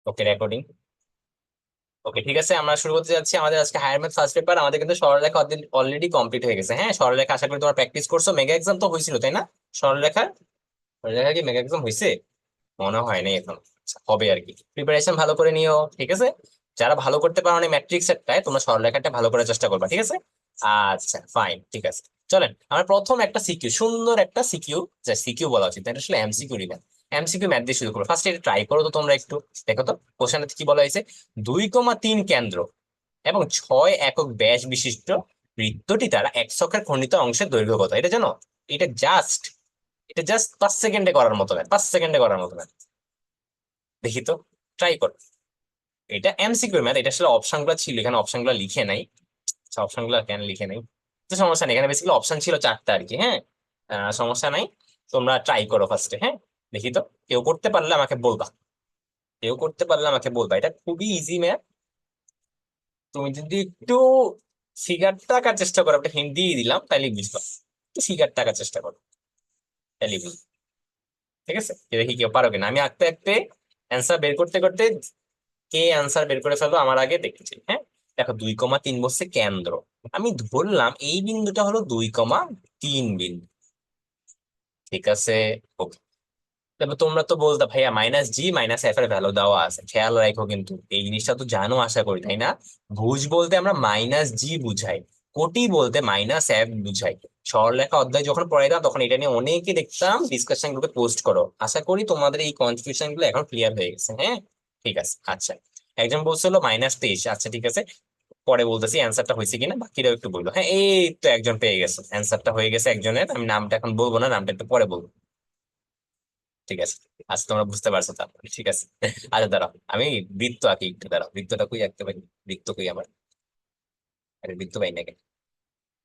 ওকে, recording. ওকে, ঠিক আছে, আমরা শুরু করতে যাচ্ছি আমাদের আজকে হায়ার ম্যাথ ফার্স্ট পেপার। আমাদের কিন্তু সরলরেখা অলরেডি কমপ্লিট হয়ে গেছে। হ্যাঁ, সরলরেখা আশা করি তোমরা প্র্যাকটিস করছো। মেগা এক্সাম তো হয়েছিল, তাই না? সরলরেখা সরলরেখা কি মেগা এক্সাম হয়েছে? মনে হয় না এখন। আচ্ছা, হবে আর কি। প্রিপারেশন ভালো করে নিও, ঠিক আছে? যারা ভালো করতে পারো না ম্যাট্রিক্স একটাই, তোমরা সরলরেখাটা ভালো করার চেষ্টা করবা, ঠিক আছে? আচ্ছা, ফাইন, ঠিক আছে। চলেন আমরা প্রথম একটা সিকিউ, সুন্দর একটা সিকিউ, যা সিকিউ বলা উচিত, এটা আসলে এমসিকিউ রিলেটেড। এমসিকিউ ম্যাথ দিয়ে শুরু করবো। ফার্স্ট এটা ট্রাই করো তো তোমরা একটু। দেখো তো কোশ্চেনে কি বলা হয়েছে। 2,3 কেন্দ্র এবং 6 একক ব্যাস বিশিষ্ট বৃত্তটি দ্বারা এক ছকের খণ্ডিত অংশের দৈর্ঘ্য কত, এটা জানো? এটা জাস্ট এটা জাস্ট 5 সেকেন্ডে করার মতো ম্যাথ, 5 সেকেন্ডে করার মতো ম্যাথ। দেখি তো, ট্রাই কর। এটা এমসিকিউ ম্যাথ, এটা আসলে অপশন গুলো ছিল, এখানে অপশন গুলো লিখে নাই। অপশন গুলো কেন লিখে নাই? তো সমস্যা নেই, এখানে বেসিক্যালি অপশন ছিল 4টা আর কি। হ্যাঁ, সমস্যা নাই। তোমরা ট্রাই করো ফার্স্টে, হ্যাঁ। দেখি তো, কেউ করতে পারলে আমাকে বলবা। কেউ করতে পারলে আমাকে বলবা, এটা খুবই ইজি ম্যাথ। তুমি যদি একটু ফিগারটা আঁকার চেষ্টা করো, একটা হিন্ট দিয়ে দিলাম, তাইলে বুঝবা। একটু ফিগারটা আঁকার চেষ্টা করো, তাইলে বুঝবা। ঠিক আছে, দেখি কেউ পারো কিনা। আমি আঁকতে আঁকতে, অ্যান্সার বের করতে করতে, কে অ্যান্সার বের করে ফেলবো আমার আগে দেখেছি। হ্যাঁ, দেখো 2,3 বসছে কেন্দ্র। আমি ধরলাম এই বিন্দুটা হলো 2,3 বিন্দু, ঠিক আছে? ওকে। তারপর তোমরা তো বলতে ভাইয়া -g - f এর ভ্যালু দেওয়া আছে, খেয়াল রাখো কিন্তু এই জিনিসটা তো জানো আশা করি, তাই না? ভুজ বলতে আমরা -g বুঝাই, কোটি বলতে -f বুঝাই। সরলরেখা অধ্যায় যখন পড়াইতাম তখন এটা নিয়ে অনেকে দেখতাম ডিসকাশন গ্রুপে পোস্ট করো। আশা করি তোমাদের এই কনফিউশন গুলো এখন ক্লিয়ার হয়ে গেছে। হ্যাঁ, ঠিক আছে। আচ্ছা, একজন বলছিল -23। আচ্ছা, ঠিক আছে, পরে বলতেছি অ্যান্সারটা হয়েছে কিনা, বাকিরাও একটু বললো। হ্যাঁ, এই তো একজন পেয়ে গেছে, অ্যান্সারটা হয়ে গেছে একজনের। আমি নামটা এখন বলবো না, নামটা একটু পরে বলবো, ঠিক আছে? আচ্ছা, তোমরা বুঝতে পারছো তারপরে, ঠিক আছে। আচ্ছা, দাঁড়াও, আমি বৃত্ত আঁকি একটু। দাঁড়াও, বৃত্তটা কই আঁকতে পারি? বৃত্ত কই আমার? আরে, বৃত্ত পাই না কেন?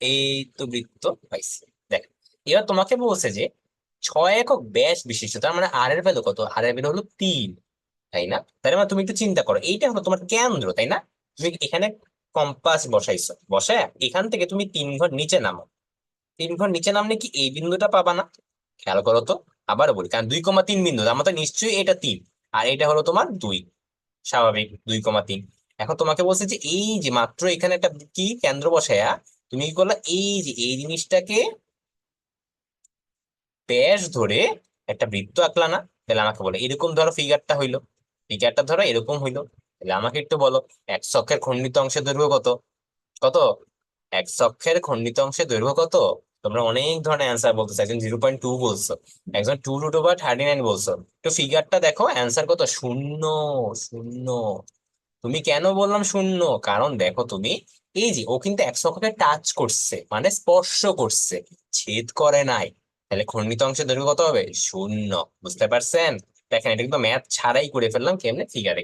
এই তো বৃত্ত পাইছি। দেখ, এবার তোমাকে বলছে যে 6 একক ব্যাস বিশিষ্ট, তার মানে আর এর ভ্যালু কত? আর এর ভ্যালু হলো 3, তাই না? তার মানে তুমি একটু চিন্তা করো, এইটা হলো তোমার কেন্দ্র, তাই না? তুমি এখানে কম্পাস বসাইছো, বসায় এখান থেকে তুমি 3 ঘর নিচে নামো। 3 ঘর নিচে নামলে কি এই বিন্দুটা পাবা না? খেয়াল করো তো। আবার বলি, কারণ 2,3 বিন্দু, তার মতো নিশ্চয়ই এটা 3, আর এটা হলো তোমার 2। স্বাভাবিক, 2,3। এখন তোমাকে বলছে যে এই যে মাত্র এখানে একটা কি কেন্দ্র বসায়া তুমি কি করলা, এই যে এই জিনিসটাকে ব্যাস ধরে একটা বৃত্ত আঁকলা না? তাহলে আমাকে বলো, এরকম ধরো ফিগারটা হইলো, ফিগারটা ধরো এরকম হইলো। তাহলে আমাকে একটু বলো, এক ছকের খণ্ডিত অংশের দৈর্ঘ্য কত? কত? এক ছকের খণ্ডিত অংশের দৈর্ঘ্য কত? তোমরা অনেক ধরনের অ্যান্সার বলতেছো, একজন 0.2 বলছো, একজন 2√39 বলছো। তো ফিগারটা দেখো, অ্যান্সার কত? শূন্য। শূন্য। তুমি কেন বললাম শূন্য? কারণ দেখো তুমি, এই যে ও কিন্তু এক ছকে টাচ করছে, মানে স্পর্শ করছে, ছেদ করে নাই। তাহলে খণ্ডিত অংশের দৈর্ঘ্য কত হবে? শূন্য। বুঝতে পারছেন? দেখেন, এটা কিন্তু ম্যাথ ছাড়াই করে ফেললাম, কেমনে ফিগারে।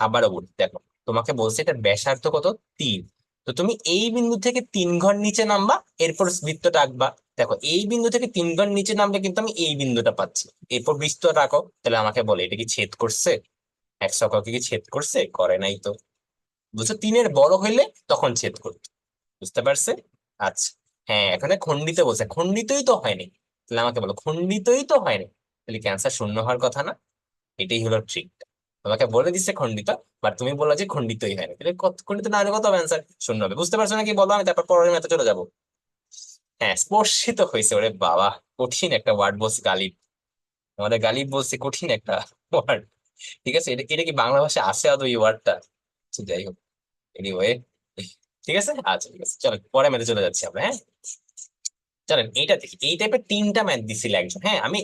আবারও বলি, দেখো, তোমাকে বলছে এটার ব্যাসার্ধ কত? 3। তো তুমি এই বিন্দু থেকে 3 ঘর নিচে নামবা, এরপর বৃত্তটা আঁকবা। দেখো, এই বিন্দু থেকে 3 ঘর নিচে নামলে কিন্তু আমি এই বিন্দুটা পাচ্ছি। এরপর বৃত্ত রাখো, তাহলে আমাকে বলে এটা কি ছেদ করছে? এক ছকে কি ছেদ করছে? করে নাই তো। বুঝছো, 3-এর বড় হইলে তখন ছেদ করতো। বুঝতে পারছে? আচ্ছা। হ্যাঁ, এখানে খণ্ডিত বলছে, খণ্ডিতই তো হয়নি। তাহলে আমাকে বলো, খণ্ডিতই তো হয়নি, তাহলে ক্যান্সার শূন্য হওয়ার কথা না? এটাই হলো ট্রিক। তোমাকে বলে দিচ্ছে খণ্ডিত, বাট তুমি বললা যে খণ্ডিতই হয়নি, তাহলে খণ্ডিত না হলে কত হবে? অ্যান্সার শূন্য হবে। বুঝতে পারছো নাকি বলো, আমি তারপর পরের ম্যাথে চলে যাবো। হ্যাঁ, স্পর্শিত হয়েছে। ওরে বাবা, কঠিন একটা ওয়ার্ড বলছে, গালিব। আমাদের গালিব বলছে কঠিন একটা ওয়ার্ড। ঠিক আছে, এটা এটা কি বাংলা ভাষায় আছে আদৌ এই ওয়ার্ডটা? যাই হোক, এনিওয়ে, ঠিক আছে। আচ্ছা, ঠিক আছে, চলো পরে ম্যাথে চলে যাচ্ছি আমরা। হ্যাঁ, চলেন এইটা দেখি। এই টাইপের 3টা ম্যাথ দিছিল একজন। হ্যাঁ, আমি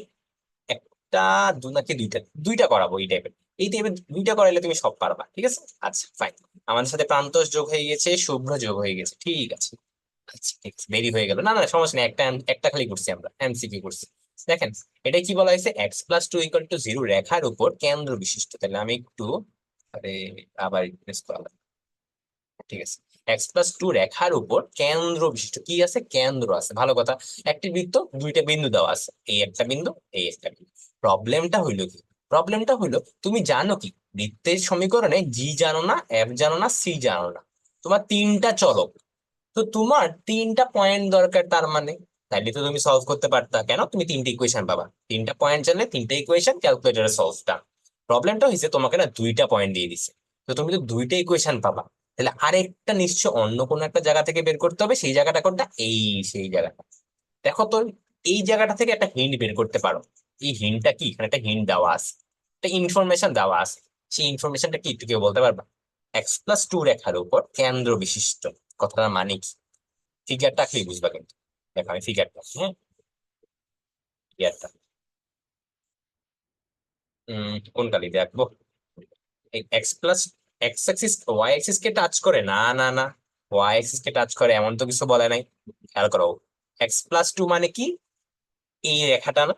একটা, দু নাকি দুইটা, দুইটা করাবো এই টাইপের। এই টাইপের দুইটা করাইলে তুমি সব পারবা, ঠিক আছে? আচ্ছা, ফাইন। আমাদের সাথে প্রান্তস যোগ হয়ে গেছে, শুভ্র যোগ হয়ে গেছে, ঠিক আছে। আচ্ছা, ঠিক আছে, দেরি হয়ে গেল। না না, সমস্যা নেই, একটা একটা খালি করছি, আমরা এমসিকিউ করছি। দেখেন, এটা কি বলা হয়েছে, x+2 = 0 রেখার উপর কেন্দ্র বিশিষ্ট। তাহলে আমি একটু, আরে, আবার প্রেস করা লাগবে। ঠিক আছে, x+2 রেখার উপর কেন্দ্র বিশিষ্ট কি আছে? কেন্দ্র আছে, ভালো কথা। একটি বৃত্ত, দুইটা বিন্দু দেওয়া আছে, এই একটা বিন্দু, এই একটা বিন্দু। প্রবলেমটা হইলো কি? প্রবলেমটা হইলো, তুমি জানো কি বৃত্তের সমীকরণে জি জানো না, এফ জানো না, সি জানো না। তোমার 3টা চলক, তো তোমার 3টা পয়েন্ট দরকার। তার মানে তাইলে তো তুমি সলভ করতে পারতা। কেন? তুমি 3টে ইকুয়েশন পাবা, 3টা পয়েন্ট জানলে 3টে ইকুয়েশন ক্যালকুলেটরে সলভ। প্রবলেমটা হয়েছে তোমাকে না দুইটা পয়েন্ট দিয়ে দিছে, তো তুমি তো দুইটা ইকুয়েশন পাবা, তাহলে আরেকটা নিশ্চয় অন্য কোনো একটা জায়গা থেকে বের করতে হবে। সেই জায়গাটা কোনটা? এই সেই জায়গাটা। দেখো তো, এই জায়গাটা থেকে একটা হিন্ট বের করতে পারো। এই হিন্টটা কি? এখানে একটা হিন্ট দেওয়া আছে, একটা ইনফরমেশন দেওয়া আছে। সেই ইনফরমেশনটা কি একটু কেউ বলতে পারবা? x+2 রেখার উপর কেন্দ্র বিশিষ্ট, কথাটার মানে কি? ফিগারটা কি বুঝবা কিন্তু। দেখো আমি ফিগারটা, হ্যাঁ, ফিগারটা কোন কালি দেখবো? এই এক্স অ্যাক্সিস ওয়াই অ্যাক্সিস কে টাচ করে? না না না, ওয়াই অ্যাক্সিস কে টাচ করে এমন তো কিছু বলে নাই। খেয়াল করো, x+2 মানে কি? এই রেখাটা না?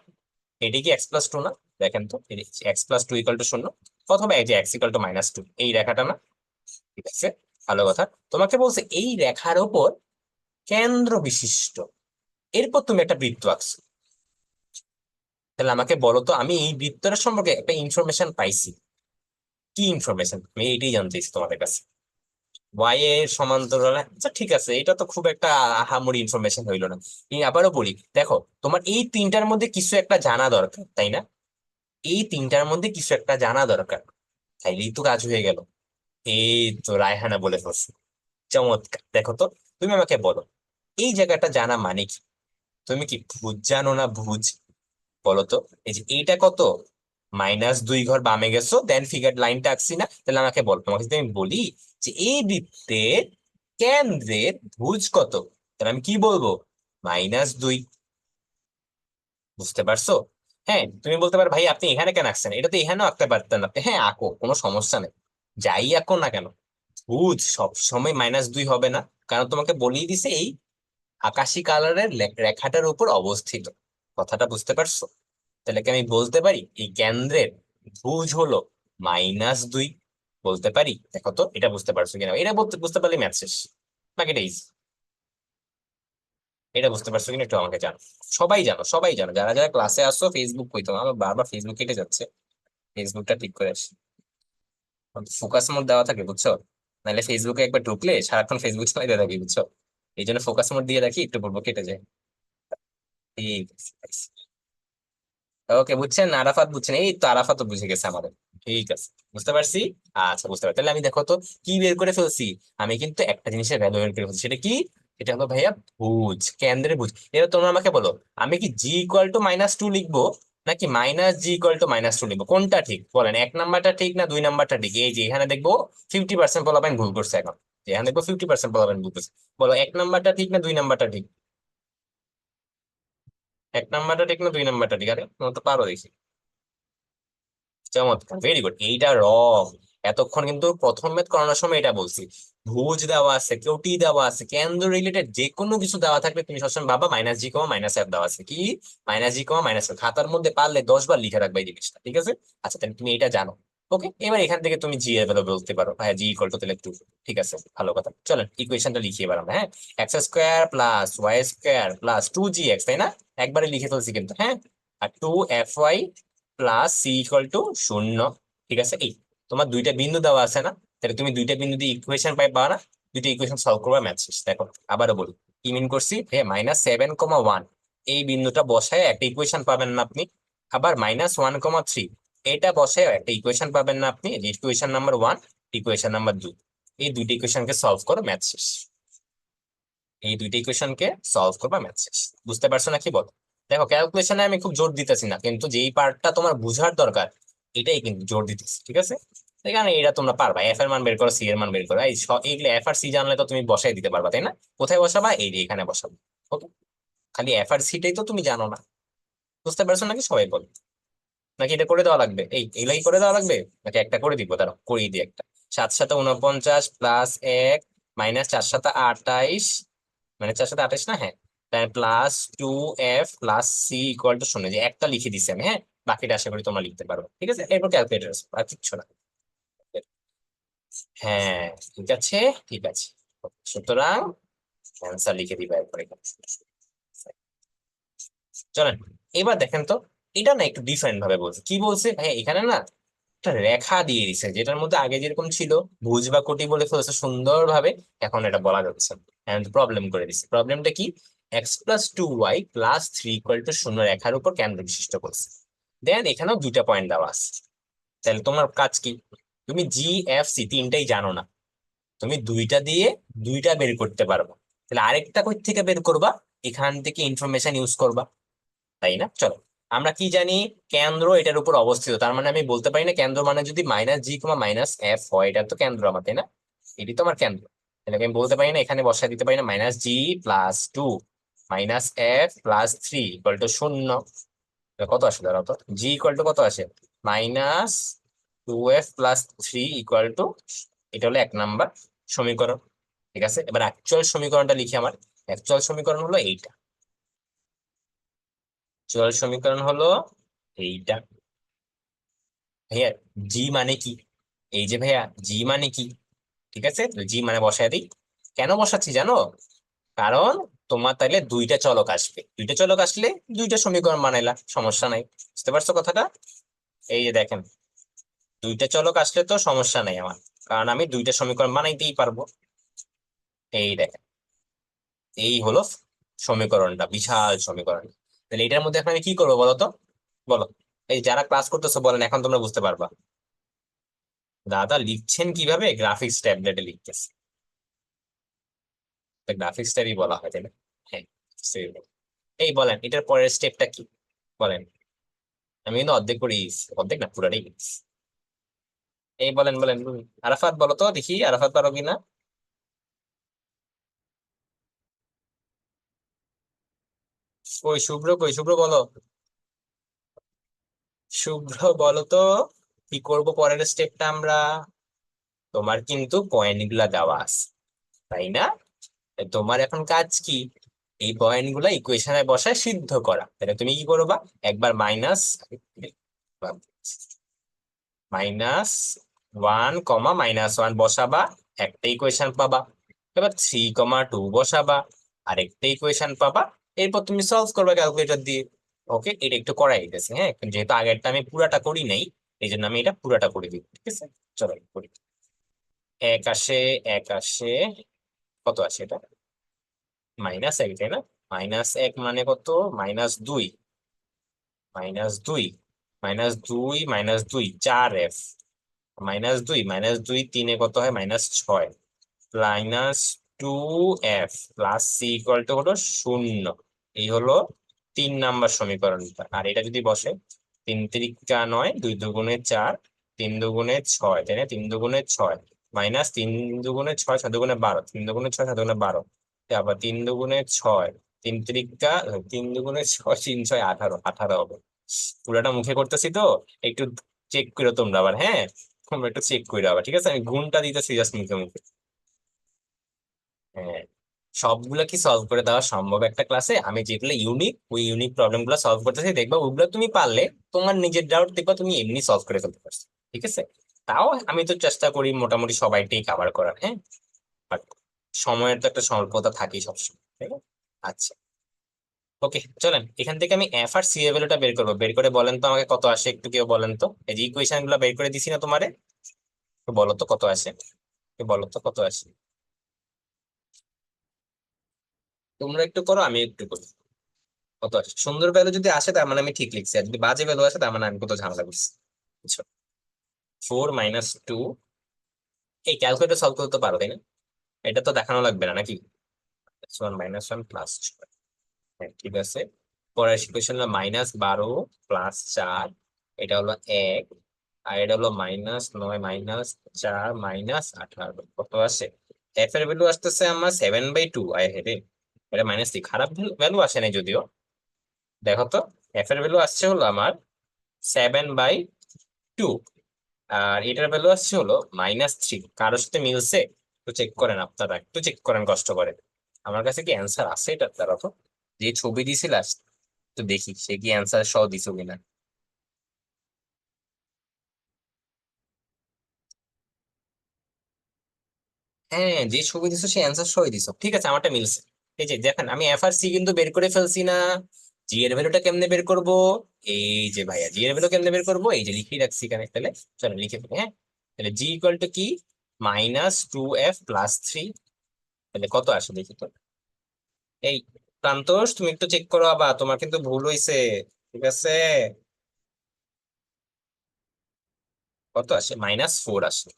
এটি কি x+2 না? দেখেন তো, x+2 = 0, অথবা এই যে x = -2, এই রেখাটা না? ঠিক আছে, ভালো কথা। তোমাকে বলছে এই রেখার উপর কেন্দ্র বিশিষ্ট, এরপর তুমি একটা বৃত্ত আঁকছো। তাহলে আমাকে বলো তো, আমি এই বৃত্তটা সম্পর্কে একটা ইনফরমেশন পাইছি। কি ইনফরমেশন? আমি এইটাই জানতে চাইছি তোমাদের কাছে। ওয়াই এর সমান্তরালে, আচ্ছা ঠিক আছে, এটা তো খুব একটা আহামরি ইনফরমেশন হইলো না। আমি আবারও বলি, দেখো তোমার এই তিনটার মধ্যে কিছু একটা জানা দরকার, তাই না? এই তিনটার মধ্যে কিছু একটা জানা দরকার, তাইলেই তো কাজ হয়ে গেল। এই তো রায়হানা বলে ফেলছে, চমৎকার। দেখো তো, তুমি আমাকে বলো, এই জায়গাটা জানা মানে কি? তুমি কি ভুজ জানো না? ভুজ, বলো তো। এই যে এইটা কত, -2 ঘর বামে গেছো, দেন ফিগার লাইনটা আঁকছি না? তাহলে আমাকে বল, তোমাকে যদি আমি বলি যে এই বৃত্তের কেন্দ্রের ভুজ কত, তাহলে আমি কি বলবো? -2। বুঝতে পারছো? হ্যাঁ, তুমি বলতে পারো ভাই আপনি এখানে কেন আঁকছেন, এটা তো এখানেও আঁকতে পারতেন আপনি। হ্যাঁ আঁকো, কোনো সমস্যা নেই, যাই আঁকো না কেন, ভুজ সব সময় -2 হবে না। কারণ তোমাকে বলেই দিছে এই আকাশি কালারের রেখাটার উপর অবস্থিত। কথাটা বুঝতে পারছো? তাহলে কি আমি বলতে পারি এই কেন্দ্রের ভুজ হলো -2? বলতে পারি? দেখো তো এটা বুঝতে পারছো কিনা, এটা বলতে বুঝতে পারলে ম্যাথ শেষ, বাকিটা easy। এটা বুঝতে পারছো কিনা একটু আমাকে জানো। সবাই জানো, সবাই জানো, যারা যারা ক্লাসে আসছো। ফেসবুক হইতো আমার বারবার ফেসবুক কেটে যাচ্ছে, ফেসবুকটা ঠিক করে আসি। ফোকাস মোড দেওয়া থাকে বুঝছো, নাহলে ফেসবুকে একবার ঢুকলে সারাক্ষণ ফেসবুক চালাইতে থাকি বুঝছো। এই জন্য ফোকাস মোড দিয়ে রাখি, একটু পূর্ব কেটে যায়। ঠিক আছে, ওকে বুঝছেন, আরাফাত বুঝছেন, এই তো আরাফাত বুঝে গেছে আমাদের। ঠিক আছে, বুঝতে পারছি। আচ্ছা বুঝতে পারছি, তাহলে আমি দেখো তো কি বের করে ফেলছি। আমি কিন্তু একটা জিনিসের ভ্যালু বের করে ফেলছি, সেটা কি? এটা হলো ভাইয়া ভুজ, কেন্দ্রের ভুজ। এবার তোমরা আমাকে বলো, আমি কি g = -2 লিখবো, নাকি -g = -2 লিখবো? কোনটা ঠিক বলেন, 1 নাম্বারটা ঠিক না 2 নাম্বারটা ঠিক? এই যে এখানে দেখবো 50% পোলাপাইন ভুল করছে এখন, এখানে দেখবো 50% পোলাপাইন ভুল করছে। বলো 1 নাম্বারটা ঠিক না 2 নাম্বারটা ঠিক? 1 নাম্বারটা ঠিক না 2 নাম্বারটা ঠিক? আরে তোমরা তো পারো দেখি। চমৎকার, ভেরি গুড, এইটা রং। এতক্ষণ কিন্তু প্রথম ম্যাথ করানোর সময় এটা বলছি, ভুজ দেওয়া আছে, কোটি দেওয়া আছে, কেন্দ্র রিলেটেড যে কোনো কিছু দেওয়া থাকলে তুমি সবসময় ভাবা -g, -f দেওয়া আছে কি, -g, -f। খাতার মধ্যে পারলে 10 বার লিখে রাখবে এই জিনিসটা, ঠিক আছে? আচ্ছা তাহলে তুমি এটা জানো। ওকে, এবার এখান থেকে তুমি জি এর ভ্যালু বলতে পারো, হ্যাঁ g = তাহলে 2। ঠিক আছে, ভালো কথা। চলেন ইকুয়েশনটা লিখি এবার আমরা, হ্যাঁ। x² + y² + 2gx, তাই না? একবারে লিখে ফেলছি কিন্তু, হ্যাঁ। আর 2fy + c = 0। ঠিক আছে, এই তোমার দুইটা বিন্দু দেওয়া আছে না? তাহলে তুমি দুইটা বিন্দু দিয়ে ইকুয়েশন পাবা না? দুইটা ইকুয়েশন সলভ করবা, ম্যাথ শেষ। দেখো আবারও বলি, কি মিন করছি, হ্যাঁ -7, 1 এই বিন্দুটা বসায় একটা ইকুয়েশন পাবেন না আপনি। আবার -1, 3 এটা বসায় একটা ইকুয়েশন পাবেন না আপনি। ইকুয়েশন নাম্বার 1, ইকুয়েশন নাম্বার 2, এই দুইটা ইকুয়েশনকে সলভ করো, ম্যাথ শেষ। এই দুইটা ইকুয়েশনকে সলভ করবা, ম্যাথ শেষ। বুঝতে পারছো না কি বল? দেখো ক্যালকুলেশনে আমি খুব জোর দিতেছি না, কিন্তু যেই পার্টটা তোমার বুঝার দরকার এটাই কিন্তু জোর দিতেছি, ঠিক আছে? এখানে এটা তোমরা পারবা, এফ এর মান বের করো, সি এর মান বের করো, এইগুলো এফ আর সি জানলে তো তুমি বসাই দিতে পারবা, তাই না? কোথায় বসাবা? এই যে এখানে বসাবো। ওকে, খালি এফ আর সিটাই তো তুমি জানো না। বুঝতে পারছো নাকি সবাই বল? নাকি এটা করে দেওয়া লাগবে, এগুলাই করে দেওয়া লাগবে, নাকি একটা করে দিব? দাঁড়াও করিয়ে দিই একটা। 7×7 = 49 + 1 -4×7 = 28, মানে 4×7 = 28 না? হ্যাঁ, +2f + c = 0, যে একটা লিখে দিছি আমি, হ্যাঁ। বাকিটা আশা করি তোমরা লিখতে পারো, ঠিক আছে? এরপর ক্যালকুলেটর, আর কিচ্ছু না। হ্যাঁ, ঠিক আছে, ঠিক আছে। সুতরাং অ্যান্সার লিখে দিবা এরপরে। চলেন এবার দেখেন তো, এটা না একটু ডিফারেন্ট ভাবে বলছে। কি বলছে ভাই, এখানে না একটা রেখা দিয়ে দিছে, যেটার মধ্যে আগে যেরকম ছিল ভুজ বা কোটি বলে ফেলেছে সুন্দরভাবে, এখন এটা বলা যাচ্ছে প্রবলেম করে দিছে। প্রবলেমটা কি? x+2y + 3 = 0 রেখার উপর কেন্দ্র বিশিষ্ট করছে। দেন এখানেও দুইটা পয়েন্ট দেওয়া আছে। তাহলে তোমার কাজ কি? তুমি জি এফ সি তিনটাই জানো না, তুমি দুইটা দিয়ে দুইটা বের করতে পারবা, তাহলে আরেকটা কই থেকে বের করবা? এখান থেকে ইনফরমেশন ইউজ করবা, তাই না? চলো, আমরা কি জানি? কেন্দ্র এটার উপর অবস্থিত, তার মানে আমি বলতে পারি না কেন্দ্র মানে যদি মাইনাস জি কমা মাইনাস এফ হয়, এটা তো কেন্দ্র আমার, তাই না? এটি তো আমার কেন্দ্র। তাহলে আমি বলতে পারি না, এখানে বসায় দিতে পারি না minus g plus two minus f plus three equal to শূন্য। এটা কত আসে ধরো তো, জি ইকুয়াল টু কত আসে? Minus two f plus three equal to, এটা হলো 1 নাম্বার সমীকরণ। ঠিক আছে, এবার অ্যাকচুয়াল সমীকরণটা লিখি। আমার অ্যাকচুয়াল সমীকরণ হলো এইটা, অ্যাকচুয়াল সমীকরণ হলো এইটা। ভাইয়া, জি মানে কি? এই যে ভাইয়া, জি মানে কি? ঠিক আছে, জি মানে বসায় দিই। কেন বসাচ্ছি জানো? কারণ তোমার তাইলে দুইটা চলক আসবে, দুইটা চলক আসলে দুইটা সমীকরণ বানাইলা, সমস্যা নাই। বুঝতে পারছো কথাটা? এই যে দেখেন, দুইটা চলক আসলে তো সমস্যা নাই আমার, কারণ আমি দুইটা সমীকরণ বানাইতেই পারবো। এই দেখেন, এই হলো সমীকরণটা, বিশাল সমীকরণ। তাহলে এটার মধ্যে এখন আমি কি করবো বলো তো? বলো, এই যারা ক্লাস করতেছো বলেন, এখন তোমরা বুঝতে পারবা। দাদা লিখছেন কিভাবে? গ্রাফিক্স ট্যাবলেটে লিখতেছে, গ্রাফিক্স ট্যাবই বলা হয়, তাই না? হ্যাঁ, সেই বলো। এই বলেন, এটার পরের স্টেপটা কি বলেন? আমি কিন্তু অর্ধেক করে দিয়েছি, অর্ধেক না পুরাটাই দিয়েছি। এই বলেন বলেন বলেন। আরাফাত বলো তো দেখি, আরাফাত পারো কিনা? কই শুভ্র, কই শুভ্র বলো, শুভ্র বলো তো কি করব পরের স্টেপটা আমরা? তোমার কিন্তু পয়েন্ট গুলা দেওয়া আছে, তাই না? তোমার এখন কাজ কি? এই পয়েন্ট গুলা ইকুয়েশনে বসায় সিদ্ধ করা। তাহলে তুমি কি করবা? একবার minus minus one comma minus one বসাবা, একটা ইকুয়েশন পাবা। এবার থ্রি কমা টু বসাবা, আরেকটা ইকুয়েশন পাবা। এরপর তুমি সলভ করবে ক্যালকুলেটর দিয়ে। ওকে, এটা একটু করাই গেছে, হ্যাঁ, যেহেতু আগেরটা আমি পুরাটা করি নাই, এই জন্য আমি এটা পুরাটা করে দিই। ঠিক আছে, চলো করি। এক আসে, এক আসে, কত আসে এটা? মাইনাস এক, তাই না? মাইনাস এক মানে কত? মাইনাস দুই, মাইনাস দুই, মাইনাস দুই, মাইনাস দুই, চার এফ, মাইনাস দুই, মাইনাস দুই তিনে কত হয়? মাইনাস ছয়, minus two f plus c equal to হলো শূন্য। এই হলো 3 নাম্বার সমীকরণটা। আর এটা যদি বসে, তিন তিরিকা নয়, দুই দুগুণে চার, তিন দুগুণে ছয়, তাই না? তিন দুগুণে ছয় মাইনাস তিন দুগুণে ছয়, ছয় দুগুণে বারো, তিন দুগুণে ছয়, সাত দুগুণে বারো, আবার তিন দুগুণে ছয়, তিন তিরিকা, তিন দুগুণে ছয়, তিন ছয় আঠারো, আঠারো হবে। পুরাটা মুখে করতেছি তো, একটু চেক করো তোমরা আবার, হ্যাঁ, তোমরা একটু চেক করে আবার। ঠিক আছে, আমি গুণটা দিতেছি জাস্ট মুখে মুখে। হ্যাঁ, সবগুলা কি সলভ করে দেওয়া সম্ভব একটা ক্লাসে? আমি যেগুলো ইউনিক, ওই ইউনিক প্রবলেম গুলো সলভ করতেছি, দেখবা ওগুলো তুমি পারলে তোমার নিজের ডাউট দেখবা তুমি এমনি সলভ করে ফেলতে পারছো। ঠিক আছে, তাও আমি তো চেষ্টা করি মোটামুটি সবাইটাই কভার করার, হ্যাঁ। বাট সময়ের তো একটা স্বল্পতা থাকেই সবসময়, তাই না? আচ্ছা, ওকে, চলেন এখান থেকে আমি এফ আর সি এর ভ্যালুটা বের করবো। বের করে বলেন তো আমাকে কত আসে, একটু কেউ বলেন তো। এই যে ইকুয়েশন গুলো বের করে দিছি না তোমারে, তো বলো তো কত আসে, তো বলো তো কত আসে। তোমরা একটু করো, আমি একটু করি। কত আসে? সুন্দর ভ্যালু যদি আসে তার মানে আমি ঠিক লিখছি, আর যদি বাজে ভ্যালু আসে তার মানে আমি কোথাও ঝামেলা করছি। বুঝছো? 4 - 2, এই ক্যালকুলেটর সলভ করতে পারো, তাই না? এটা তো দেখানো লাগবে না নাকি? 1 - 1 প্লাস, হ্যাঁ ঠিক আছে। পরের ইকুয়েশন হলো -12 প্লাস 4, এটা হলো 1, আর এটা হলো -9 -4 - 18, কত আসে? এফ এর ভ্যালু আসতেছে আমার 7/2। আই হেরে, এটা -3, খারাপ ভ্যালু আসে নাই যদিও। দেখো তো, এফ এর ভ্যালু আসছে হলো আমার 7/2, আর এটার ভ্যালু আসছে হলো -3। কারোর সাথে মিলছে? একটু চেক করেন, আপনারা একটু চেক করেন কষ্ট করে। আমার কাছে কি অ্যান্সার আছে এটা? তারা তো যে ছবি দিছিল, তো দেখি সে কি অ্যান্সার সহ দিছো কিনা। হ্যাঁ, যে ছবি দিছো সে অ্যান্সার সহ দিছো, ঠিক আছে, আমারটা মিলছে। এই যে দেখেন, আমি এফ আর সি কিন্তু বের করে ফেলছি না। জি এর ভ্যালুটা কেমনে বের করব? এই যে ভাইয়া, জি এর ভ্যালু কেমনে বের করবো? এই যে লিখে রাখছি এখানে, তাহলে চলো লিখে ফেলি, হ্যাঁ। তাহলে জি ইকুয়াল টু কি? -2f+3। তাহলে কত আসে দেখি তো। এই প্রান্তোষ, তুমি একটু চেক করো, আবার তোমার কিন্তু ভুল হইছে। ঠিক আছে, কত আসে? -4 আসে।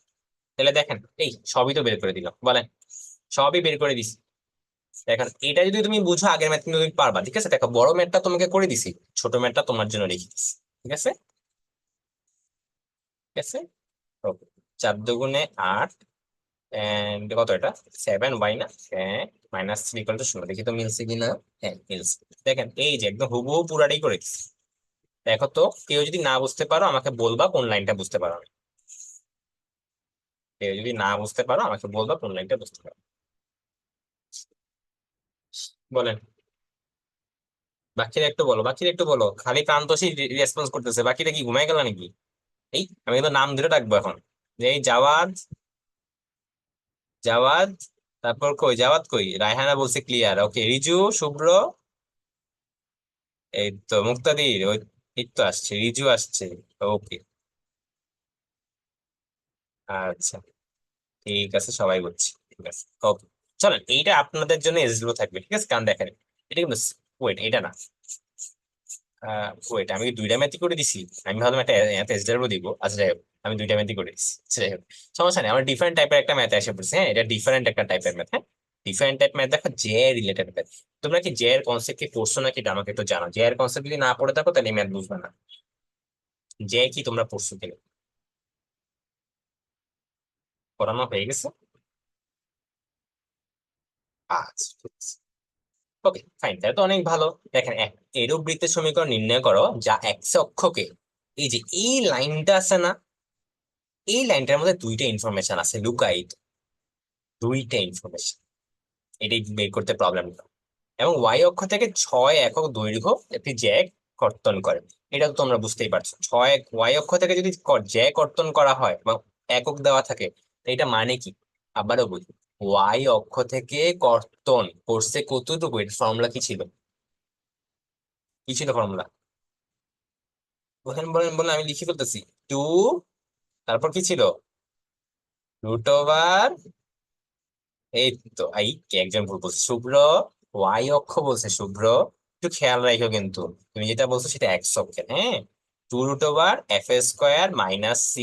তাহলে দেখেন এই সবই তো বের করে দিলাম, বলেন সবই বের করে দিছি। দেখেন এটা যদি তুমি বুঝো আগের ম্যাথ কিন্তু তুমি পারবা, ঠিক আছে? দেখো বড় ম্যাথটা তোমাকে করে দিছি, ছোট ম্যাথটা তোমার জন্য রেখে দিছি। ঠিক আছে, ঠিক আছে। ওকে, 4 × 2 = 8, এন্ড কত এটা? 7y না? হ্যাঁ, -3 = 0। দেখি তো মিলছে কিনা। হ্যাঁ মিলছে। দেখেন এই যে একদম হুবহু পুরাটাই করে দিচ্ছি। দেখো তো, কেউ যদি না বুঝতে পারো আমাকে বলবা কোন লাইনটা বুঝতে পারো না। কেউ যদি না বুঝতে পারো আমাকে বলবা কোন লাইনটা বুঝতে পারো। বলেন, বাকিরা একটু বলো, বাকিরা একটু বলো। খালি প্রান্তোষী রেসপন্স করতেছে, বাকিরা কি ঘুমাই গেল নাকি? এই আমি কিন্তু নাম ধরে ডাকবো এখন। এই জাওয়াদ, জাওয়াদ, তারপর কই জাওয়াদ, কই রায়হানা বলছে ক্লিয়ার। ওকে, রিজু, শুভ্র, এই তো মুক্তাদির, ওই এই তো আসছে, রিজু আসছে। ওকে, আচ্ছা, ঠিক আছে, সবাই বুঝছি। ঠিক আছে, ওকে। চলেন এইটা আপনাদের জন্য এলিজিবল থাকবে, ঠিক আছে? কারণ দেখেন এটা কিন্তু, ওয়েট এটা না, ওয়েট আমি কি দুইটা ম্যাথই করে দিছি? আমি ভাবলাম একটা এসডাব্লিউ দিব। আচ্ছা যাই হোক, আমি দুইটা ম্যাথই করে দিছি। আচ্ছা, যাই হোক, সমস্যা নেই। আমার ডিফারেন্ট টাইপের একটা ম্যাথ এসে পড়ছে। হ্যাঁ, এটা ডিফারেন্ট একটা টাইপের ম্যাথ। হ্যাঁ, ডিফারেন্ট টাইপ ম্যাথ। দেখো জে রিলেটেড ম্যাথ। তোমরা কি জে এর কনসেপ্ট কি পড়ছো নাকি এটা আমাকে একটু জানো। জে এর কনসেপ্ট যদি না পড়ে থাকো তাহলে ম্যাথ বুঝবে না। জে কি তোমরা পড়ছো কিনা? পড়ানো হয়ে গেছে? আচ্ছা, ঠিক আছে। ওকে ফাইন, তাহলে তো অনেক ভালো। দেখেন এক এরূপ বৃত্তের সমীকরণ নির্ণয় করো যা এক্স অক্ষকে, এই যে এই লাইনটা আছে না, এই লাইনটার মধ্যে দুইটা ইনফরমেশন আছে লুকায়িত। দুইটা ইনফরমেশন, এটাই বের করতে প্রবলেম। এবং ওয়াই অক্ষ থেকে 6 একক দৈর্ঘ্য একটি জ্যাক কর্তন করে। এটা তো তোমরা বুঝতেই পারছো, ওয়াই অক্ষ থেকে যদি জ্যাক কর্তন করা হয় বা একক দেওয়া থাকে, তো এটা মানে কি? আবারও বলি, ওয়াই অক্ষ থেকে কর্তন করছে কতটুকু, এর ফর্মুলা কি ছিল? কি ছিল ফর্মুলা? বলেন বলেন বলেন, আমি লিখে ফেলতেছি। 2, তারপর কি ছিল? √, এই তো এই একজন ভুল বলছে, শুভ্র। ওয়াই অক্ষ বলছে শুভ্র, একটু খেয়াল রাখো কিন্তু। তুমি যেটা বলছো সেটা এক্স অক্ষের। হ্যাঁ, 2√f² - c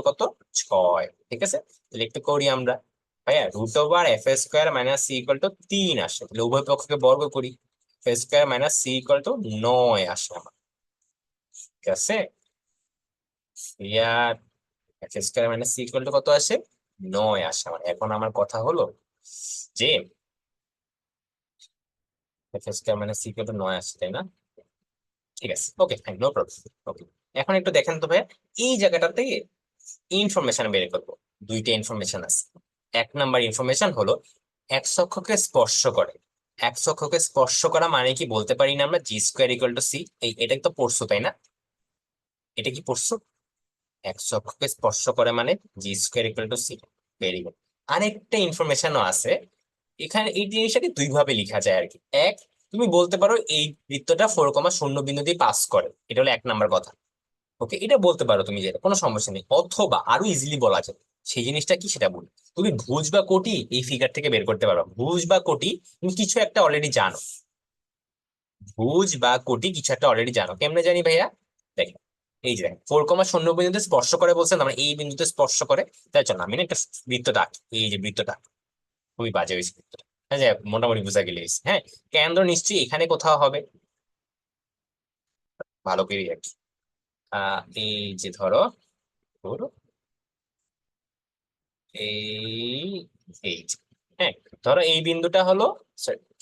কত? 6। ঠিক আছে, তাহলে একটু করি আমরা। ভাইয়া √f² - c 3 আসে, তাহলে উভয় পক্ষকে বর্গ করি। f² - c 9 আসে আমার। ঠিক আছে, ইয়ার f² - c কত আসে? 9 আসে আমার। এখন আমার কথা হলো যে f² - c 9 আসছে, তাই না? ঠিক আছে, ওকে ফাইন, নো প্রবলেম। ওকে, এখন একটু দেখেন তো ভাইয়া, এই জায়গাটাতে ইনফরমেশন বের করবো। দুইটা ইনফরমেশন আছে। 1 নাম্বার ইনফরমেশন হলো এক্স অক্ষকে স্পর্শ করে। এক্স অক্ষকে স্পর্শ করা মানে কি বলতে পারি না আমরা? g² = c। এটা তো পড়ছো তাই না? এটা কি পড়ছো? এক্স অক্ষকে স্পর্শ করে মানে g²= c। Very good. আরেকটা ইনফরমেশনও আছে এখানে। এই জিনিসটাকে দুই ভাবে লেখা যায় আর কি। এক, তুমি বলতে পারো এই বৃত্তটা 4,0 বিন্দু দিয়ে পাস করে, এটা হলো 1 নাম্বার কথা। ওকে, এটা বলতে পারো তুমি, যেটা কোনো সমস্যা নেই। অথবা আরো ইজিলি বলা যায়, সেই জিনিসটা কি সেটা বলি। তুমি ভুজ বা কোটি এই ফিগার থেকে বের করতে পারো। ভুজ বা কোটি তুমি কিছু একটা অলরেডি জানো। ভুজ বা কোটি কিছু একটা অলরেডি জানো। কেমনে জানি ভাইয়া? দেখো এই যে 4,0 বিন্দুতে স্পর্শ করে বলছেন, আমরা এই বিন্দুতে স্পর্শ করে। তাই চলো আমি না একটা বৃত্তটা আঁকি। এই যে বৃত্তটা, খুবই বাজে হয়েছে বৃত্তটা। হ্যাঁ, যে মোটামুটি বোঝা গেলে হয়েছে। হ্যাঁ, কেন্দ্র নিশ্চয়ই এখানে কোথাও হবে। ভালো করে আর কি। এই যে ধরো, ধরো এই এই যে, হ্যাঁ, ধরো এই বিন্দুটা হলো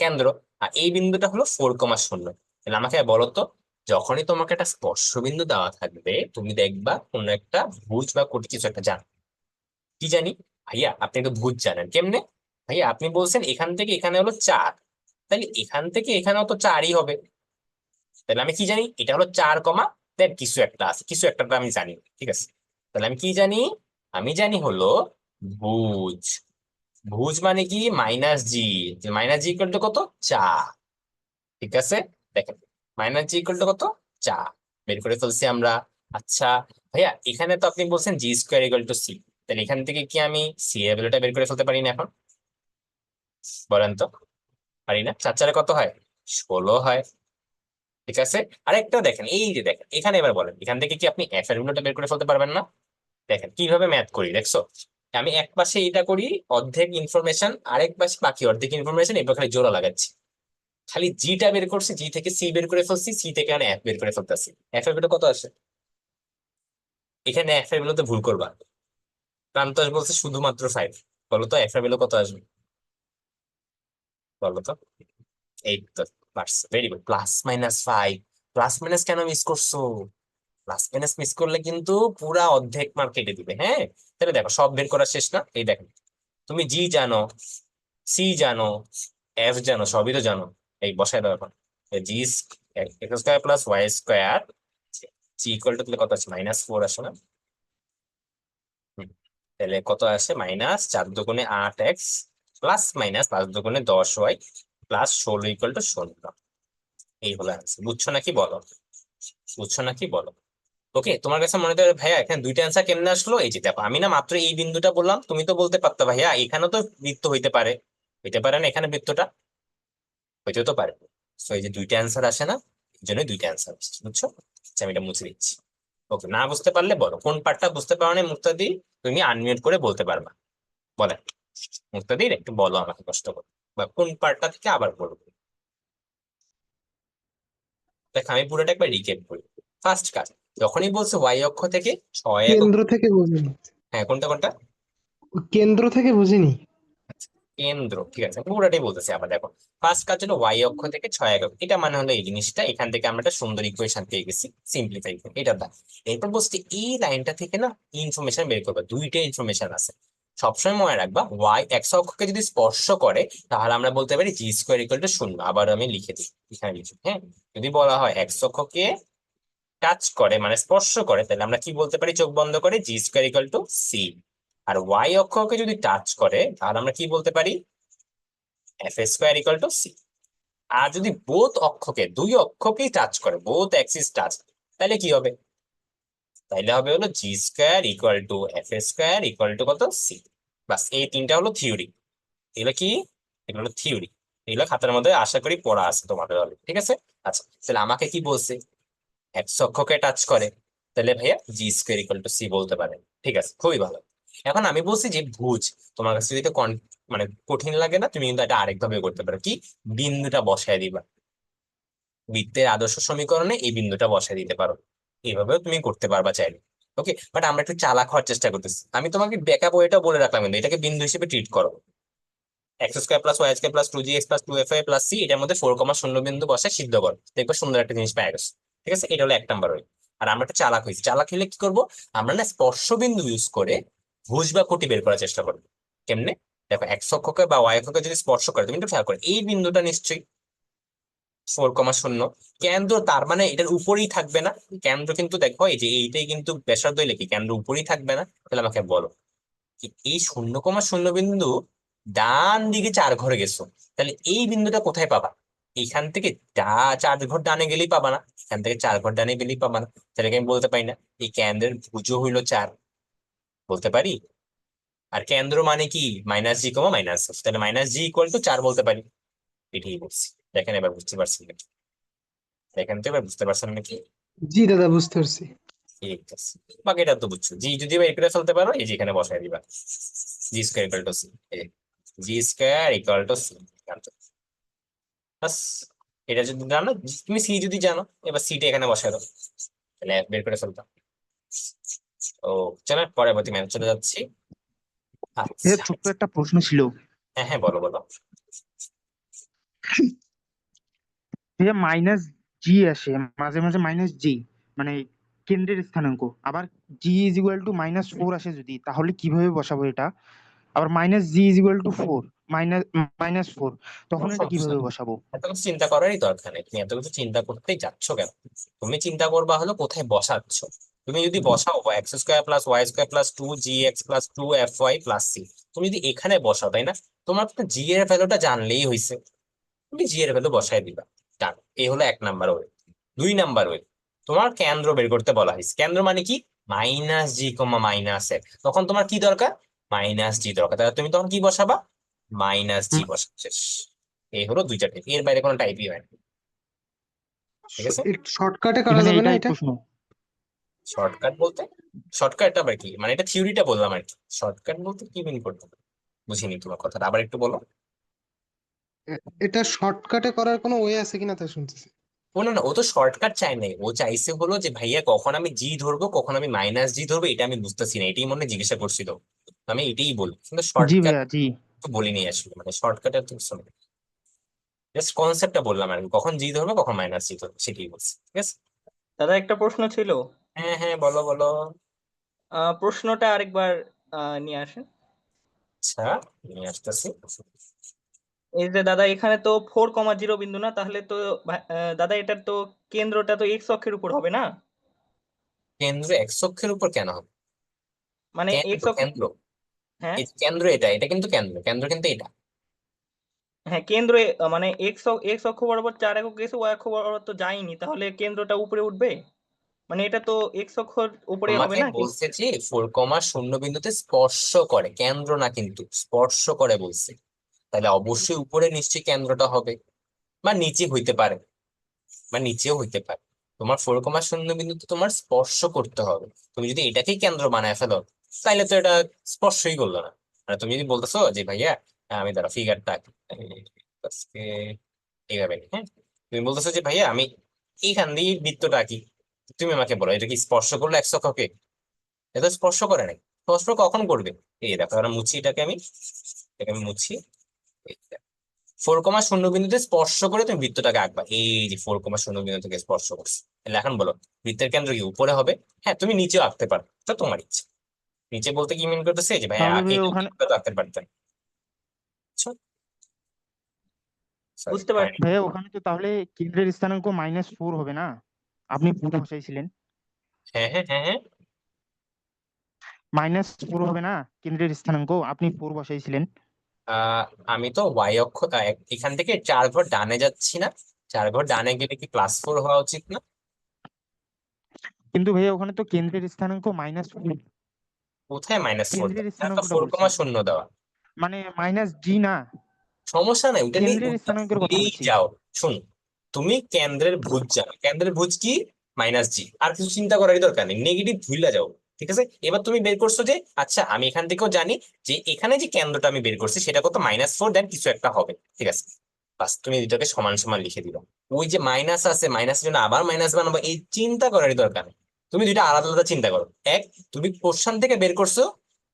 কেন্দ্র, আর এই বিন্দুটা হলো 4,0। তাহলে আমাকে বলো তো, যখনই তোমাকে একটা স্পর্শ বিন্দু দেওয়া থাকবে তুমি দেখবা কোন একটা ভুজ বা কোটি কিছু একটা জানো। কি জানি? ভাইয়া আপনি তো ভুজ জানেন কেমনে? ভাইয়া আপনি বলছেন এখান থেকে এখানে হলো 4, তাহলে এখান থেকে এখানেও তো 4ই হবে। তাহলে আমি কি জানি? এটা হলো 4, দেন কিছু একটা আছে, কিছু একটা আমি জানি। ঠিক আছে, তাহলে আমি কি জানি? আমি জানি হলো ভুজ। ভুজ মানে কি? -g। -g কত? 4। ঠিক আছে, দেখেন -g কত? 4। বের করে ফেলছি আমরা। আচ্ছা ভাইয়া, এখানে তো আপনি বলছেন g²= c, তাহলে এখান থেকে কি আমি c এর ভ্যালুটা বের করে ফেলতে পারি না এখন? বলেন তো, পারি না? 4 4 কত হয়? 16 হয়। ঠিক আছে, আরেকটা দেখেন, এই যে দেখেন এখানে, এবার বলেন এখান থেকে কি আপনি f এর ভ্যালুটা বের করে ফেলতে পারবেন না? দেখেন কিভাবে ম্যাথ করি, দেখছো? আমি এক পাশে এটা করি অর্ধেক ইনফরমেশন, আরেক পাশে বাকি অর্ধেক ইনফরমেশন, এবার খালি জোড়া লাগাচ্ছি। খালি জিটা বের করছি, জি থেকে সি বের করে ফেলছি, সি থেকে আমি এফ বের করে ফেলতেছি। এফ এর বেটা কত আসে? এখানে এফ এর বেলাতে ভুল করবা। প্রান্তস বলছে শুধুমাত্র 5। বলো তো এফ এর বেলা কত আসবে? বলো তো। এই তো পারছো, ভেরি গুড। +-5। প্লাস মাইনাস কেন মিস করছো? প্লাস মাইনাস মিস করলে কিন্তু পুরা অর্ধেক মার্ক কেটে দিবে, হ্যাঁ। তাহলে দেখো সব বের করা শেষ না? এই দেখো, তুমি জি জানো, সি জানো, এফ জানো, সবই তো জানো। এই বসায় দাও এখন। জি x² + y², G equal to তাহলে কত আছে? -4 আসে না? হুম। তাহলে কত আসে? -4×8x +-5×10y +16 = 0। এই হলো অ্যান্সার। বুঝছো নাকি বলো? বুঝছো নাকি বলো? ওকে, তোমার কাছে মনে হয় ভাইয়া এখানে দুইটা অ্যান্সার কেমনে আসলো? এই যে দেখো, আমি না মাত্র এই বিন্দুটা বললাম, তুমি তো বলতে পারতো ভাইয়া এখানেও তো বৃত্ত হইতে পারে। হইতে পারে না এখানে বৃত্তটা? হইতেও তো পারে। তো এই যে দুইটা অ্যান্সার আসে না, এই জন্য দুইটা অ্যান্সার আসছে, বুঝছো? আচ্ছা, আমি এটা মুছে দিচ্ছি। ওকে, না বুঝতে পারলে বলো কোন পার্টটা বুঝতে পারো না মুক্তাদি, তুমি আনমিউট করে বলতে পারবা। বলে মুক্তাদির একটু বলো আমাকে কষ্ট করে, বা কোন পার্টটা থেকে আবার বলবো। দেখ, আমি পুরোটা একবার রিকেপ করি। ফার্স্ট কাজ, যখনই বলছে ওয়াই অক্ষ থেকে 6 একক। কেন্দ্র থেকে বুঝিনি। হ্যাঁ, কোনটা কোনটা? কেন্দ্র থেকে বুঝিনি। কেন্দ্র, ঠিক আছে, আমি পুরোটাই বলতেছি আবার। দেখো, ফার্স্ট কাজ হলো ওয়াই অক্ষ থেকে 6 একক, এটা মানে হলো এই জিনিসটা। এখান থেকে আমরা একটা সুন্দর ইকুয়েশন পেয়ে গেছি, সিম্পলিফাই করে এটা দা। এরপর বলছি এই লাইনটা থেকে না ইনফরমেশন বের করবা, দুইটা ইনফরমেশন আছে। সবসময় মনে রাখবা, ওয়াই এক্স অক্ষকে যদি স্পর্শ করে তাহলে আমরা বলতে পারি g² = 0। আবার আমি লিখে দিই, এখানে লিখি, হ্যাঁ। যদি বলা হয় এক্স অক্ষকে টাচ করে মানে স্পর্শ করে, তাহলে আমরা কি বলতে পারি চোখ বন্ধ করে? g²= c। আর ওয়াই অক্ষকে যদি টাচ করে তাহলে আমরা কি বলতে পারি? f²= c। আর যদি বোথ অক্ষকে, দুই অক্ষকেই টাচ করে, বোথ অ্যাক্সিস টাচ, তাহলে কি হবে? তাইলে হবে হলো g²= f² = কত? c। বাস, এই তিনটা হলো থিওরি। এগুলো কি? এগুলো হলো থিওরি। এগুলো খাতার মধ্যে আশা করি পড়া আছে তোমাদের অলরেডি, ঠিক আছে? আচ্ছা, তাহলে আমাকে কি বলছে? এক্স অক্ষকে টাচ করে, তাহলে ভাইয়া g²= c বলতে পারেন। ঠিক আছে, খুবই ভালো। এখন আমি বলছি যে ভুজ, তোমার কাছে যদি এটা মানে কঠিন লাগে না, তুমি কিন্তু এটা আরেক ভাবে করতে পারো। কি? বিন্দুটা বসায় দিবা, বৃত্তের আদর্শ সমীকরণে এই বিন্দুটা বসায় দিতে পারো। এইভাবেও তুমি করতে পারবা চাইলে। ওকে, বাট আমরা একটু চালাক হওয়ার চেষ্টা করতেছি। আমি তোমাকে ব্যাকআপ ওয়েটা বলে রাখলাম, কিন্তু এটাকে বিন্দু হিসেবে ট্রিট করো। x² + y² + 2gx + 2fy + c, এটার মধ্যে 4, বিন্দু বসে সিদ্ধ করো, দেখবে সুন্দর একটা জিনিস পাই গেছো। ঠিক আছে, এটা হলো 1 নাম্বার ওয়ে। আর আমরা একটা চালাক হয়েছি, চালাক হলে কি করবো? আমরা না স্পর্শ বিন্দু ইউজ করে ভুজ বা কোটি বের করার চেষ্টা করবো। কেমনে? দেখো, এক্স অক্ষকে বা ওয়াই অক্ষকে যদি স্পর্শ করে, তুমি একটু খেয়াল করো, এই বিন্দুটা নিশ্চয়ই 4,0। কেন্দ্র তার মানে এটার উপরেই থাকবে না? কেন্দ্র কিন্তু দেখো, এই যে এইটাই কিন্তু ব্যাসার্ধ হইলে কি কেন্দ্র উপরেই থাকবে না? তাহলে আমাকে বলো, এই 0,0 বিন্দু ডান দিকে 4 ঘরে গেছো, তাহলে এই বিন্দুটা কোথায় পাবা? এইখান থেকে 4 ঘর ডানে গেলেই পাবা না? এখান থেকে 4 ঘর ডানে গেলেই পাবা না? তাহলে কি আমি বলতে পারি না এই কেন্দ্রের ভুজও হইলো 4? বলতে পারি। আর কেন্দ্র মানে কি? -g, তাহলে -g = 4 বলতে পারি। এটাই বলছি। দেখেন এবার বুঝতে পারছেন নাকি? দেখেন তো এবার বুঝতে পারছেন নাকি? জি দাদা, বুঝতে পারছি। ঠিক আছে, বাকিটা তো বুঝছো। জি যদি বের করে ফেলতে পারো, এই যে এখানে বসাই দিবা, g²= c। g²= c। বাস, এটা যদি জানো, তুমি সি যদি জানো, এবার সিটা এখানে বসাই দাও, তাহলে F বের করে ফেলতাম। ও, চলো পরবর্তী ম্যাচ চলে যাচ্ছি। এর আচ্ছা, ছোট্ট একটা প্রশ্ন ছিল হ্যাঁ হ্যাঁ, বলো বলো। যে মাইনাস জি আসে মাঝে মাঝে, -g, মানে কেন্দ্রের স্থানাঙ্ক। আবার g = -4 আসে যদি, তাহলে কিভাবে বসাবো এটা? আবার -g = 4, -4, তখন কোনো এটা সমস্যা কিভাবে নেই, বসাবো? এত কিছু চিন্তা করারই দরকার নেই। তুমি এত কিছু চিন্তা করতেই যাচ্ছ কেন? তুমি চিন্তা করবা হলো কোথায় বসাচ্ছ। তুমি যদি বসাও x² + y² + 2gx + 2fy + c, তুমি যদি এখানে বসাও, তাই না? তোমার তো জি এর ভ্যালুটা জানলেই হয়েছে, তুমি জি এর ভ্যালু বসাই দিবা। ডান। এই হলো 1 নাম্বার ওয়ে। 2 নাম্বার ওয়ে, তোমার কেন্দ্র বের করতে বলা হয়েছে। কেন্দ্র মানে কি? -g, তখন তোমার কি দরকার? -g দরকার, তাহলে তুমি তখন কি বসাবা? -g বসা শেষ। এই হলো দুইটা টাইপ, এর বাইরে কোনো টাইপই হয় না। ঠিক আছে। শর্টকাটে করা মানে যাবে না এটাই এটা? প্রশ্ন। শর্টকাট বলতে শর্টকাট আবার কি, মানে এটা থিওরিটা বললাম আর কি। শর্টকাট বলতে কি মিন করতে বুঝিনি তোমার কথাটা, আবার একটু বলো। এটা শর্টকাটে করার কোনো ওয়ে আছে কিনা তা শুনতেছি। ও না না, ও তো শর্টকাট চাই নাই, ও চাইছে হলো যে ভাইয়া কখন আমি জি ধরবো কখন আমি মাইনাস জি ধরবো এটা আমি বুঝতেছি না, এটাই মনে হয় জিজ্ঞাসা করছিল। আমি এটাই বলি, কিন্তু জি শর্টকাট ভাইয়া জি। তো বলিনি আসলে, মানে শর্টকাটের তো কিছু নেই। জাস্ট কনসেপ্টটা বললাম আর কি, কখন জি ধরবো কখন মাইনাস জি ধরবো সেটাই বলছি, ঠিক আছে। দাদা একটা প্রশ্ন ছিল। হ্যাঁ হ্যাঁ, বলো বলো। প্রশ্নটা আরেকবার নিয়ে আসেন। আচ্ছা, নিয়ে আসতেছি। এই যে দাদা এখানে তো 4,0 বিন্দু না, তাহলে তো দাদা এটার তো কেন্দ্রটা তো এক্স অক্ষের উপর হবে না? কেন্দ্র এক্স অক্ষের উপর কেন হবে? মানে কেন্দ্র এক্স অক্ষ। কেন্দ্র হ্যাঁ। এই কেন্দ্র এটা এটা কিন্তু কেন্দ্র কেন্দ্র কিন্তু এটা। হ্যাঁ কেন্দ্র মানে এক্স অক্ষ বরাবর 4 একক গেছে, ওয়াই অক্ষ বরাবর তো যায়নি, তাহলে কেন্দ্রটা উপরে উঠবে? মানে এটা তো এক্স অক্ষর উপরে হবে আমাকে না কি? বলছে যে 4,0 বিন্দুতে স্পর্শ করে, কেন্দ্র না কিন্তু স্পর্শ করে বলছে। তাহলে অবশ্যই উপরে নিশ্চয়ই কেন্দ্রটা হবে, বা নিচে হইতে পারে, বা নিচেও হইতে পারে। তোমার 4,0 বিন্দুতে তোমার স্পর্শ করতে হবে। তুমি যদি এটাকেই কেন্দ্র বানায় ফেলো তাহলে তো এটা স্পর্শই করলো না। মানে তুমি যদি বলতেছো যে ভাইয়া আমি দ্বারা ফিগারটা এইভাবে, হ্যাঁ, তুমি বলতেছো যে ভাইয়া আমি এইখান দিয়ে বৃত্তটা আঁকি, তুমি আমাকে বলো এটা কি স্পর্শ করলো এক অক্ষকে? এটা স্পর্শ করে নাই। স্পর্শ কখন করবে? এই দেখো, এবার মুছি এটাকে আমি, এটাকে আমি মুছি। 4,0 বিন্দুতে স্পর্শ করে তুমি বৃত্তটাকে আঁকবা, এই যে 4,0 বিন্দু থেকে স্পর্শ করছে। তাহলে এখন বলো বৃত্তের কেন্দ্র কি উপরে হবে? হ্যাঁ, তুমি নিচেও আঁকতে পারো, তো তোমার ইচ্ছে। নিচে বলতে কি মিন করতেছে যে ভাই তাহলে ভাইয়া এটা ওখানে, তো আঁকতে পারতেন। সরি, বুঝতে হয়নি। পারছি। ভাইয়া ওখানে তো তাহলে কেন্দ্রের স্থানাঙ্ক -4 হবে না? আপনি ফোর বসাইছিলেন। হ্যাঁ হ্যাঁ হ্যাঁ হ্যাঁ। -4 হবে না কেন্দ্রের স্থানাঙ্ক, আপনি 4 বসাইছিলেন। আহ আমি তো ওয়াই অক্ষ এখান থেকে 4 ঘর ডানে যাচ্ছি না? 4 ঘর ডানে গেলে কি +4 হওয়া উচিত না? কিন্তু ভাইয়া ওখানে তো কেন্দ্রের স্থানাঙ্ক -4, কোথায় -4 কেন্দ্রের দেওয়া, এটা তো স্থানাঙ্কটা ফোর বলছি। কমা শূন্য দেওয়া। মানে -G না, সমস্যা নাই, ওটা নিয়ে কেন্দ্রের ওটা স্থানাঙ্কের কথা ভুলেই বলছি। যাও। শুনো, তুমি কেন্দ্রের ভুজ জানো, কেন্দ্রের ভুজ কি? -G, আর কিছু চিন্তা করারই দরকার নেই, নেগেটিভ ভুলে যাও। ঠিক আছে, এবার তুমি বের করছো যে আচ্ছা আমি এখান থেকেও জানি যে এখানে যে কেন্দ্রটা আমি বের করছি সেটা কত -4 দেন কিছু একটা হবে, ঠিক আছে। বাস তুমি দুটোকে সমান সমান লিখে দিলো। ওই যে মাইনাস আছে, মাইনাসের জন্য আবার মাইনাস বানাবো, এই চিন্তা করারই দরকার নেই। তুমি দুইটা আলাদা আলাদা চিন্তা করো। এক, তুমি কোশ্চেন থেকে বের করছো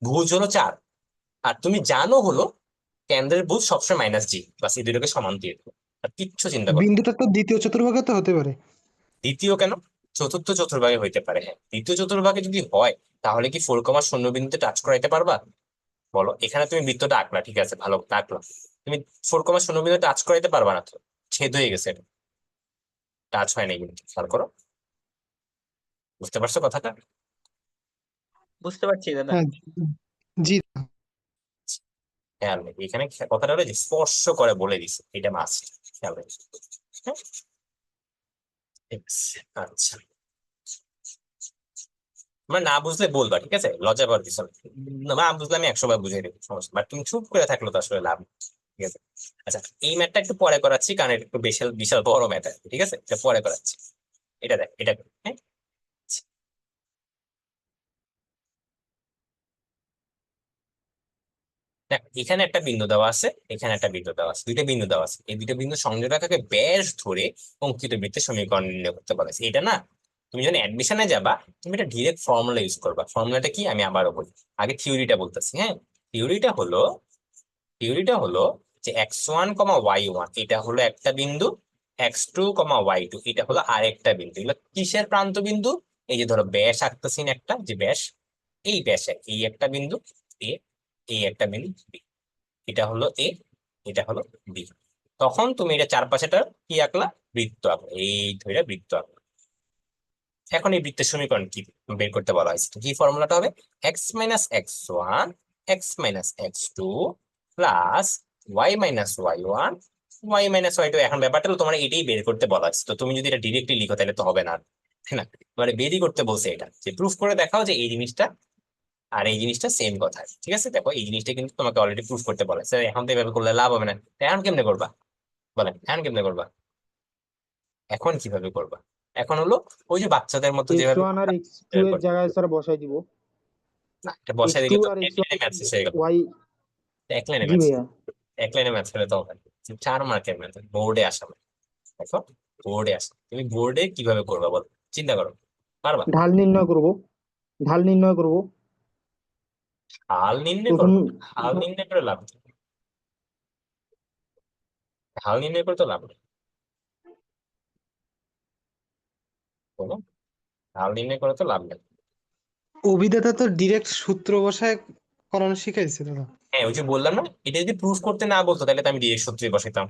ভুজ হলো 4, আর তুমি জানো হলো কেন্দ্রের ভুজ সবসময় -G, বাস এই দুটোকে সমান দিয়ে দেবো, আর কিচ্ছু চিন্তা করো না। বিন্দুটা তো দ্বিতীয় চতুর্ভাগে তো হতে পারে। দ্বিতীয় কেন? চতুর্থ চতুর্ভাগে হইতে পারে, হ্যাঁ। দ্বিতীয় চতুর্ভাগে যদি হয় তাহলে কি 4,0 বিন্দুতে টাচ করাইতে পারবা? বলো, এখানে তুমি বৃত্তটা আঁকলা, ঠিক আছে, ভালো আঁকলা। তুমি 4,0 বিন্দু টাচ করাইতে পারবা না তো, ছেদ হয়ে গেছে, এটা টাচ হয় নাই কিন্তু, খেয়াল করো। বুঝতে পারছো কথাটা? বুঝতে পারছি দাদা। হ্যাঁ জি। খেয়াল নেই এখানে, কথাটা হলো যে স্পর্শ করে বলে দিছে, এটা মাস্ট খেয়াল রেখো। হ্যাঁ, ঠিক আছে। আচ্ছা, মানে না বুঝলে বলবা, ঠিক আছে, লজ্জা পাওয়ার কিছু নেই। না বুঝলে আমি 100 বার বুঝাই দেবো, সমস্যা, বাট তুমি চুপ করে থাকলো তো আসলে লাভ নেই, ঠিক আছে। আচ্ছা, এই ম্যাথটা একটু পরে করাচ্ছি কারণ এটা একটু বিশাল বিশাল বড় ম্যাথ, ঠিক আছে, এটা পরে করাচ্ছি। এটা দেখ, এটা কর, হ্যাঁ। দেখ, এখানে একটা বিন্দু দেওয়া আছে, এখানে একটা বিন্দু দেওয়া আছে, দুইটা বিন্দু দেওয়া আছে, এই দুইটা বিন্দু সংযোগ রেখাকে ব্যাস ধরে অঙ্কিত বৃত্তের সমীকরণ নির্ণয় করতে বলেছে, এটা না। তুমি যখন অ্যাডমিশনে যাবা তুমি এটা ডিরেক্ট ফর্মুলা ইউজ করবা। ফর্মুলাটা কি আমি আবারও বলি, আগে থিওরিটা বলতেছি, হ্যাঁ। থিওরিটা হলো থিওরিটা হলো যে x1, y1 এটা হলো একটা বিন্দু, x2, y2 এটা হলো আরেকটা বিন্দু। এগুলো কিসের প্রান্ত বিন্দু? এই যে ধরো ব্যাস আঁকতেছি না একটা, যে ব্যাস, এই ব্যাসে এই একটা বিন্দু এ, এই একটা বিন্দু বি, এটা হলো এ, এটা হলো বি। তখন তুমি এটা চারপাশেটা কি আঁকলা? বৃত্ত আঁকলা, এই ধরে বৃত্ত আঁকলা। এখন এই বৃত্তের সমীকরণ কি বের করতে বলা হয়েছে, তো কি ফর্মুলাটা হবে? x - x1 x - x2 plus y - y1 y - y2। এখন ব্যাপারটা হলো তোমার এটাই বের করতে বলা হয়েছে, তো তুমি যদি এটা ডিরেক্টলি লিখো তাহলে তো হবে না, তাই না? মানে বেরই করতে বলছে এটা, যে প্রুফ করে দেখাও যে এই জিনিসটা আর এই জিনিসটা সেম কথা, ঠিক আছে। দেখো এই জিনিসটা কিন্তু তোমাকে অলরেডি প্রুফ করতে বলা হয়েছে, এখন তো এভাবে করলে লাভ হবে না। তো এখন কেমনে করবা? বলেন, এখন কেমনে করবা? এখন কিভাবে করবা? এখন হলো ওই যে বাচ্চাদের মতো এক্স যেভাবে ওয়ান আর এক্স টু বের এর করে, জায়গায় স্যার বসাই দিব। না এটা বসাই এক্স টু দিলে তো আর এক এক্স লাইনে ম্যাথ শেষ হয়ে গেল। ওয়াই। এক লাইনে জি ম্যাথ, ভাইয়া। এক লাইনে ম্যাথ হলে তো হবে না। 4 মার্কের ম্যাথ বোর্ডে আসা math। দেখো বোর্ডে আসা, তুমি বোর্ডে কিভাবে করবা বলো, চিন্তা করো, পারবা? ঢাল নির্ণয় করব। ঢাল নির্ণয় করব হাল নির্ণয় প্রথম। করবো? হাল নির্ণয় করে লাভ নেই, হাল নির্ণয় করে তো লাভ নেই, বলো, হাল নির্ণয় করে তো লাভ নেই। অভিদাতা তো ডিরেক্ট সূত্র বসায় করানো শিখাইছে দাদা। হ্যাঁ ওই যে বললাম না, এটা যদি প্রুফ করতে না বলতো তাহলে তো আমি ডিরেক্ট সূত্রে বসাইতাম।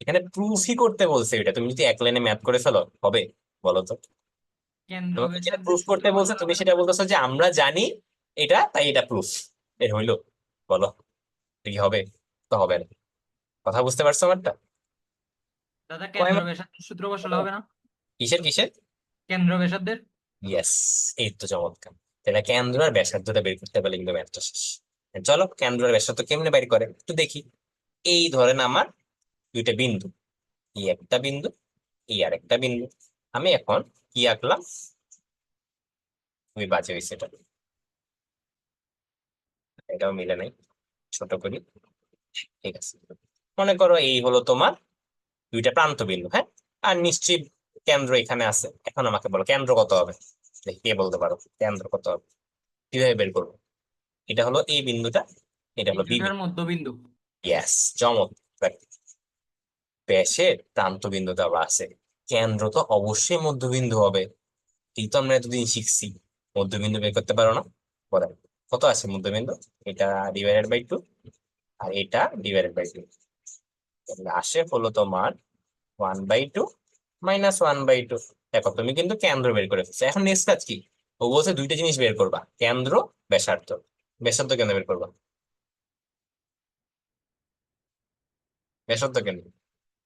এখানে প্রুফই করতে বলছে, এটা তুমি যদি এক লাইনে ম্যাথ করে ফেলো হবে? বলো তো, কেন্দ্র তোমাকে যেটা ব্যাসার্ধের প্রুফ সূত্র করতে বলছে বসানো তুমি হবে সেটা না? বলতেছো যে আমরা জানি এটা, তাই এটা প্রুফ। এর হইলো? বলো, এটা কি হবে? তো হবে না। কথা বুঝতে পারছো আমারটা? দাদা কয় কেন্দ্র মার্ক? ব্যাসার্ধের সূত্র বসালে হবে না? কিসের কিসের? কেন্দ্র ব্যাসার্ধের। ইয়েস, এই তো চমৎকার। তাহলে কেন্দ্র আর ব্যাসার্ধটা বের করতে পারলে কিন্তু ম্যাথটা শেষ। চলো কেন্দ্র আর ব্যাসার্ধ কেমনে বের করে একটু দেখি। এই ধরেন আমার দুইটা বিন্দু, এই একটা বিন্দু, এই আর একটা বিন্দু। আমি এখন কি আঁকলাম, তুমি বাজে হয়েছে এটা, এটাও মিলে নাই, ছোট করি। ঠিক আছে, মনে করো এই হলো তোমার দুইটা প্রান্ত বিন্দু, হ্যাঁ, আর নিশ্চিত কেন্দ্র এখানে আছে। এখন আমাকে বলো কেন্দ্র কত হবে, দেখি কে বলতে পারো কেন্দ্র কত হবে, কিভাবে বের করবো? এটা হলো এই বিন্দুটা, এটা এই হলো বি দুটার বিন্দু। মধ্যবিন্দু। ইয়েস, চমৎকার। ব্যাসের প্রান্তবিন্দু দেওয়া আছে, কেন্দ্র তো অবশ্যই মধ্যবিন্দু হবে। এই তো আমরা এতদিন শিখছি। মধ্যবিন্দু বের করতে পারো না? বলেন কত আছে মধ্যবিন্দু? এটা ডিভাইডেড বাই 2, আর এটা ডিভাইডেড বাই 2, আসে হলো তোমার 1/2 -1/2। দেখো তুমি কিন্তু কেন্দ্র বের করে ফেলছো। এখন নেক্সট কাজ কি? ও বলছে দুইটা জিনিস বের করবা, কেন্দ্র, ব্যাসার্ধ। ব্যাসার্ধ কেন বের করবা? ব্যাসার্ধ কেন?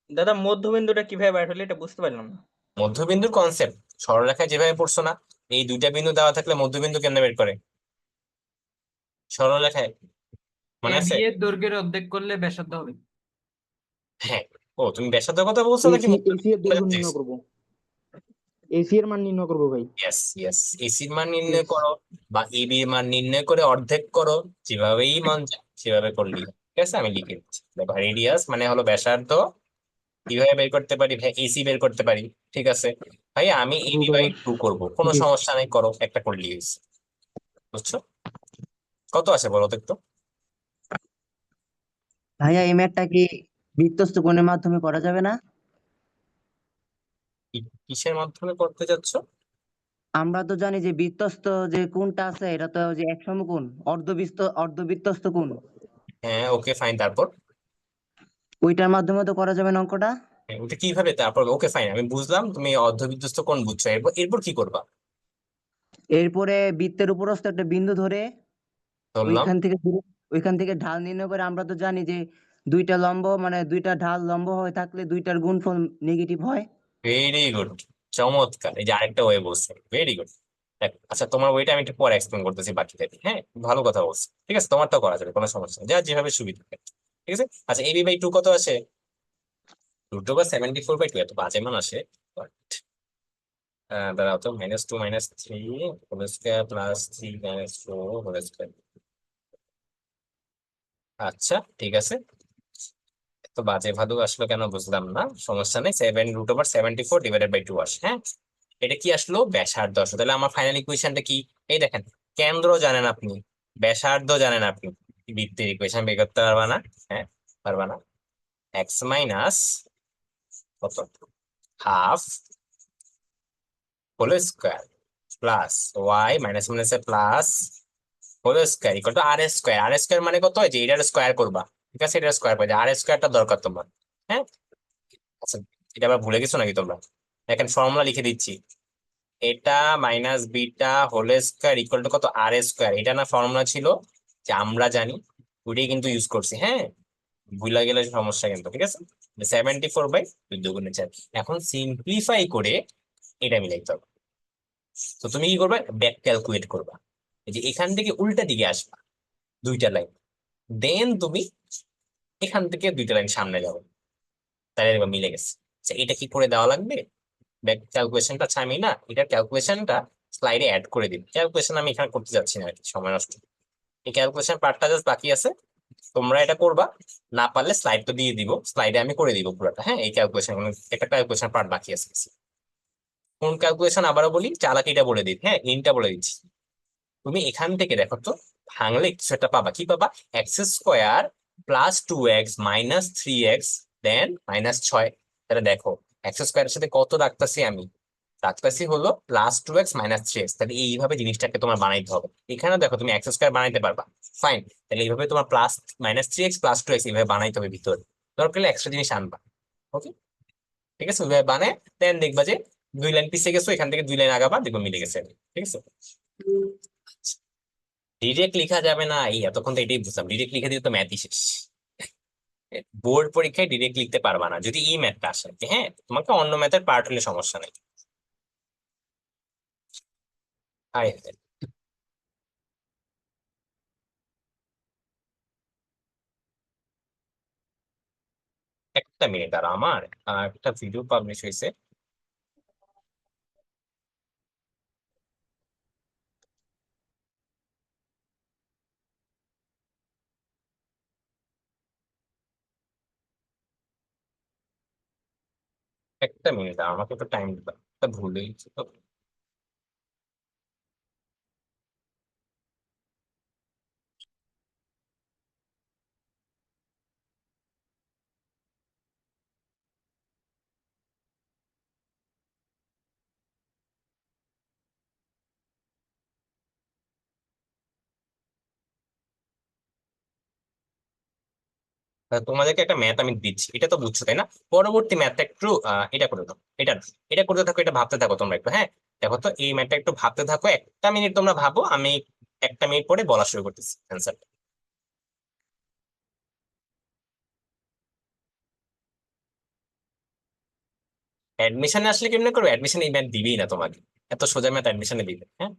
দাদা মধ্যবিন্দুটা কিভাবে বাইর হলো এটা বুঝতে পারলাম না। মধ্যবিন্দুর কনসেপ্ট সরলরেখায় যেভাবে পড়ছো না, এই দুইটা বিন্দু দেওয়া থাকলে মধ্যবিন্দু কেন বের করে সরলরেখায়, এ মনে বি আছে? এর দৈর্ঘ্যের অর্ধেক করলে ব্যাসার্ধ হবে। হ্যাঁ। ও তুমি ব্যাসার্ধের কথা বলছো নাকি এসি এসি এর দৈর্ঘ্য মধ্যবিন্দু? নির্ণয় করব। এসি এর মান নির্ণয় করব ভাই। ইয়েস ইয়েস, এসির মান নির্ণয় Yes. করো বা এবি এর মান নির্ণয় করে অর্ধেক করো, যেভাবেই মন চায় সেভাবে করলি। ঠিক আছে, আমি লিখে দিচ্ছি। দেখো রেডিয়াস মানে হলো ব্যাসার্ধ, কিভাবে বের করতে পারি ভাই? এসি বের করতে পারি। ঠিক আছে ভাই, আমি এবি রুট বাই ওভার। 2 করবো, কোনো জি। সমস্যা নেই, করো, একটা করলি হয়েছে। বুঝছো? কত আছে বলো তো একটু। ভাইয়া এই ম্যাথটা কি বৃত্তস্থ কোণের মাধ্যমে করা যাবে না? কিসের মাধ্যমে করতে যাচ্ছ? আমরা তো জানি যে বৃত্তস্থ যে কোণটা আছে এটা তো যে এক সমকোণ, অর্ধবৃত্তস্থ কোণ। হ্যাঁ ওকে ফাইন, তারপর? ওইটার মাধ্যমে তো করা যাবে না অঙ্কটা। হ্যাঁ, ওটা কিভাবে? তারপর ওকে ফাইন, আমি বুঝলাম তুমি অর্ধবিধ্বস্ত কোণ বুঝছো, এরপর এরপর কি করবা? এরপরে বৃত্তের উপরস্থ একটা বিন্দু ধরে ধরলাম। ওইখান থেকে ঢাল নির্ণয় করে। আমরা তো জানি যে দুইটা লম্ব মানে দুইটা ঢাল লম্ব হয়ে থাকলে দুইটার গুণফল নেগেটিভ হয়। ভেরি গুড, চমৎকার। এই যে আরেকটা ওয়ে বলছে, ভেরি গুড। আচ্ছা তোমার ওইটা আমি একটু পরে এক্সপ্লেন করতেছি বাকিটা। হ্যাঁ ভালো কথা বলছো, ঠিক আছে, তোমারটাও করা যাবে, কোনো সমস্যা নেই, যা যেভাবে সুবিধা হয়। ঠিক আছে। আচ্ছা এবি বাই 2 কত আছে? √74/2, এত বাজে মান আসে। দাঁড়াও তো, -2 -3 whole square plus 3 -4 whole square. আচ্ছা ঠিক আছে, তো বাজে ভাদু আসলো কেন বুঝলাম না, সমস্যা নেই। 7√74/2 আসে, হ্যাঁ। এটা কি আসলো? ব্যাসার্ধ আসলো। তাহলে আমার ফাইনাল ইকুয়েশনটা কি? এই দেখেন, কেন্দ্র জানেন আপনি, ব্যাসার্ধ জানেন আপনি, বৃত্তের ইকুয়েশন বের করতে পারবা না? হ্যাঁ পারবা না। এক্স মাইনাস কত, half whole square plus y minus মাইনাসে plus whole square equal to r square. R square মানে কত? যে এটার স্কয়ার করবা, ঠিক আছে, এটার স্কয়ার পাই, আর স্কয়ারটা দরকার তোমার। হ্যাঁ আচ্ছা, এটা আবার ভুলে গেছো নাকি তোমরা? দেখেন ফর্মুলা লিখে দিচ্ছি, এটা minus beta whole square equal to কত? আর স্কয়ার। এটা না ফর্মুলা ছিল যে আমরা জানি, ওইটাই কিন্তু ইউজ করছি। হ্যাঁ ভুলে গেলে সমস্যা কিন্তু, ঠিক আছে। 74/2 × 4। এখন সিম্পলিফাই করে এটা মিলাইতে হবে। তো তুমি কি করবে? ব্যাক ক্যালকুলেট করবা, এই যে এখান থেকে উল্টা দিকে আসবা দুইটা লাইন, দেন তুমি এখান থেকে দুইটা লাইন সামনে যাবে, তাহলে দেখবা মিলে গেছে। আচ্ছা এটা কি করে দেওয়া লাগবে? ক্যালকুলেশনটা আচ্ছা আমি না এটার ক্যালকুলেশনটা স্লাইডে অ্যাড করে দিই। ক্যালকুলেশন আমি এখানে করতে যাচ্ছি না আর কি, সময় নষ্ট। এই ক্যালকুলেশন পার্টটা জাস্ট বাকি আছে, তোমরা এটা করবা। না পারলে স্লাইড তো দিয়ে দিব, স্লাইডে আমি করে দিব পুরোটা। হ্যাঁ, এই ক্যালকুলেশন একটা ক্যালকুলেশন পার্ট বাকি আছে। কোন ক্যালকুলেশন আবারও বলি, চালাকিটা বলে দিই, হ্যাঁ ইনটা বলে দিচ্ছি। তুমি এখান থেকে দেখো তো, ভাঙলে কিছু একটা পাবা। কি পাবা? X square plus 2x minus 3x দেন -6। তাহলে দেখো এক্স স্কোয়ারের সাথে কত রাখতেছি আমি, রাখতেছি হলো +2x মাইনাস 3x। তাহলে এইভাবে জিনিসটাকে তোমার বানাইতে হবে। এখানে দেখো তুমি এক্স স্কোয়ার বানাইতে পারবা, ফাইন। তাহলে এইভাবে তোমার -3x +2x এইভাবে বানাইতে হবে ভিতরে। দরকার হলে এক্সট্রা জিনিস আনবা। ওকে, ঠিক আছে, ওইভাবে বানায় দেন দেখবা যে 2 লাইন পিছিয়ে গেছো, এখান থেকে 2 লাইন আগাবা, দেখবো মিলে গেছে। ঠিক আছে, ডিরেক্ট লেখা যাবে না, এই এতক্ষণ তো এটাই বুঝলাম। ডিরেক্ট লিখে দিলে তো ম্যাথই শেষ। বোর্ড পরীক্ষায় ডিরেক্ট লিখতে পারবা না যদি এই ম্যাথটা আসে। হ্যাঁ, তোমাকে অন্য ম্যাথের পার্ট হলে সমস্যা নেই। হায় হায়। একটা মিনিট, আর আমার একটা ভিডিও পাবলিশ হয়েছে। একটা মিনিট, আমাকে তো টাইম দিবা, একটা ভুল হয়েছে তো। তোমাদেরকে একটা ম্যাথ আমি দিচ্ছি, এটা তো বুঝছো তাই না? পরবর্তী ম্যাথটা একটু এটা করে দাও, এটা এটা করতে থাকো, এটা ভাবতে থাকো তোমরা একটু। হ্যাঁ, দেখো তো এই ম্যাথটা একটু ভাবতে থাকো, একটা মিনিট তোমরা ভাবো, আমি 1 মিনিট পরে বলা শুরু করতেছি অ্যান্সার। অ্যাডমিশনে আসলে কেমনে করবে? অ্যাডমিশন এই ম্যাথ দিবেই না তোমাকে, এত সোজা ম্যাথ অ্যাডমিশনে দিবে? হ্যাঁ,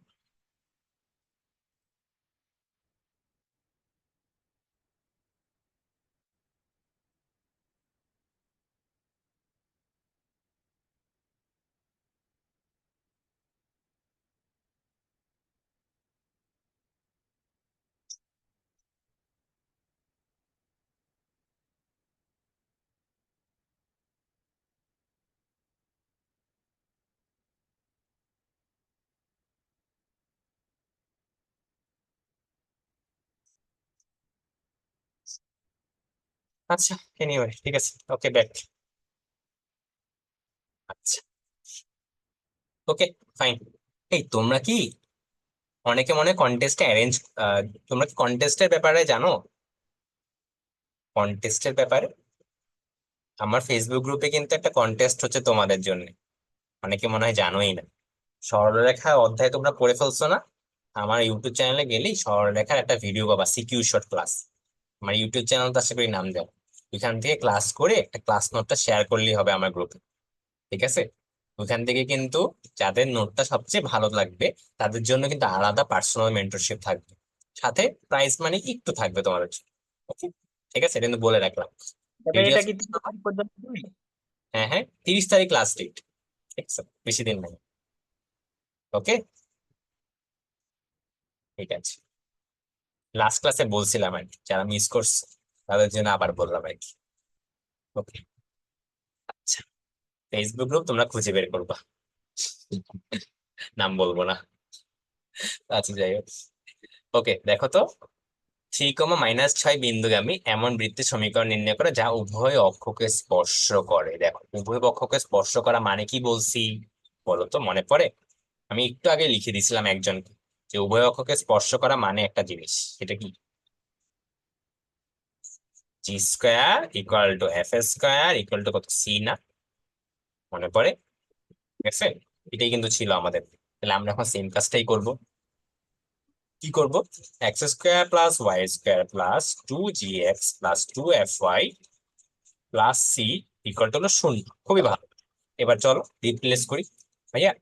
আচ্ছা, এনিওয়ে ঠিক আছে, ওকে ব্যাক। আচ্ছা, ওকে, ফাইন। এই তোমরা কি অনেকে মনে কন্টেস্ট অ্যারেঞ্জ, তোমরা কি কন্টেস্টের ব্যাপারে জানো? কন্টেস্টের ব্যাপারে আমার ফেসবুক গ্রুপে কিন্তু একটা কন্টেস্ট হচ্ছে তোমাদের জন্য, অনেকে মনে হয় জানোই না। সরলরেখা অধ্যায় তোমরা পড়ে ফেলছো না? আমার ইউটিউব চ্যানেলে গেলেই সরলরেখার একটা ভিডিও পাবা, সিকিউ শর্ট ক্লাস। আমার ইউটিউব চ্যানেল তো আশা করি নাম দেও, ওইখান থেকে ক্লাস করে একটা ক্লাস নোটটা শেয়ার করলেই হবে আমার গ্রুপে। ঠিক আছে, ওইখান থেকে কিন্তু যাদের নোটটা সবচেয়ে ভালো লাগবে তাদের জন্য কিন্তু আলাদা পার্সোনাল মেন্টরশিপ থাকবে, সাথে প্রাইজ মানি একটু থাকবে তোমাদের জন্য। ওকে, ঠিক আছে, এটা কিন্তু বলে রাখলাম। তবে রেডি এটা আছো? কি 3 তারিখ পর্যন্ত হবে? হ্যাঁ হ্যাঁ, 30 তারিখ লাস্ট ডেট। ঠিক আছে, বেশি দিন নাই। ওকে, ঠিক আছে। লাস্ট ক্লাসে বলছিলাম আর কি, যারা মিস করছে তাদের জন্য আবার বললাম আর কি। ওকে, আচ্ছা, ফেসবুক গ্রুপ তোমরা খুঁজে বের করবা, নাম বলবো না। আচ্ছা, যাই হোক। ওকে, দেখো তো, 3, -6 বিন্দুগামী এমন বৃত্তের সমীকরণ নির্ণয় করে যা উভয় অক্ষকে স্পর্শ করে। দেখো, উভয় পক্ষকে স্পর্শ করা মানে কি বলছি বলো তো, মনে পড়ে? আমি একটু আগে লিখে দিয়েছিলাম একজনকে যে উভয় অক্ষকে স্পর্শ করা মানে একটা জিনিস, সেটা কি? G² = F² কত, সি না? মনে পড়ে? ঠিক আছে, এটাই কিন্তু ছিল আমাদের। তাহলে আমরা এখন সেম কাজটাই করব। কি করব? x² + y² + 2gx + 2fy + c হলো 0। খুবই ভালো। এবার চলো রিপ্লেস করি। ভাইয়া,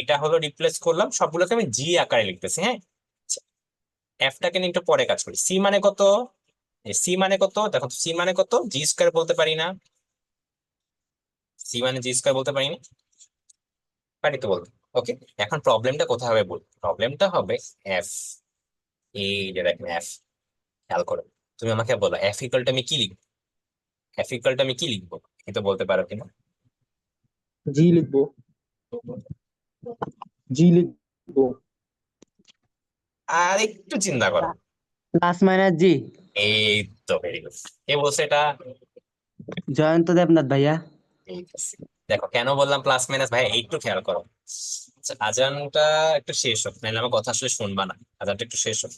এটা হলো রিপ্লেস করলাম, সবগুলোকে আমি জি আকারে লিখতেছি। হ্যাঁ, এফটাকে নিয়ে একটু পরে কাজ করি। সি মানে কত? সি মানে কত দেখো, সি মানে কত, G² বলতে পারি না? সি মানে G² বলতে পারি না? পারি তো বলতে। ওকে, এখন প্রবলেমটা কোথায় হবে বল, প্রবলেমটা হবে এফ, এই যে দেখেন এফ, খেয়াল করো। তুমি আমাকে বলো এফ ইকুয়ালটা আমি কি লিখবো, এফ ইকুয়ালটা আমি কি লিখবো, কি তো বলতে পারো কিনা? জি লিখবো, জি লিখবো। আর একটু চিন্তা করো। প্লাস মাইনাস জি। এই তো ভেরি গুড, কে বলছে এটা? জয়ন্ত দেবনাথ ভাইয়া। ঠিক আছে, দেখো কেন বললাম প্লাস মাইনাস ভাই, একটু খেয়াল করো। আচ্ছা, আজানটা একটু শেষ হোক, নাহলে আমার কথা আসলে শুনবা না, আজানটা একটু শেষ হোক।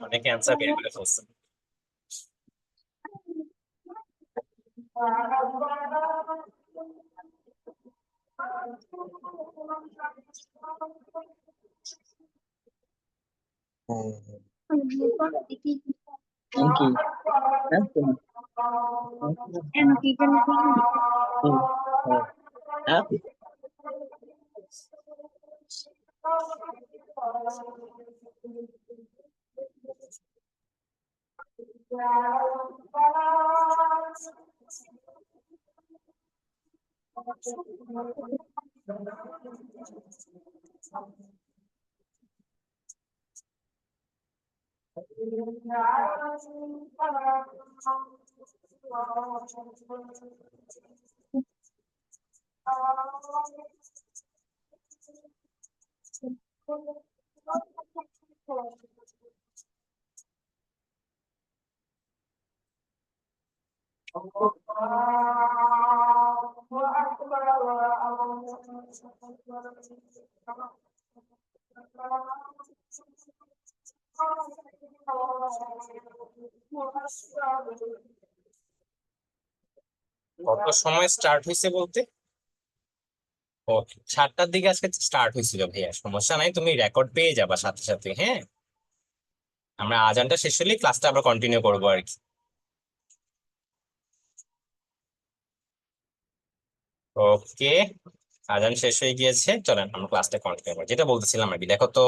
অনেকে অ্যান্সার বের করে ফেলছে। কত সময় স্টার্ট হয়েছে বলতে? ও, 7টার দিকে আজকে স্টার্ট হয়েছিল ভাইয়া, সমস্যা নাই, তুমি রেকর্ড পেয়ে যাবা সাথে সাথে। হ্যাঁ, আমরা আজানটা শেষ হলে ক্লাসটা আবার কন্টিনিউ করবো আর কি। ওকে, আজান শেষ হয়ে গিয়েছে, চলেন আমরা ক্লাসটা কন্টিনিউ করি। যেটা বলতেছিলাম আর কি, দেখো তো,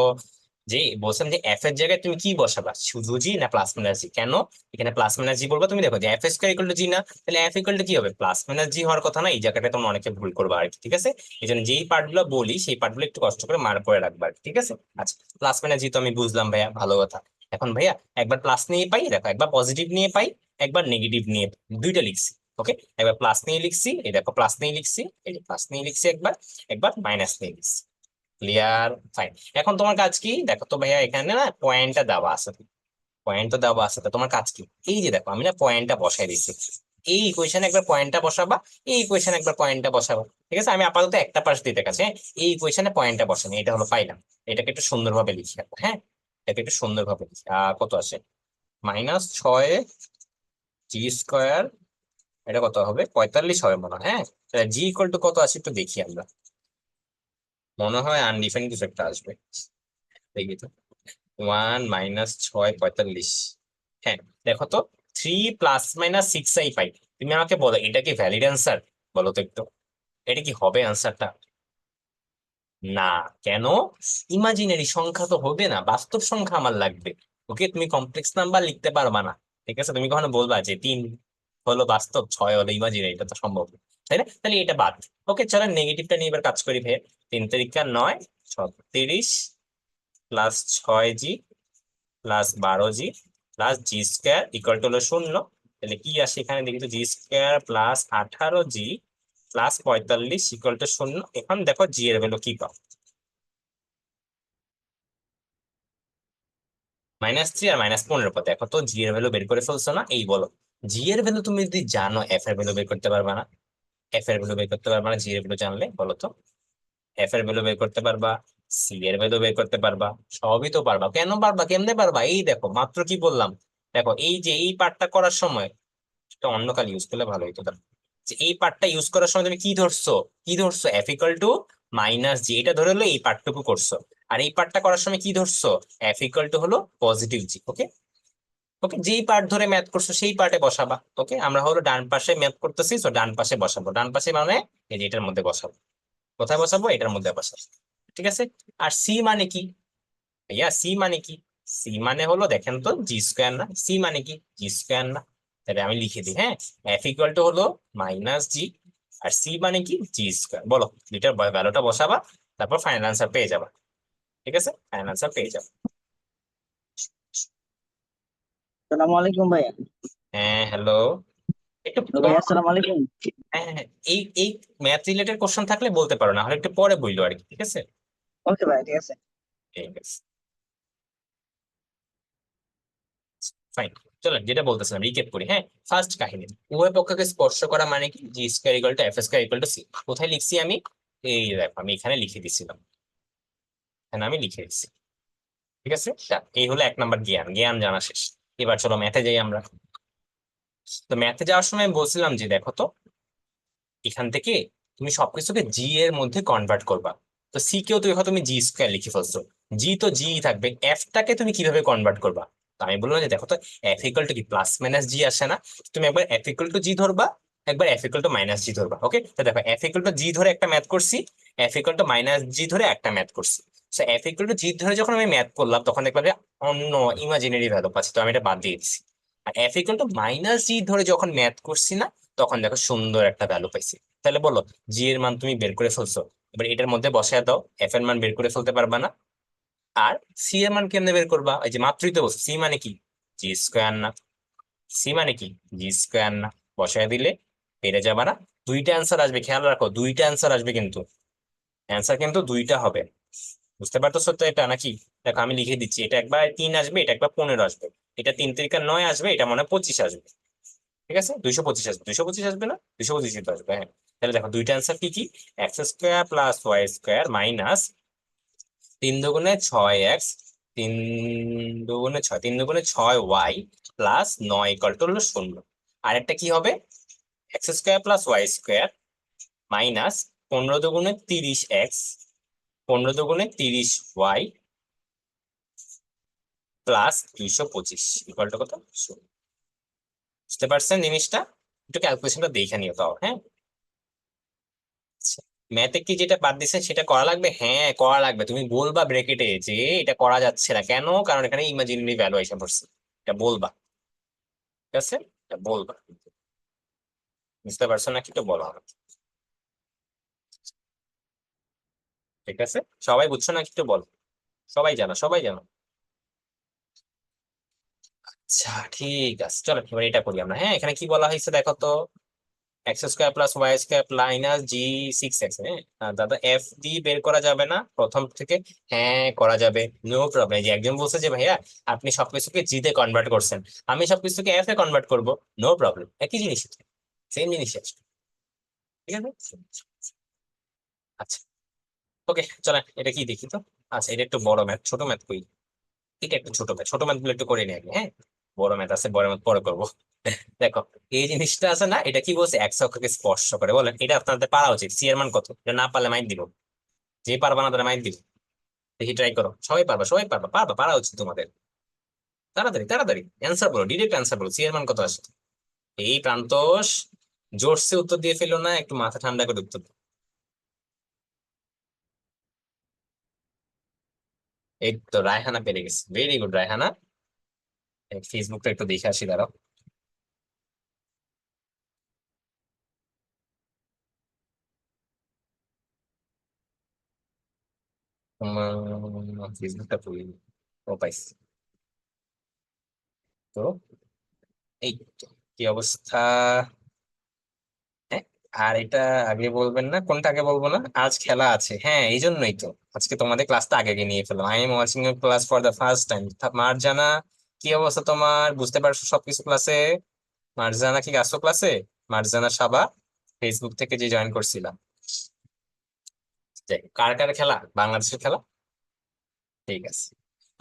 যে বলছিলাম যে এফ এর জায়গায় তুমি কি বসাবা, শুধু জি না প্লাস মাইনাস জি? কেন এখানে প্লাস মাইনাস জি বলবো? তুমি দেখো যে এফ স্কয়ার ইকুয়াল টু জি না, তাহলে এফ ইকুয়াল টু কি হবে, প্লাস মাইনাস জি হওয়ার কথা না? এই জায়গাটা তোমরা অনেকে ভুল করবে আর কি, ঠিক আছে? এই জন্য যেই পার্ট গুলো বলি সেই পার্ট গুলো একটু কষ্ট করে মার করে রাখবা আর কি, ঠিক আছে? আচ্ছা, প্লাস মাইনাস জি তো আমি বুঝলাম ভাইয়া, ভালো কথা। এখন ভাইয়া একবার প্লাস নিয়ে পাই, দেখো একবার পজিটিভ নিয়ে পাই, একবার নেগেটিভ নিয়ে পাই, দুইটা লিখছি। ওকে, একবার প্লাস নিয়ে লিখছি, এই দেখো প্লাস নিয়ে লিখছি, এই যে প্লাস নিয়ে লিখছি একবার, একবার মাইনাস নিয়ে লিখছি। Clear, fine. এখন তোমার কাজ কি দেখো তো ভাইয়া, এখানে না পয়েন্টটা দেওয়া আছে, পয়েন্ট তো দেওয়া আছে, তো তোমার কাজ কি, এই যে দেখো আমি না পয়েন্টটা বসাই দিচ্ছি, এই ইকুয়েশনে একবার পয়েন্টটা বসাবা, এই ইকুয়েশনে একবার পয়েন্টটা বসাবা, ঠিক আছে? আমি আপাতত একটা পাশ দিতে কাছে, হ্যাঁ, এই ইকুয়েশনে পয়েন্টটা বসানি, এটা হলো পাইলাম। এটাকে একটু সুন্দরভাবে লিখি এখন, হ্যাঁ, এটাকে একটু সুন্দরভাবে লিখি। কত আসে, -6 জি স্কোয়ার, এটা কত হবে, 45 হবে মনে হয়। হ্যাঁ, তাহলে জি ইকুয়াল টু কত আছে একটু দেখি আমরা, মনে হয় আনডিফাইন্ড কিছু একটা আসবে, দেখি তো। 1 - 6 = 45। হ্যাঁ, দেখো তো 3 ± 6i পাই। তুমি আমাকে বলো এটা কি ভ্যালিড অ্যান্সার? বলো তো একটু, এটা কি হবে অ্যান্সারটা? না। কেন? ইমাজিনারি সংখ্যা তো হবে না, বাস্তব সংখ্যা আমার লাগবে। ওকে, তুমি কমপ্লেক্স নাম্বার লিখতে পারবা না। ঠিক আছে, তুমি কখনো বলবা যে 3 হলো বাস্তব, 6 হলো ইমাজিনারি, এটা তো সম্ভব না, তাই না? তাহলে এটা বাদ। ওকে, চলো নেগেটিভটা নিয়ে এবার কাজ করি ভাই। 3 তারিখা 9 36 plus 6g plus 12g plus g² হলো 0। তাহলে কি আসে এখানে দেখি তো, g² প্লাস 18g প্লাস 45 0। এখন দেখো জি এর ভ্যালু কি পাও, -3 আর -15 পর দেখো তো জি এর ভ্যালু বের করে ফেলছো না? এই বলো, জি এর ভ্যালু তুমি যদি জানো এফ এর ভ্যালু বের করতে পারবা না? এফ এর ভ্যালু বের করতে পারবা না জি এর ভ্যালু জানলে? বলো তো, এফ এর ভ্যালু বের করতে পারবা, সি এর ভ্যালু বের করতে পারবা, সবই তো পারবা। কেন পারবা, কেমনে পারবা? এই দেখো মাত্র কি বললাম, দেখো এই যে এই পার্টটা করার সময়, এটা অন্য কাল ইউজ করলে ভালো হতো। দেখো যে এই পার্টটা ইউজ করার সময় তুমি কি ধরছো, কি ধরছো, এফ ইকুয়াল টু -জি, এটা ধরে হলো এই পার্টটুকু করছো। আর এই পার্টটা করার সময় কি ধরছো, এফ ইকুয়াল টু হলো পজিটিভ জি। ওকে, ওকে, যেই পার্ট ধরে ম্যাথ করছো সেই পার্টে বসাবা। ওকে, আমরা হলো ডান পাশে ম্যাথ করতেছি, তো ডান পাশে বসাবো। ডান পাশে মানে এই যে এটার মধ্যে বসাবো। কোথায় বসাবো? এটার মধ্যে বসাবো। ঠিক আছে। আর সি মানে কি ভাইয়া? সি মানে কি? সি মানে হলো, দেখেন তো, জি² না? সি মানে কি? জি² না? তাহলে আমি লিখে দিই, হ্যাঁ, এফ ইকুয়াল টু হলো -জি, আর সি মানে কি? জি²। বলো, দুইটার ভ্যালুটা বসাবা, তারপর ফাইনাল আনসার পেয়ে যাবা। ঠিক আছে, ফাইনাল আনসার পেয়ে যাবা। আসসালামু আলাইকুম ভাইয়া। হ্যাঁ, হ্যালো। একটু হ্যালো ভাইয়া, আসসালামু আলাইকুম। হ্যাঁ হ্যাঁ হ্যাঁ। এই ম্যাথ রিলেটেড কোশ্চেন থাকলে বলতে পারো, না হলে একটু পরে বইলো আর কি। ঠিক আছে, ওকে ভাইয়া, ঠিক আছে। ঠিক আছে, ফাইন। চলো যেটা বলতেছিলাম রিকেপ করি। হ্যাঁ, ফার্স্ট কাহিনী, উভয় পক্ষকে স্পর্শ করা মানে কি? জি² = f² = c। কোথায় লিখছি আমি? এই দেখো আমি এখানে লিখে দিছিলাম, এখানে আমি লিখে দিচ্ছি। ঠিক আছে, এই হলো 1 নম্বর জ্ঞান। জ্ঞান জানা শেষ। এবার চলো ম্যাথে যাই আমরা। তো ম্যাথে যাওয়ার সময় আমি বলছিলাম যে দেখো তো, এখান থেকে তুমি সবকিছুকে জি এর মধ্যে কনভার্ট করবা। তো সি কেও তো দেখো তুমি জি² লিখে ফেলছো, জি তো জি থাকবে, এফ টাকে তুমি কিভাবে কনভার্ট করবা? তো আমি বললাম যে দেখো তো, এফ ইকুয়াল টু কি +- জি আসে না? তুমি একবার এফ ইকুয়াল টু জি ধরবা, একবার এফ ইকুয়াল টু -জি ধরবা। ওকে, তো দেখো এফ ইকুয়াল টু জি ধরে একটা ম্যাথ করছি, এফ ইকুয়াল টু -জি ধরে একটা ম্যাথ করছি। এফ ইকুয়াল টু জি ধরে যখন আমি ম্যাথ করলাম, তখন দেখলাম যে অন্য ইমাজিনারি ভ্যালু পাচ্ছি, তো আমি এটা বাদ দিয়ে দিচ্ছি। আর এফ ইকুয়াল টু -জি ধরে যখন ম্যাথ করছি না, তখন দেখো সুন্দর একটা ভ্যালু পাইছি। তাহলে বলো, জি এর মান তুমি বের করে ফেলছো, এবার এটার মধ্যে বসায় দাও। এফ এর মান বের করে ফেলতে পারবা না? আর সি এর মান কেমনে বের করবা? এই যে মাত্রই তো বলছি, সি মানে কি? জি² না? সি মানে কি? জি² না? বসায় দিলে পেরে যাবা না? দুইটা অ্যান্সার আসবে, খেয়াল রাখো, দুইটা অ্যান্সার আসবে কিন্তু, অ্যান্সার কিন্তু দুইটা হবে। বুঝতে পারতেছো তো এটা নাকি? দেখো আমি লিখে দিচ্ছি, এটা একবার 3 আসবে, এটা একবার 15 আসবে, এটা 3 তারিখা 9 আসবে, এটা মনে হয় 25 আসবে। ঠিক আছে, 225 আসবে, 225 আসবে না? 225 তো আসবে, হ্যাঁ। তাহলে দেখো দুইটা অ্যান্সার কি কি, x² প্লাস y² মাইনাস 3 দুগুণে 6x, 3 দুগুণে 6, 3 দুগুণে 6y প্লাস 9 = 0। আর একটা কি হবে, x² প্লাস y² মাইনাস 15 দুগুণে 30x, 15 দুগুণে 30y প্লাস 225 = কত? 0। বুঝতে পারছেন জিনিসটা? একটু ক্যালকুলেশনটা দেখে নিও তাও, হ্যাঁ। ম্যাথে কি যেটা বাদ দিছে সেটা করা লাগবে? হ্যাঁ, করা লাগবে। তুমি বলবা ব্র্যাকেটে যে এটা করা যাচ্ছে না কেন, কারণ এখানে ইমাজিনারি ভ্যালু এসে পড়ছে, এটা বলবা। ঠিক আছে, এটা বলবা। বুঝতে পারছো নাকি? তো বলো আমাকে। ঠিক আছে, সবাই বুঝছো নাকি? তো বলো, সবাই জানো, সবাই জানো। আচ্ছা, ঠিক আছে, চলো এবার এটা করি আমরা। হ্যাঁ, এখানে কি বলা হয়েছে দেখো তো, x² plus y² minus g6x। হ্যাঁ, দাদা এফ ডি বের করা যাবে না প্রথম থেকে? হ্যাঁ, করা যাবে, নো প্রবলেম। যে একজন বলছে যে ভাইয়া আপনি সবকিছুকে জি তে কনভার্ট করছেন, আমি সবকিছুকে এফ এ কনভার্ট করব, নো প্রবলেম, একই জিনিস, সেম জিনিস আছে। ঠিক আছে, আচ্ছা, ওকে, চলেন এটা কি দেখি তো। আচ্ছা, এটা একটু বড় ম্যাথ, ছোট ম্যাথ কই? এটা একটু ছোট ম্যাথ, ছোট ম্যাথ গুলো একটু করে নিই আগে, হ্যাঁ। বড় ম্যাথ আছে, বড় ম্যাথ পরে করবো। দেখো, এই জিনিসটা আছে না, এটা কি বলছে, এক অক্ষকে স্পর্শ করে। বলেন এটা আপনাদের পারা উচিত। সি এর মান কত? এটা না পারলে মাইন দিব, যে পারবা না তারা মাইন দিব। দেখি ট্রাই করো, সবাই পারবা, সবাই পারবা, পারবা, পারা উচিত তোমাদের। তাড়াতাড়ি তাড়াতাড়ি অ্যান্সার বলো, ডিরেক্ট অ্যান্সার বলো, সি এর মান কত আসে? এই প্রান্তোষ, জোরসে উত্তর দিয়ে ফেলো না, একটু মাথা ঠান্ডা করে উত্তর দাও। এই তো রায়হানা পেরে গেছে, ভেরি গুড রায়হানা। ফেসবুকটা একটু দেখে আসি, দাঁড়াও। ফেসবুকটা খুলি, ও পাইছি। তো এই তো, কি অবস্থা? হ্যাঁ, আর এটা আগে বলবেন না? কোনটা আগে বলবো না? আজ খেলা আছে, হ্যাঁ এই জন্যই তো আজকে তোমাদের ক্লাসটা আগে গিয়ে নিয়ে ফেললাম। I am watching your class for the first time. Marjana, কি অবস্থা তোমার? বুঝতে পারছো সবকিছু ক্লাসে? মার্জানা কি আসছো ক্লাসে? মার্জানা সাবা, ফেসবুক থেকে যে জয়েন করছিলাম। যাই হোক, কার কার খেলা? বাংলাদেশের খেলা, ঠিক আছে।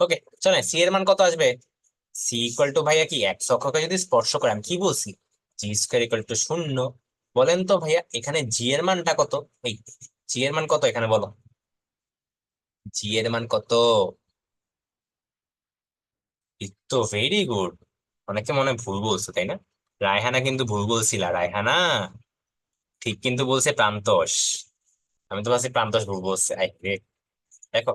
ওকে, চলে সি এর মান কত আসবে? সি ইকুয়াল টু ভাইয়া কি এক অক্ষকে যদি স্পর্শ করে, আমি কি বলছি, জি স্কোয়ার ইকুয়াল টু 0। বলেন তো ভাইয়া এখানে জি এর মানটা কত? এই জি এর মান কত এখানে বলো, জি এর মান কত? এই তো ভেরি গুড। অনেকে মনে হয় ভুল বলছো তাই না? রায়হানা কিন্তু ভুল বলছিলা, রায়হানা ঠিক কিন্তু বলছে প্রান্তোষ। আমি তো ভাবছি প্রান্তোষ ভুল বলছে। আই রে, দেখো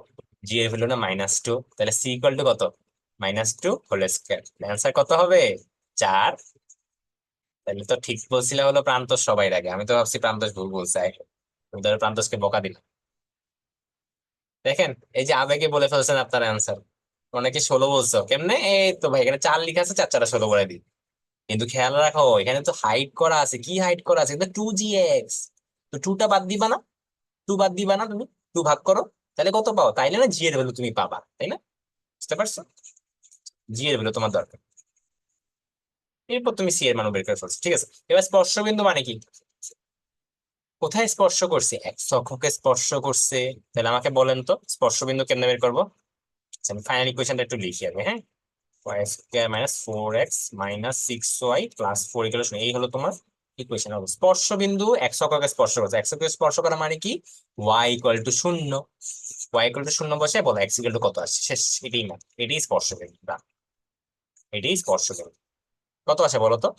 জি এর ভ্যালু না -2, তাহলে সি ইকুয়াল টু কত? -2 হোল স্কয়ার। অ্যান্সার কত হবে? 4। তাহলে তো ঠিক বলছিলে হলো প্রান্তোষ সবাই আগে, আমি তো ভাবছি প্রান্তোষ ভুল বলছে। তুমি ধরো প্রান্তোষকে বকা দিলাম। দেখেন, এই যে আবেগে বলে ফেলছেন আপনার অ্যান্সার। অনেকে 16 বলছো কেমনে? এই তো ভাই এখানে 4 লিখা আছে, 4 4 16 করে দিই। কিন্তু খেয়াল রাখো এখানে তো হাইড করা আছে, কি হাইড করা আছে? কিন্তু 2gx, তো 2টা বাদ দিবা না? 2 বাদ দিবা না তুমি? 2 ভাগ করো, তাহলে কত পাও? তাইলে না জি এর ভ্যালু তুমি পাবা, তাই না? বুঝতে পারছো? জি এর ভ্যালু তোমার দরকার, এরপর তুমি সি এর মান বের করে ফেলছো, ঠিক আছে। এবার স্পর্শবিন্দু মানে কি? কোথায় স্পর্শ করছে? এক্স অক্ষকে স্পর্শ করছে। তাহলে আমাকে বলেন তো স্পর্শবিন্দু কেমনে বের করবো? আচ্ছা, আমি ফাইনাল ইকুয়েশনটা একটু লিখি আগে, হ্যাঁ। Y square minus 4x minus 6y plus 4 equal 0, এই হলো তোমার ইকুয়েশন। হবে স্পর্শবিন্দু এক্স অক্ষকে স্পর্শ করছে, এক্স অক্ষকে স্পর্শ করা মানে কি? y equal to 0। y equal to 0 বসে বলো x ইকুয়াল টু কত আসছে, শেষ। এটাই না, এটাই স্পর্শবিন্দু, না এটাই স্পর্শবিন্দু। কত আসে বলো তো?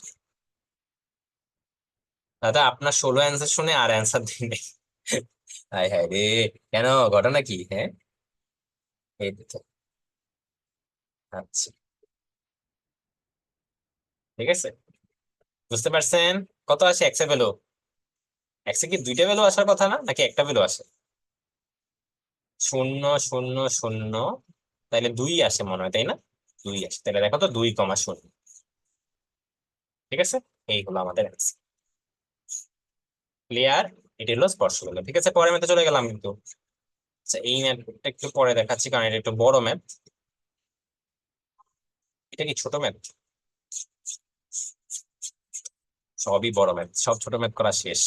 দাদা আপনার 16 অ্যান্সার শুনে আর অ্যান্সার দিন নাই। হাই হাই রে, কেন, ঘটনা কি? হ্যাঁ, এই তো, আচ্ছা ঠিক আছে, বুঝতে পারছেন? কত আসে এক্স এর ভ্যালু? এক্স এ কি দুইটা ভ্যালু আসার কথা না, নাকি একটা ভ্যালু আসে? 0 0 0, তাহলে 2 আসে মনে হয়, তাই না? 2 আসে, তাহলে দেখো তো 2,0। ঠিক আছে, এই হলো আমাদের অ্যান্সার। ক্লিয়ার? এটা হলো স্পর্শবিন্দু, ঠিক আছে। পরের ম্যাথে চলে গেলাম কিন্তু। আচ্ছা, এই ম্যাথটা একটু পরে দেখাচ্ছি, কারণ এটা একটু বড় ম্যাথ। এটা কি ছোট ম্যাথ? সবই বড় ম্যাথ, সব ছোট ম্যাথ করা শেষ।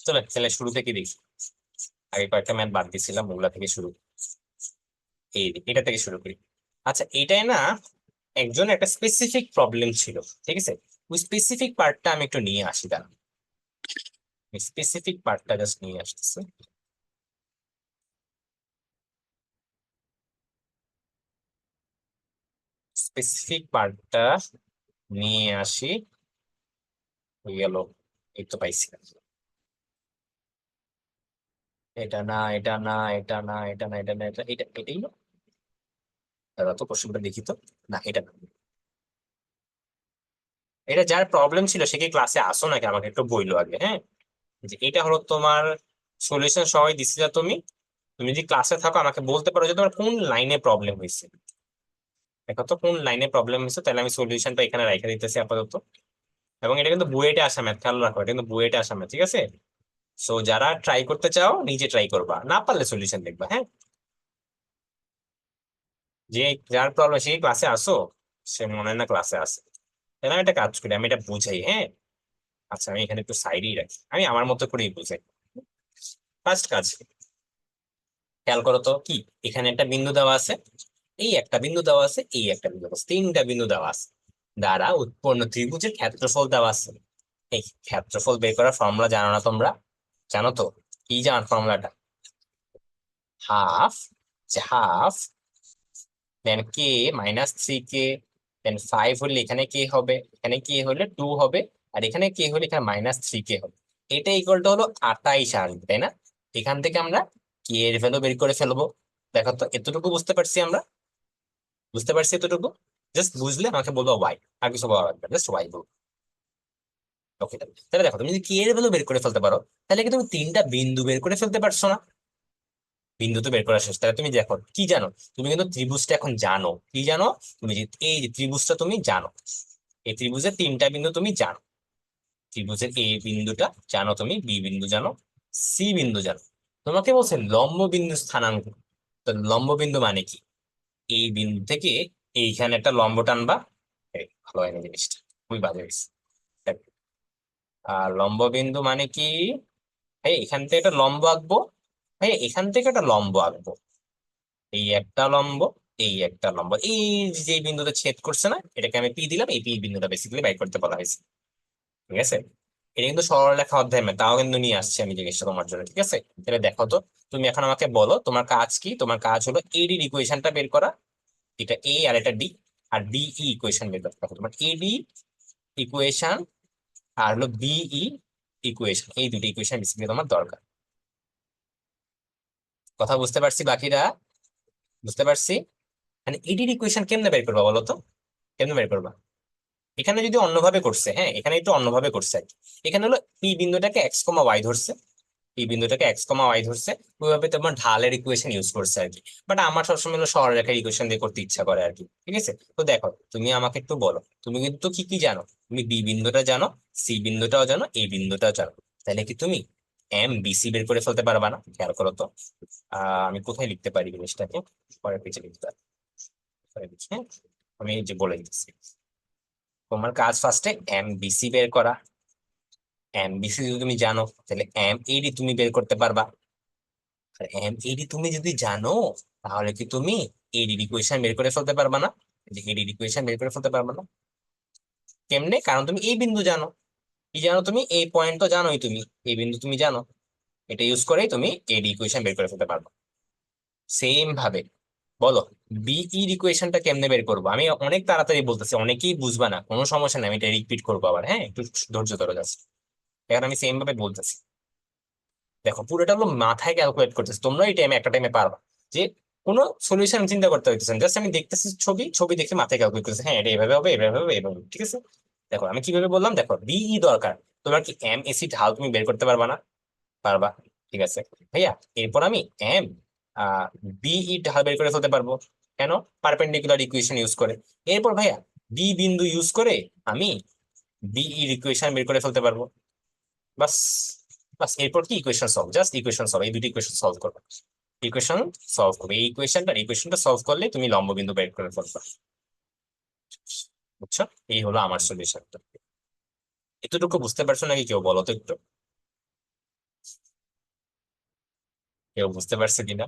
চলে তাহলে শুরু থেকে দেখি। আগে কয়েকটা ম্যাথ বাদ দিয়েছিলাম, ওগুলা থেকে শুরু। এটা থেকে শুরু করি। আচ্ছা, এটাই না একজন একটা স্পেসিফিক প্রবলেম ছিল, ঠিক আছে। ওই স্পেসিফিক পার্টটা আমি একটু নিয়ে আসি, দাঁড়া। স্পেসিফিক পার্টটা জাস্ট নিয়ে আসতেছে। স্পেসিফিক পার্টটা নিয়ে আসি, হয়ে গেল। এই তো পাইছি। এটা না, এটা না, এটা না, এটা না, এটা না, এটাই না। দাদা তো কোশ্চেনটা দেখি তো। না, এটা না। এটা যার প্রবলেম ছিল সে কি ক্লাসে আসো নাকি? আমাকে একটু বইলো আগে, হ্যাঁ। যে এটা হলো তোমার সলিউশন সবাই দিছি যা তুমি। তুমি যদি ক্লাসে থাকো আমাকে বলতে পারো যে তোমার কোন লাইনে প্রবলেম হয়েছে। দেখো তো কোন লাইনে প্রবলেম হয়েছে, তাহলে আমি সলিউশনটা এখানে রেখে দিতেছি আপাতত। এবং এটা কিন্তু বুয়েটে আসা ম্যাথ, খেয়াল রাখো, এটা কিন্তু বুয়েটে আসা ম্যাথ, ঠিক আছে। সো যারা ট্রাই করতে চাও নিজে ট্রাই করবা, না পারলে সলিউশন দেখবা, হ্যাঁ। যে যার প্রবলেম সেই ক্লাসে আসো, সে মনে হয় না ক্লাসে আসে। তাহলে আমি একটা কাজ করি, আমি এটা বুঝাই, হ্যাঁ। আচ্ছা, আমি এখানে একটু সাইডেই রাখি, আমি আমার মতো করেই বুঝাই। ফার্স্ট কাজ, খেয়াল করো তো কি, এখানে একটা বিন্দু দেওয়া আছে, এই একটা বিন্দু দেওয়া আছে, এই একটা বিন্দু দেওয়া আছে, 3টা বিন্দু দেওয়া আছে, দ্বারা উৎপন্ন ত্রিভুজের ক্ষেত্রফল দেওয়া আছে। এই ক্ষেত্রফল বের করার ফর্মুলা জানো না তোমরা? জানো তো? কি জানো ফর্মুলাটা? হাফ যে হাফ, দেন কে মাইনাস 3k, দেন 5 হলে এখানে কে হবে, এখানে কে হলে 2 হবে, আর এখানে কে হলে এখানে মাইনাস 3k হবে। এটা ইকুয়াল টু হলো 28 আসবে, তাই না? এখান থেকে আমরা কে এর ভ্যালু বের করে ফেলবো। দেখো তো, এতটুকু বুঝতে পারছি আমরা? বুঝতে পারছি এতটুকু? জাস্ট বুঝলে আমাকে বলবো ওয়াই, আর কিছু বলা লাগবে, জাস্ট ওয়াই বলবো। ওকে, তাহলে দেখো তুমি যদি কে এর ভ্যালু বের করে ফেলতে পারো, তাহলে কি তুমি তিনটা বিন্দু বের করে ফেলতে পারছো না? বিন্দু তো বের করা শেষ। তাহলে তুমি দেখো কি জানো, তুমি কিন্তু ত্রিভুজটা এখন জানো। কি জানো তুমি? যে এই যে ত্রিভুজটা তুমি জানো, এই ত্রিভুজের তিনটা বিন্দু তুমি জানো। ত্রিভুজের এ বিন্দুটা জানো তুমি, বি বিন্দু জানো, সি বিন্দু জানো। তোমাকে বলছে লম্ব বিন্দু স্থানাঙ্ক। তো লম্ব বিন্দু মানে কি? এই বিন্দু থেকে এইখানে একটা লম্ব টানবা। এই, ভালো হয় না জিনিসটা, খুবই বাজে হয়েছে। আর লম্ব বিন্দু মানে কি? এই এখান থেকে একটা লম্ব আঁকবো, এই এখান থেকে একটা লম্ব আঁকবো, এই একটা লম্ব, এই একটা লম্ব, এই যে বিন্দুতে ছেদ করছে না, এটাকে আমি পি দিলাম। এই পি বিন্দুটা বেসিক্যালি বাই করতে বলা হয়েছে, ঠিক আছে? এটা কিন্তু সরলরেখা অধ্যায় তাও কিন্তু নিয়ে আসছে আমি জিনিসটা তোমার জন্য, ঠিক আছে? তাহলে দেখো তো, তুমি এখন আমাকে বলো তোমার কাজ কি। তোমার কাজ হলো এডি ইকুয়েশনটা বের করা, এটা এ আর এটা ডি, আর ডিই ইকুয়েশন বের করতে হবে। তোমার এডি ইকুয়েশন আর হলো বিই ইকুয়েশন, এই দুটো ইকুয়েশন বেসিক্যালি তোমার দরকার। কথা বুঝতে পারছি? বাকিরা বুঝতে পারছি? মানে এডির ইকুয়েশন কেমনে বের করবা বলো তো? কেমনে বের করবা? এখানে যদি অন্যভাবে করছে, হ্যাঁ এখানে একটু অন্যভাবে করছে আর কি। এখানে হলো পি বিন্দুটাকে এক্স কমা ওয়াই ধরছে, পি বিন্দুটাকে এক্স কমা ওয়াই ধরছে, ওইভাবে তোমার ঢালের ইকুয়েশন ইউজ করছে আর কি। বাট আমার সবসময় হলো সরলরেখার ইকুয়েশন দিয়ে করতে ইচ্ছা করে আর কি, ঠিক আছে? তো দেখো তুমি আমাকে একটু বলো, তুমি কিন্তু কি কি জানো? তুমি বি বিন্দুটা জানো, সি বিন্দুটাও জানো, এ বিন্দুটাও জানো। তাহলে কি তুমি এম বিসি বের করে ফেলতে পারবা না? খেয়াল করো তো। আমি কোথায় লিখতে পারি জিনিসটাকে? পরের পেজে লিখতে পারি, পরের page, হ্যাঁ? আমি এই যে বলে দিচ্ছি, তোমার কাজ ফার্স্টে এম বিসি বের করা। এম বিসি যদি তুমি জানো, তাহলে এম এডি তুমি বের করতে পারবা। আর এম এডি তুমি যদি জানো, তাহলে কি তুমি এডি ইকুয়েশন বের করে ফেলতে পারবা না? যে এডি ইকুয়েশন বের করে ফেলতে পারবা না কেমনে? কারণ তুমি এই বিন্দু জানো। কি জানো তুমি? এই পয়েন্ট তো জানোই তুমি, এই বিন্দু তুমি জানো। এটা ইউজ করেই তুমি এডি ইকুয়েশন বের করে ফেলতে পারবা। সেম ভাবে বলো বিই ইকুয়েশনটা কেমনে বের করবো? আমি অনেক তাড়াতাড়ি বলতেছি, অনেকেই বুঝবা না, কোনো সমস্যা নেই, আমি এটা রিপিট করবো আবার, হ্যাঁ একটু ধৈর্য ধরে যাচ্ছে। এখন আমি সেম ভাবে বলতেছি, দেখো পুরোটা হলো মাথায় ক্যালকুলেট করতেছি, তোমরা এই টাইমে একটা টাইমে পারবা। যে কোনো সলিউশন চিন্তা করতে হইতেছে, জাস্ট আমি দেখতেছি ছবি, ছবি দেখে মাথায় ক্যালকুলেট করতেছি, হ্যাঁ এটা এভাবে হবে, এভাবে হবে, এভাবে হবে, ঠিক আছে? দেখো আমি কিভাবে বললাম, দেখো বিই দরকার। তোমার কি এম এসি ঢাল তুমি বের করতে পারবা না? পারবা, ঠিক আছে ভাইয়া। এরপর আমি এম বিই ঢাল বের করে ফেলতে পারবো। কেন? পারপেন্ডিকুলার ইকুয়েশন ইউজ করে। এরপর ভাইয়া বি বিন্দু ইউজ করে আমি বিই ইকুয়েশন বের করে ফেলতে পারবো। বাস, বাস এরপর কি equation solve, just equation solve, এই দুটি ইকুয়েশন সলভ করবে। ইকুয়েশন সলভ করবে, এই ইকুয়েশনটা সলভ করলে তুমি লম্ব বিন্দু বের করে ফেলবে। বুঝছো? এই হলো আমার সলিউশনটা। এতটুকু বুঝতে পারছো নাকি? কেউ বলো তো একটু, কেউ বুঝতে পারছে কিনা?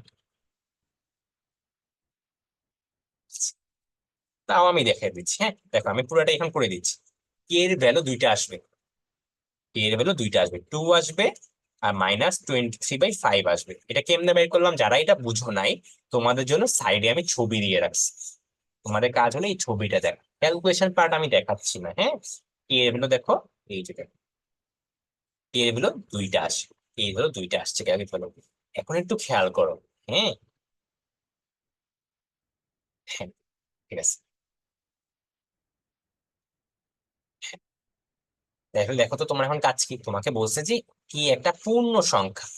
তাও আমি দেখাই দিচ্ছি, হ্যাঁ দেখো আমি পুরোটা এখন করে দিচ্ছি। কে এর ভ্যালু দুইটা আসবে, কে এর ভ্যালু দুইটা আসবে, 2 আসবে আর -23/5 আসবে। এটা কেমনে বের করলাম? যারা এটা বুঝো নাই, তোমাদের জন্য সাইডে আমি ছবি দিয়ে রাখছি। তোমাদের কাজ হলো এই ছবিটা দেখা, ক্যালকুলেশন পার্ট আমি দেখাচ্ছি না, হ্যাঁ? কে এর ভ্যালু দেখো, এই যে দেখো কে এর ভ্যালু দুইটা আসে, কে এর ভ্যালু দুইটা আসছে ক্যালকুলেট করো। এখন একটু খেয়াল করো, হ্যাঁ হ্যাঁ, ঠিক আছে। দেখো দেখো তো তোমার এখন কাজ কি? তোমাকে বলছে যে কি একটা পূর্ণ সংখ্যা,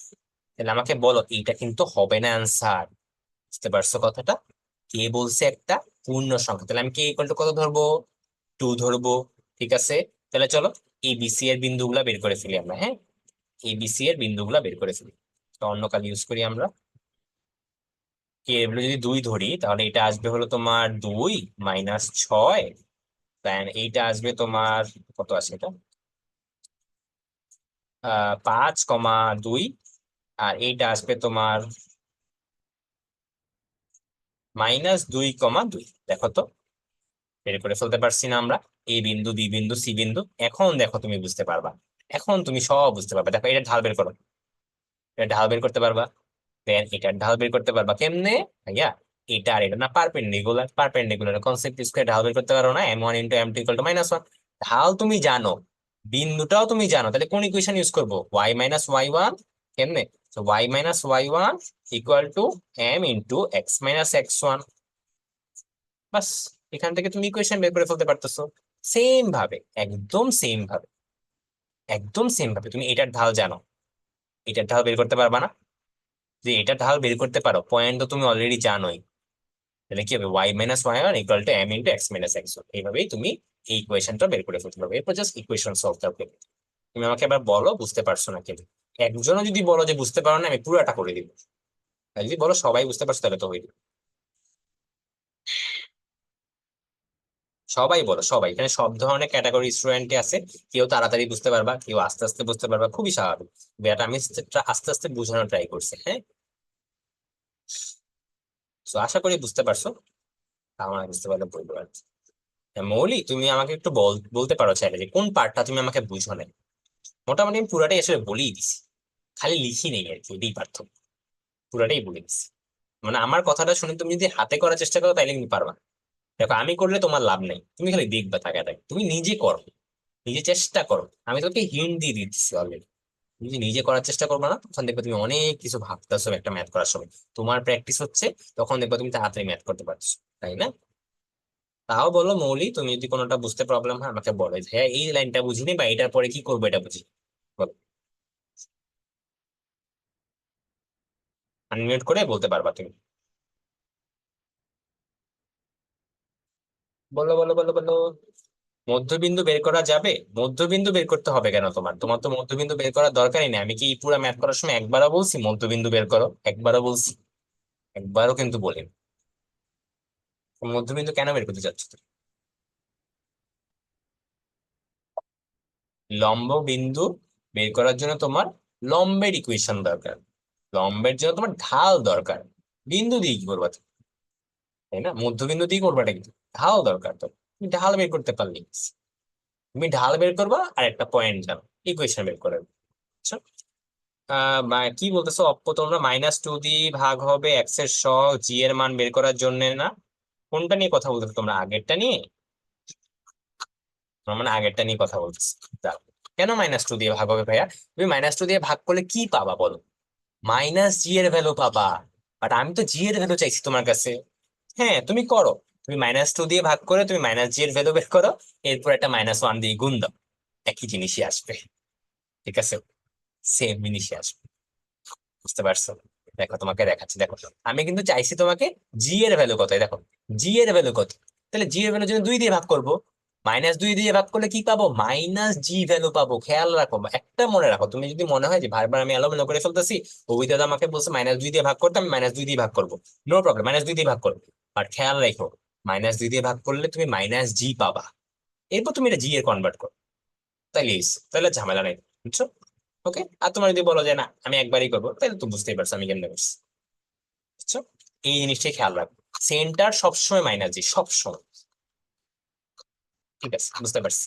তাহলে আমাকে বলো এইটা কিন্তু হবে না অ্যান্সার। বুঝতে পারছো কথাটা? কে বলছে একটা পূর্ণ সংখ্যা, তাহলে আমি কে ইকুয়াল টু কত ধরবো? 2 ধরবো, ঠিক আছে? তাহলে চলো এবিসি এর বিন্দুগুলা বের করে ফেলি আমরা, হ্যাঁ এবিসি এর বিন্দুগুলা বের করে ফেলি। তো অন্য কাজ ইউজ করি আমরা। কে এগুলো যদি 2 ধরি, তাহলে এটা আসবে হলো তোমার 2 -6, দেন এইটা আসবে তোমার কত আসে এটা, 5,2, আর এইটা আসবে তোমার -2,2। দেখো তো বের করে ফেলতে পারছি না আমরা? এ বিন্দু, বি বিন্দু, সি বিন্দু। এখন দেখো তুমি বুঝতে পারবা, এখন তুমি সব বুঝতে পারবে। দেখো এটা ঢাল বের করো, এটা ঢাল বের করতে পারবা, দেন এটার ঢাল বের করতে পারবা কেমনে ভাইয়া? এটা আর এটা না পারপেন্ডিকুলার কনসেপ্ট স্কয়ার ঢাল বের করতে পারো না, m1 into m2 equal to -1। ঢাল তুমি জানো, বিন্দুটাও তুমি জানো, তাহলে কোন ইকুয়েশন ইউজ করবো? y minus y one. কেমনে? তো y minus y one equal to m into x minus x1। বাস, এখান থেকে তুমি ইকুয়েশন বের করে ফেলতে পারতেছো। সেম ভাবে, একদম সেম ভাবে তুমি এটার ঢাল জানো, এটার ঢাল বের করতে পারবা না? যে এটার ঢাল বের করতে পারো, পয়েন্ট তো তুমি অলরেডি জানোই। তাহলে কি হবে? y minus y one equal to m into x minus x1। এইভাবেই তুমি এই ইকুয়েশনটা বের করে ফেলতে পারবে। এরপর জাস্ট ইকুয়েশন সলভ করবে। তুমি আমাকে এবার বলো বুঝতে পারছো না কেন? একজনও যদি বলো যে বুঝতে পারো না, আমি পুরোটা করে দিব। আর যদি বলো সবাই বুঝতে পারছো, তাহলে তো হইল। সবাই বলো, সবাই। এখানে সব ধরনের ক্যাটাগরি স্টুডেন্ট আছে। কেউ তাড়াতাড়ি বুঝতে পারবা, কেউ আস্তে আস্তে বুঝতে পারবা, খুবই স্বাভাবিক। এটা আমি আস্তে আস্তে বোঝানোর ট্রাই করছি, হ্যাঁ। তো আশা করি বুঝতে পারছো। আমার বুঝতে পারলে বলবো আর কি। হ্যাঁ, মৌলি তুমি আমাকে একটু বলতে পারো চাইলে যে কোন পার্টটা তুমি আমাকে বুঝো না। মোটামুটি আমি পুরাটাই আসলে বলেই দিছি, খালি লিখি নেই আর কি, এটাই পার্থক্য। পুরাটাই বলে দিছি। মানে আমার কথাটা শুনে তুমি যদি হাতে করার চেষ্টা করো তাইলে কিন্তু পারবা না। দেখো, আমি করলে তোমার লাভ নাই, তুমি খালি দেখবা থাকা থাকে, তুমি নিজে করো, নিজে চেষ্টা করো। আমি তোকে হিন্ট দিয়ে দিচ্ছি অলরেডি। তুমি যদি নিজে করার চেষ্টা করবে না, তখন দেখবে তুমি অনেক কিছু ভাবতেছো একটা ম্যাথ করার সময়। তোমার প্র্যাকটিস হচ্ছে, তখন দেখবে তুমি তাড়াতাড়ি ম্যাথ করতে পারছো, তাই না? তাও বলো মৌলি, তুমি যদি কোনোটা বুঝতে প্রবলেম হয় আমাকে বলো যে হ্যাঁ এই লাইনটা বুঝিনি বা এটার পরে কি করবো এটা বুঝি। বলো, আনমিউট করে বলতে পারবা তুমি। বলো বলো বলো বলো। মধ্যবিন্দু বের করা যাবে? মধ্যবিন্দু বের করতে হবে কেন? তোমার তোমার তো মধ্যবিন্দু বের করার দরকারই নেই। আমি কি পুরো ম্যাথ করার সময় একবারও বলছি মধ্যবিন্দু বের করো? একবারও বলছি? একবারও কিন্তু বলিনি। মধ্যবিন্দু কেন বের করতে চাচ্ছ তুমি? লম্ব বিন্দু বের করার জন্য তোমার লম্বের ইকুয়েশন দরকার, লম্বের জন্য তোমার ঢাল দরকার। বিন্দু দিয়ে কি করবা তুমি? তাই না? মধ্যবিন্দু দিয়ে করবাটা কিন্তু ঢাল দরকার। তো তুমি ঢাল বের করতে পারলে তুমি ঢাল বের করবা আর একটা পয়েন্ট জানো, ইকুয়েশন বের করে দেবে। বুঝছো? কি বলতেছো অপ্প, তোমরা -2 দিয়ে ভাগ হবে এক্স এর সহগ জি এর মান বের করার জন্য না? কোনটা নিয়ে কথা বলতেছো তোমরা? আগেরটা নিয়ে? তোমরা মানে আগেরটা নিয়ে কথা বলতেছো। দাঁড়াও, কেন -2 দিয়ে ভাগ হবে ভাইয়া? তুমি -2 দিয়ে ভাগ করলে কি পাবা বলো? মাইনাস জি এর ভ্যালু পাবা। বাট আমি তো জি এর ভ্যালু চাইছি তোমার কাছে। হ্যাঁ, তুমি করো। তুমি -2 দিয়ে ভাগ করে তুমি মাইনাস জি এর ভ্যালু বের করো, এরপর একটা -1 দিয়ে গুণ দাও, একই জিনিসই আসবে। ঠিক আছে? সেম জিনিসই আসবে। বুঝতে পারছো? দেখো তোমাকে দেখাচ্ছি, দেখো। আমি কিন্তু চাইছি তোমাকে জি এর ভ্যালু কত, এই দেখো জি এর ভ্যালু কত। তাহলে জি এর ভ্যালু যদি 2 দিয়ে ভাগ করবো, -2 দিয়ে ভাগ করলে কি পাবো? মাইনাস জি ভ্যালু পাবো। খেয়াল রাখো, একটা মনে রাখো। তুমি যদি মনে হয় যে বারবার আমি এলোমেলো করে ফেলতেছি, অভিজ্ঞতা দাদা আমাকে বলছে -2 দিয়ে ভাগ করতে, আমি -2 দিয়ে ভাগ করবো, নো প্রবলেম, -2 দিয়ে ভাগ করবো। আর খেয়াল রাখো, -2 দিয়ে ভাগ করলে তুমি মাইনাস জি পাবা। এরপর তুমি এটা জি এর কনভার্ট করো, তাইলে তাহলে ঝামেলা নেই। বুঝছো? ওকে। আর তোমার যদি বলো যে না আমি একবারই করবো, তাহলে তো বুঝতেই পারছো আমি কেমনে করছি। বুঝছো? এই জিনিসটাই খেয়াল রাখবো, সেন্টার সবসময় -জি, সবসময়। ঠিক আছে, বুঝতে পারছি।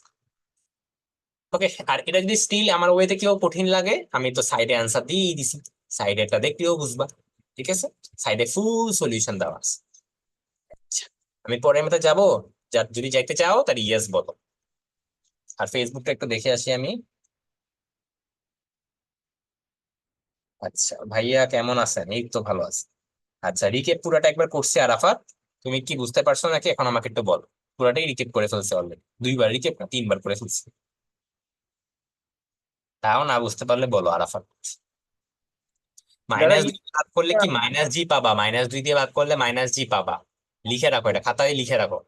ওকে। আর এটা যদি স্টিল আমার ওয়েতে কেউ কঠিন লাগে, আমি তো সাইডে অ্যান্সার দিয়ে দিছি, সাইডেটা দেখলেও বুঝবা। ঠিক আছে? সাইডে ফুল সলিউশন দেওয়া আছে। আচ্ছা, আমি পরের মতো যাবো। যদি যাইতে চাও তাহলে ইয়েস বলো। আর ফেসবুকটা একটু দেখে আসি আমি। আচ্ছা, ভাইয়া কেমন আছেন? এই তো ভালো আছে। আচ্ছা, রিকেপ পুরাটা একবার করছি আরাফাত। তুমি কি বুঝতে পারছো নাকি এখন আমাকে একটু বলো। পুরাটাই রিকেপ করে ফেলছে অলরেডি, 2বার রিকেপ না 3বার করে ফেলছি। তাও না বুঝতে পারলে বলো আরাফাত। দাদা -2 দিয়ে ভাগ করলে কি মাইনাস জি পাবা? -2 দিয়ে ভাগ করলে মাইনাস জি পাবা। লিখে রাখো, এটা খাতায় লিখে রাখো।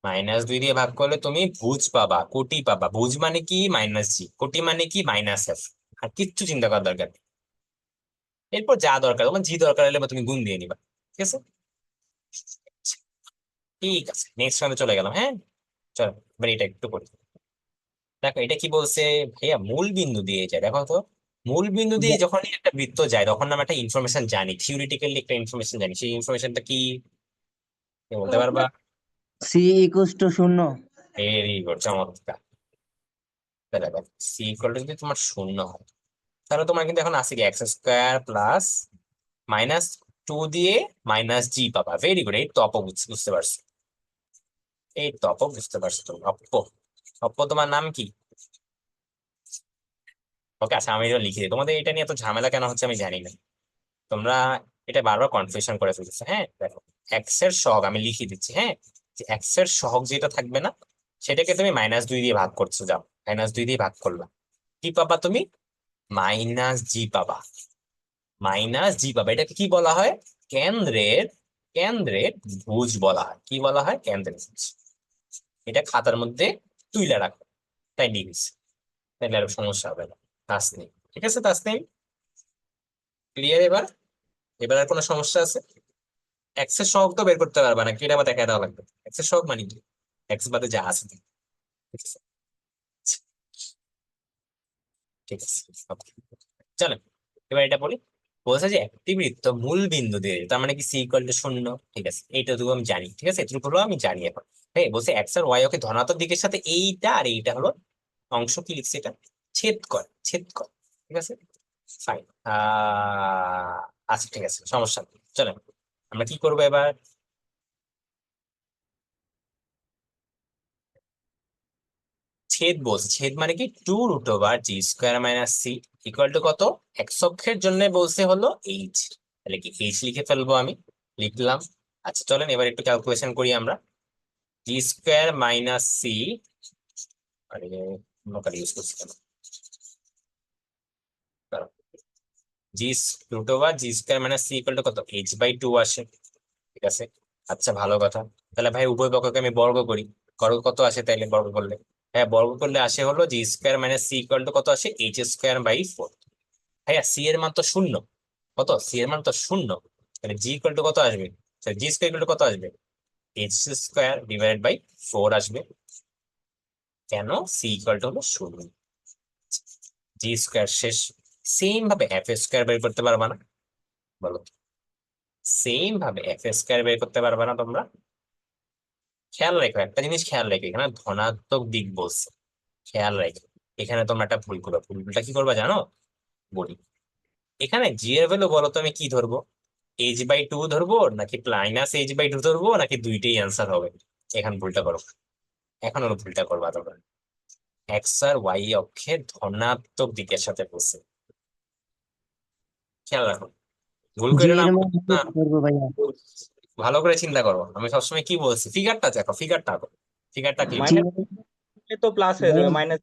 -2 দিয়ে ভাগ করলে তুমি ভুজ পাবা, কোটি পাবা। ভুজ মানে কি? মাইনাস জি। কোটি মানে কি? Minus F. আর কিচ্ছু চিন্তা করার দরকার নেই। এরপর যা দরকার, তোমার জি দরকার হলে বা তুমি গুণ দিয়ে নিবা। ঠিক আছে? ঠিক আছে, নেক্সট রাউন্ডে চলে গেলাম, হ্যাঁ। চলো এবার এটা একটু করি। দেখো এটা কি বলছে ভাইয়া, মূল বিন্দু দিয়ে যায়। দেখো তো, মূল বিন্দু দিয়ে যখন একটা বৃত্ত যায়, তখন আমরা একটা ইনফরমেশন জানি, থিওরিটিক্যালি একটা ইনফরমেশন জানি। সেই ইনফরমেশনটা কি? কি বলতে পারবা? C equals to 0। Very good, চমৎকার। দেখো সি ইকুয়াল টু যদি তোমার 0 হয়, তাহলে তোমার কিন্তু এখন আছে কি এক্স স্কোয়ার প্লাস মাইনাস 2 দিয়ে মাইনাস জি পাবা। ভেরি গুড, এই তো অপ বুঝতে পারছো, এই তো অপ বুঝতে পারছো তুমি। অপ্প, অপ্প তোমার নাম কি? ওকে আচ্ছা, আমি এটা লিখে দিই। তোমাদের এটা নিয়ে এত ঝামেলা কেন হচ্ছে আমি জানি না, তোমরা এটা বারবার কনফিউশন করে ফেলতেছো। হ্যাঁ দেখো, এক্স এর সহগ আমি লিখে দিচ্ছি। হ্যাঁ, যে এক্স এর সহগ যেটা থাকবে না, সেটাকে তুমি -2 দিয়ে ভাগ করছো। যাও, -2 দিয়ে ভাগ করলাম, কি পাবা তুমি? মাইনাস জি পাবা। মাইনাস জি পাবা, এটাকে কি বলা হয়? কেন্দ্রের, কেন্দ্রের ভুজ বলা হয়। কি বলা হয়? কেন্দ্রের ভুজ। এটা খাতার মধ্যে তুইলা রাখো, তাই লিখিস, তাহলে আর সমস্যা হবে না। তাসনিম, ঠিক আছে তাসনিম, ক্লিয়ার এবার? এবার আর কোনো সমস্যা আছে? এক্স এর সহগ তো বের করতে পারবা না, কি এটা আবার দেখা দেওয়া লাগবে? এক্স এর সহগ মানে কি? এক্স বাদে যা আছে, ঠিক আছে? ঠিক আছে, okay. চলো এবার এটা বলি। বলছে যে একটি বৃত্ত মূল বিন্দু দিয়ে, তার মানে কি সি ইকুয়াল টু 0। ঠিক আছে, এইটুকু আমি জানি। ঠিক আছে, এটুকু হলো আমি জানি এখন। হ্যাঁ, বলছে এক্স আর ওয়াই ওকে ধনাত্মক দিকের সাথে এইটা আর এইটা হলো অংশ, কি লিখছে এটা? ছেদ করে, ছেদ করে। ঠিক আছে, ফাইন। আচ্ছা ঠিক আছে, সমস্যা নেই। চলো আমরা কি করবো এবার? ছেদ বলছে, ছেদ মানে কি 2√g² - c ইকুয়াল টু কত? এক্স অক্ষের জন্য বলছে হলো এইচ, তাহলে কি এইচ লিখে ফেলবো আমি, লিখলাম। আচ্ছা চলেন এবার একটু ক্যালকুলেশন করি আমরা। g² - c, আরে লোকাল ইউজ করছি কেন? g√g² - c ইকুয়াল টু কত? h/2 আসে। ঠিক আছে, আচ্ছা ভালো কথা। তাহলে ভাই উভয় পক্ষকে আমি বর্গ করি, বর্গ কত আসে তাইলে বর্গ করলে? হ্যাঁ, বর্গ করলে আসে হলো g² - c ইকুয়াল টু কত আসে? h²/4। ভাইয়া সি এর মান তো 0, কত? সি এর মান তো 0, তাহলে জি ইকুয়াল টু কত আসবে? জি স্কোয়ার ইকুয়াল টু কত আসবে? h² / 4 আসবে। কেন? সি ইকুয়াল টু হলো 0, জি স্কোয়ার শেষ। সেম ভাবে f² বের করতে পারবা না? বলো, সেম ভাবে f² বের করতে পারবা না তোমরা? খেয়াল রেখো একটা জিনিস, খেয়াল রেখো, এখানে ধনাত্মক দিক বলছে, খেয়াল রেখো। এখানে তোমরা একটা ভুল করবে, ভুলটা কি করবা জানো? বলি, এখানে জি এর ভ্যালু বলো তো আমি কি ধরবো? h/2 ধরবো নাকি -h/2 ধরবো, নাকি দুইটাই অ্যান্সার হবে? এখন ভুলটা করো, এখন হলো ভুলটা করবা তোমরা। এক্স আর ওয়াই অক্ষে ধনাত্মক দিকের সাথে বলছে, খেয়াল রাখো, ভুল জি করে না এর না। মধ্যে কি করবো ভাইয়া? ভালো করে চিন্তা করো, আমি সবসময় কি বলছি, ফিগারটা দেখো, ফিগারটা আঁকো, ফিগারটা কি? জি মাইনাস তো প্লাস হয়ে যাবে, মাইনাস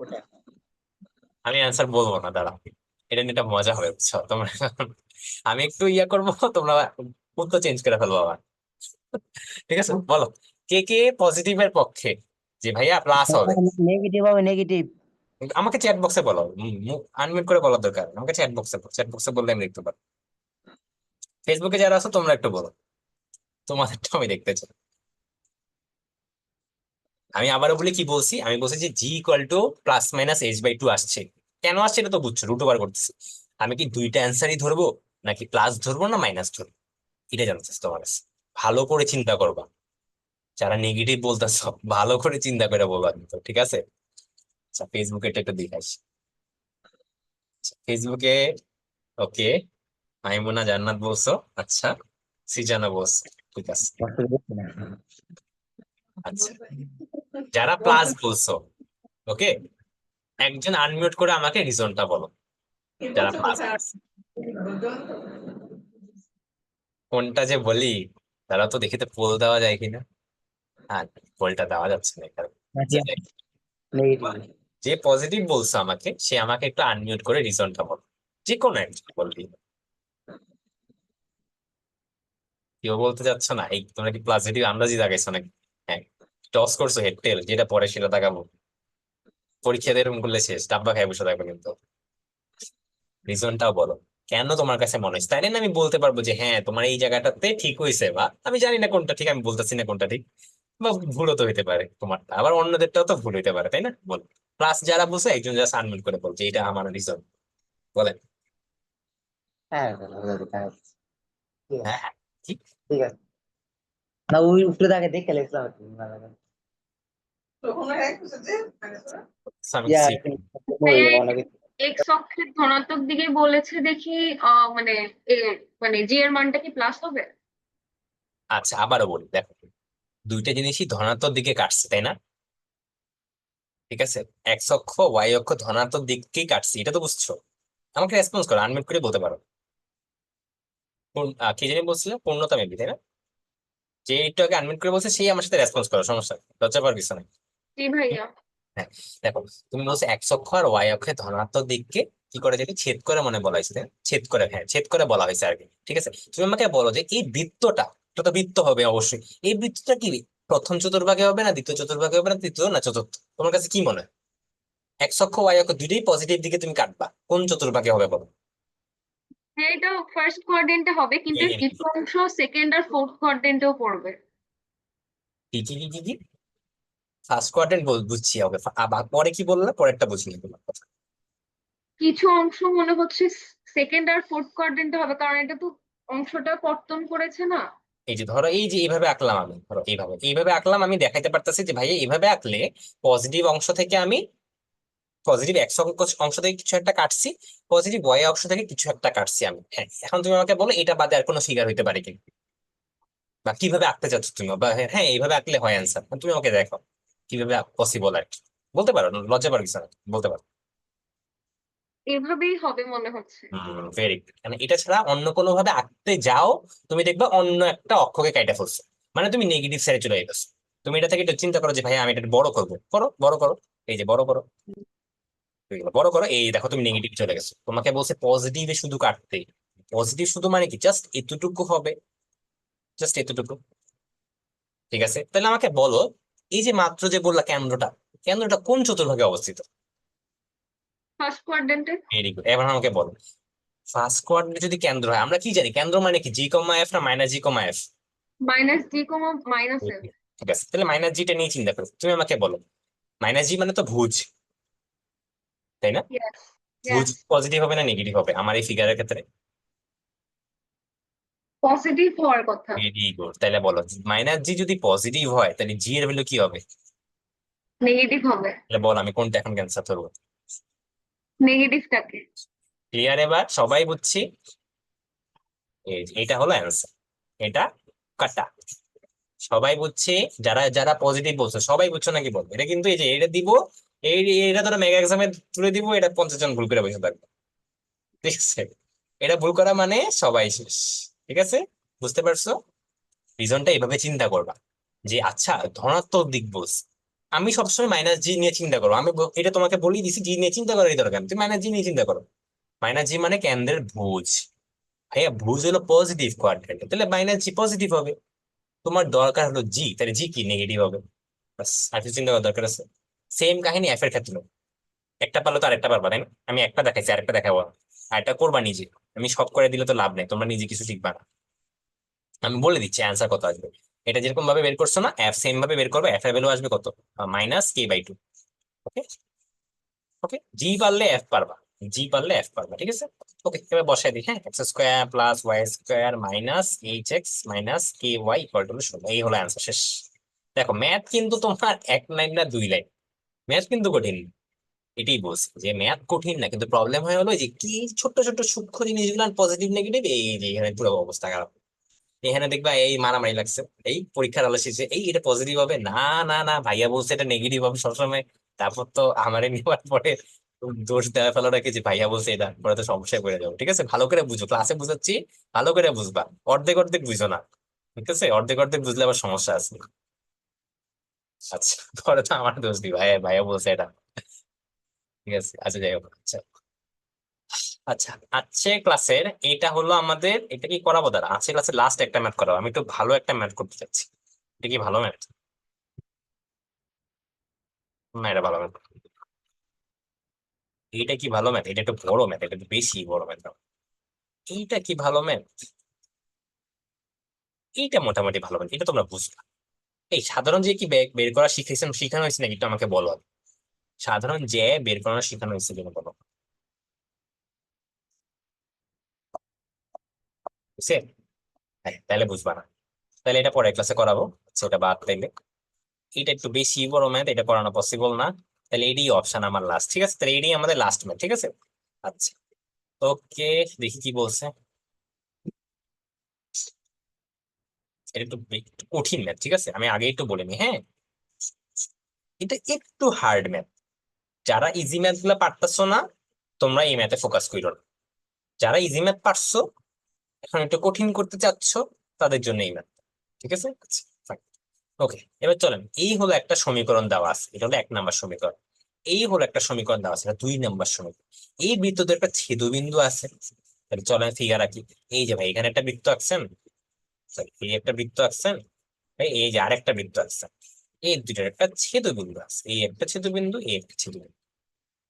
ওটা। আমি অ্যান্সার বলবো না, দাঁড়া, এটা নিয়ে একটা মজা হবে বুঝছো তোমরা। আমি একটু ইয়া করবো, তোমরা উত্তর চেঞ্জ করে ফেলবো আবার। ঠিক আছে, বলো কে কে পজিটিভের পক্ষে, যে ভাইয়া প্লাস হবে? নেগেটিভ হবে, নেগেটিভ। আমাকে চ্যাট বক্সে বলো, আনমিউট করে বলার দরকার নেই। আমাকে চ্যাট বক্সে বললে আমি দেখতে পারবো। ফেসবুকে যারা আছো তোমরা একটু বলো, তোমাদেরটা আমি দেখতে চাই। আমি আবারও বলি কি বলছি, আমি বলছি যে জি ইকুয়াল টু +-h/2 আসছে। কেন আসছে এটা তো বুঝছো, √ওভার করতেছি। আমি কি দুইটা অ্যান্সারই ধরবো, নাকি প্লাস ধরবো না মাইনাস ধরবো, এটা জানতে চাচ্ছি তোমার কাছে। ভালো করে চিন্তা করবা, যারা নেগেটিভ বলতেছ ভালো করে চিন্তা করে বলবা কিন্তু, ঠিক আছে? আচ্ছা ফেসবুকে এটা একটু দেখাইছি, ফেসবুকে। ওকে, মাইমুনা জান্নাত বলছো, আচ্ছা সিজানা বলছো, ঠিক আছে। আচ্ছা, যারা প্লাস বলছো, ওকে, একজন আনমিউট করে আমাকে রিজনটা বলো, যারা প্লাস বলছো। কোনটা যে বলি, তারা তো দেখিতে পোল দেওয়া যায় কিনা। হ্যাঁ, পোলটা দেওয়া যাচ্ছে না এখানে। আচ্ছা, যাই। নেগেটিভ। যে পজিটিভ বলছো আমাকে, সে আমাকে একটু আনমিউট করে রিজনটা বলো, যে কোনো একজন বলবি। কেউ বলতে চাচ্ছ না? এই তোমরা কি পজিটিভ আন্দাজই লাগাইছো নাকি? হ্যাঁ, টস করছো হেড টেল, যেটা পরে সেটা তাকাবো। পরীক্ষাতে এরকম করলে শেষ, ডাব্বা খাই বসে থাকবে কিন্তু। রিজনটাও বলো, কেন তোমার কাছে মনে হচ্ছে, তাইলে না আমি বলতে পারবো যে হ্যাঁ তোমার এই জায়গাটাতে ঠিক হয়েছে, বা আমি জানি না কোনটা ঠিক, আমি বলতেছি না কোনটা ঠিক, বা ভুলও তো হইতে পারে তোমারটা, আবার অন্যদেরটাও তো ভুল হইতে পারে, তাই না? বল, প্লাস যারা বলছে একজন জাস্ট আনমিউট করে বলছে এটা আমার রিজন, বলেন। হ্যাঁ হ্যাঁ, ঠিক আছে, হ্যাঁ হ্যাঁ, ঠিক। ঠিক আছে। না ওই উপরে তাকে দেখে লেখলাম আর কি, ভালো করে। So, আমি ইয়া see- ওই অনেক এক্স অক্ষের ধনাত্মক দিকে বলেছে দেখি, মানে মানে জি এর মানটা কি প্লাস হবে? আচ্ছা আবারও বলি, দেখো দুইটা জিনিসই ধনাত্মক দিকে কাটছে, তাই না? ঠিক আছে, এক্স অক্ষ ওয়াই অক্ষ ধনাত্মক দিককেই কাটছে, এটা তো বুঝছো। আমাকে রেসপন্স করো, আনমিউট করে বলতে পারো। কি জানি বলছিলে, পূর্ণতা মেবি, তাই না? যে একটু আগে আনমিউট করে বলছে সেই আমার সাথে রেসপন্স করো, সমস্যা নেই, লজ্জা পাওয়ার কিছু নেই। জি ভাইয়া। হ্যাঁ, দেখো তুমি বলছো এক্স অক্ষ আর ওয়াই অক্ষের ধনাত্মক দিককে কি করে যেটি ছেদ করে মনে বলা হয়েছে, তাই না? ছেদ করে, হ্যাঁ ছেদ করে বলা হয়েছে আর কি। ঠিক আছে, তুমি আমাকে বলো যে এই বৃত্তটা, এটা তো বৃত্ত হবে অবশ্যই, এই বৃত্তটা কি প্রথম চতুর্ভাগে হবে না দ্বিতীয় চতুর্ভাগে হবে না তৃতীয় না চতুর্থ? তোমার কাছে কি মনে হয়? এক্স অক্ষ ওয়াই অক্ষ দুইটাই পজিটিভ দিকে তুমি কাটবা, কোন চতুর্ভাগে হবে বলো? হ্যাঁ, এটা ফার্স্ট কোয়াড্রেন্টে হবে, কিন্তু এর এই, কিছু অংশ সেকেন্ড আর ফোর্থ কোয়াড্রেন্টেও পড়বে। কি কি কি কি কি? ফার্স্ট কোয়াড্রেন্ট বুঝছি, হবে আবার পরে কি বললে, পরেরটা বুঝিনি তোমার কথা। কিছু অংশ মনে হচ্ছে সেকেন্ড আর ফোর্থ কোয়াড্রেন্টে হবে, কারণ এটা তো অংশটা কর্তন করেছে না। এই যে ধরো, এই যে এইভাবে আঁকলাম আমি, ধরো এইভাবে এইভাবে আঁকলাম, আমি দেখাইতে পারতেছি যে ভাই এইভাবে আঁকলে পজিটিভ অংশ থেকে আমি, পজিটিভ এক্স অংশ থেকে কিছু একটা কাটছি, পজিটিভ ওয়াই অংশ থেকে কিছু একটা কাটছি আমি। হ্যাঁ, এখন তুমি আমাকে বলো এটা বাদে আর কোনো ফিগার হইতে পারে কি, বা কিভাবে আঁকতে চাচ্ছ তুমি, বা হ্যাঁ হ্যাঁ, এইভাবে আঁকলে হয় অ্যান্সার, তুমি আমাকে দেখো কিভাবে পসিবল আর কি। বলতে পারো, লজ্জা পারো কিছু না, বলতে পারো। এভাবেই হবে মনে হচ্ছে। ভেরি গুড, মানে এটা ছাড়া অন্য কোনো ভাবে আঁকতে যাও, তুমি দেখবা অন্য একটা অক্ষকে কাইটা ফেলছো, মানে তুমি নেগেটিভ সাইডে চলে গেছো। তুমি এটা থেকে একটু চিন্তা করো যে ভাই আমি এটা বড় করবো, করো বড় করো, এই যে বড় করো, বড় করো, এই দেখো তুমি নেগেটিভ চলে গেছো। তোমাকে বলছে পজিটিভে শুধু কাটতে, পজিটিভ শুধু মানে কি জাস্ট এতটুকু হবে, জাস্ট এতটুকু। ঠিক আছে, তাহলে আমাকে বলো, এই যে মাত্র যে বললা কেন্দ্রটা, কেন্দ্রটা কোন চতুর্ভাগে অবস্থিত? ফার্স্ট কোয়াড্রেন্টে। ভেরি গুড, এবার আমাকে বলো ফার্স্ট কোয়াড্রেন্ট যদি কেন্দ্র হয়, আমরা কি জানি কেন্দ্র মানে কি, জি কমা এফ না মাইনাস জি কমা এফ? মাইনাস জি কমা মাইনাস এফ। ঠিক আছে, তাহলে মাইনাস জিটা নিয়ে চিন্তা করো। তুমি আমাকে বলো মাইনাস জি মানে তো ভুজ, তাই না? ইয়েস। ভুজ ইয়েস। পজিটিভ হবে না নেগেটিভ হবে আমার এই ফিগারের ক্ষেত্রে? পজিটিভ হওয়ার কথা। ভেরি গুড, তাহলে বলো মাইনাস জি যদি পজিটিভ হয় তাহলে জি এর ভ্যালু কি হবে? নেগেটিভ হবে। তাহলে বল আমি কোনটা এখন ক্যান্সার ধরবো? নেগেটিভটাকে। ক্লিয়ার, এবার সবাই বুঝছি। এই যে এটা হলো অ্যান্সার, এটা কাটা, সবাই বুঝছি। যারা যারা পজিটিভ বলছো সবাই বুঝছো নাকি বল, এটা কিন্তু এই যে এটা দিব, এই এটা ধরো মেগা এক্সামে তুলে দিব, এটা 50 জন ভুল করে বসে থাকবে। ঠিক আছে, এটা ভুল করা মানে সবাই শেষ। ঠিক আছে, বুঝতে পারছো? রিজনটা এইভাবে চিন্তা করবা যে আচ্ছা ধনাত্মক দিক বলছ, আমি সবসময় মাইনাস জি নিয়ে চিন্তা করবো, আমি এটা তোমাকে বলেই দিছি, জি নিয়ে চিন্তা করারই দরকার নেই, তুমি মাইনাস জি নিয়ে চিন্তা করো। মাইনাস জি মানে কেন্দ্রের ভুজ, ভাইয়া ভুজ হলো পজিটিভ কোয়াড্রেন্ট, তাহলে মাইনাস জি পজিটিভ হবে। তোমার দরকার হলো জি, তাহলে জি কি নেগেটিভ হবে, বাস। আর কিছু চিন্তা করার দরকার আছে? সেম কাহিনী এফ এর ক্ষেত্রে, একটা পারলে তো আরেকটা পারবা, তাই না? আমি একটা দেখাইছি আরেকটা দেখাবো, আর এটা করবা নিজে। আমি সব করে দিলে তো লাভ নেই, তোমরা নিজে কিছু শিখবা না। আমি বলে দিচ্ছি অ্যান্সার কত আসবে। এটা যেরকম ভাবে বের করছো না, এফ সেম ভাবে বের করবে, এফ এর ভ্যালু আসবে কত, -k/2। ওকে, ওকে, জি পারলে এফ পারবা, জি পারলে এফ পারবা, ঠিক আছে। ওকে, এবার বসাই দিই, হ্যাঁ x square plus y square minus h x minus k y equal to 0, এই হলো অ্যান্সার, শেষ। দেখো ম্যাথ কিন্তু তোমার এক লাইন না দুই লাইন, ম্যাথ কিন্তু কঠিন না। এটাই বলছি যে ম্যাথ কঠিন না, কিন্তু প্রবলেম হয় হলো যে কি ছোট্ট ছোট্ট সূক্ষ্ম জিনিসগুলো পজিটিভ নেগেটিভ, এই যে এখানে পুরো অবস্থা খারাপ। এখানে দেখবা এই মারামারি লাগছে, এই পরীক্ষার হলে শেষে এই এটা পজিটিভ হবে না, না না ভাইয়া বলছে এটা নেগেটিভ হবে সবসময়। তারপর তো আমারে নেওয়ার পরে দোষ দেওয়া ফেলা রাখে যে ভাইয়া বলছে এটা, পরে তো সমস্যায় পড়ে যাবো। ঠিক আছে, ভালো করে বুঝো, ক্লাসে বুঝাচ্ছি, ভালো করে বুঝবা, অর্ধেক অর্ধেক বুঝো না। ঠিক আছে, অর্ধেক অর্ধেক বুঝলে আবার সমস্যা আছে। আচ্ছা, পরে তো আমার দোষ দিই, ভাইয়া ভাইয়া বলছে এটা। ঠিক আছে, আচ্ছা যাই হোক, আচ্ছা আচ্ছা, আছে ক্লাসের এটা হলো আমাদের, এটা কি করাবো, দাঁড়া আছে ক্লাসের লাস্ট একটা ম্যাথ করাবো, আমি একটু ভালো একটা ম্যাথ করতে চাচ্ছি। এটা কি ভালো ম্যাথ? না এটা ভালো ম্যাথ, এইটা কি ভালো ম্যাথ? এটা একটু বড় ম্যাথ, এটা একটু বেশি বড় ম্যাথ। এইটা কি ভালো ম্যাথ? এইটা মোটামুটি ভালো ম্যাথ, এটা তোমরা বুঝবা। এই সাধারণ যে কি বের করা শিখেছেন, শিখানো হয়েছে নাকি একটু আমাকে বলো। সাধারণ যে বের করানো শেখানো হয়েছে কিনা বলো, বুঝছে? হ্যাঁ, তাহলে বুঝবা না, তাহলে এটা পরের ক্লাসে করাবো। আচ্ছা, ওটা বাদ তাইলে। এটা একটু বেশি বড় ম্যাথ, এটা করানো পসিবল না। তাহলে এডি অপশন আমার লাস্ট, ঠিক আছে, তাহলে এডি আমাদের লাস্ট ম্যাথ, ঠিক আছে। আচ্ছা, ওকে, দেখি কি বলছে। এটা একটু কঠিন ম্যাথ, ঠিক আছে, আমি আগে একটু বলে নি, হ্যাঁ, এটা একটু হার্ড ম্যাথ। যারা ইজি ম্যাথ গুলা পারতেছো না, তোমরা এই ম্যাথে ফোকাস করো না। যারা ইজি ম্যাথ পারছো, এখন একটু কঠিন করতে চাচ্ছ, তাদের জন্য এই ম্যাথ, ঠিক আছে। ওকে, এবার চলেন, এই হলো একটা সমীকরণ দেওয়া আছে, এটা হলো 1 নাম্বার সমীকরণ। এই হলো একটা সমীকরণ দেওয়া আছে, এটা 2 নাম্বার সমীকরণ। এই বৃত্ততে একটা ছেদবিন্দু আছে। তাহলে চলেন ফিগার আঁকি। এই যে ভাই, এখানে একটা বৃত্ত আঁকছেন, sorry, এই একটা বৃত্ত আঁকছেন ভাই, এই যে আরেকটা বৃত্ত আঁকছেন। এই দুইটার একটা ছেদবিন্দু আছে, এই একটা ছেদবিন্দু, এই একটা ছেদবিন্দু।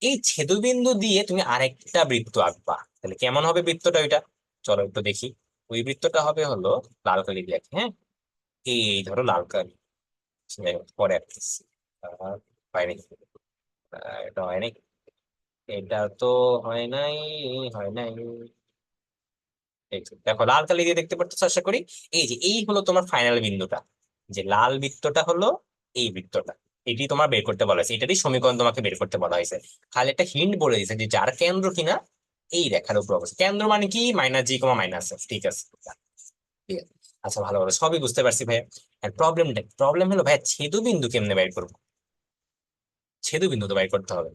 এই ছেদবিন্দু দিয়ে তুমি আরেকটা বৃত্ত আঁকবা, তাহলে কেমন হবে বৃত্তটা ওইটা? চলো একটু দেখি। ওই বৃত্তটা হবে হলো, লাল কালি দিয়ে আঁকি, হ্যাঁ, এই ধরো লাল কালি, পরে আঁকতেছি। হয়নি, এটা হয়নি, এটা তো হয় নাই, হয় নাই। এই তো, দেখো লাল কালি দিয়ে দেখতে পাচ্ছ আশা করি। এই যে এই হলো তোমার ফাইনাল বিন্দুটা, যে লাল বৃত্তটা হলো এই বৃত্তটা। এটি তোমার বের করতে বলা হয়েছে, এটারই সমীকরণ তোমাকে বের করতে বলা হয়েছে। খালি একটা হিন্ট বলে দিয়েছে যে যার কেন্দ্র কিনা এই রেখার উপর অবস্থিত। কেন্দ্র মানে কি? -g, ঠিক আছে, ঠিক আছে। আচ্ছা, ভালো ভালো সবই বুঝতে পারছি ভাইয়া। আর প্রবলেম হলো ভাইয়া, ছেদবিন্দু কেমনে বের করবো? ছেদবিন্দু তো বের করতে হবে।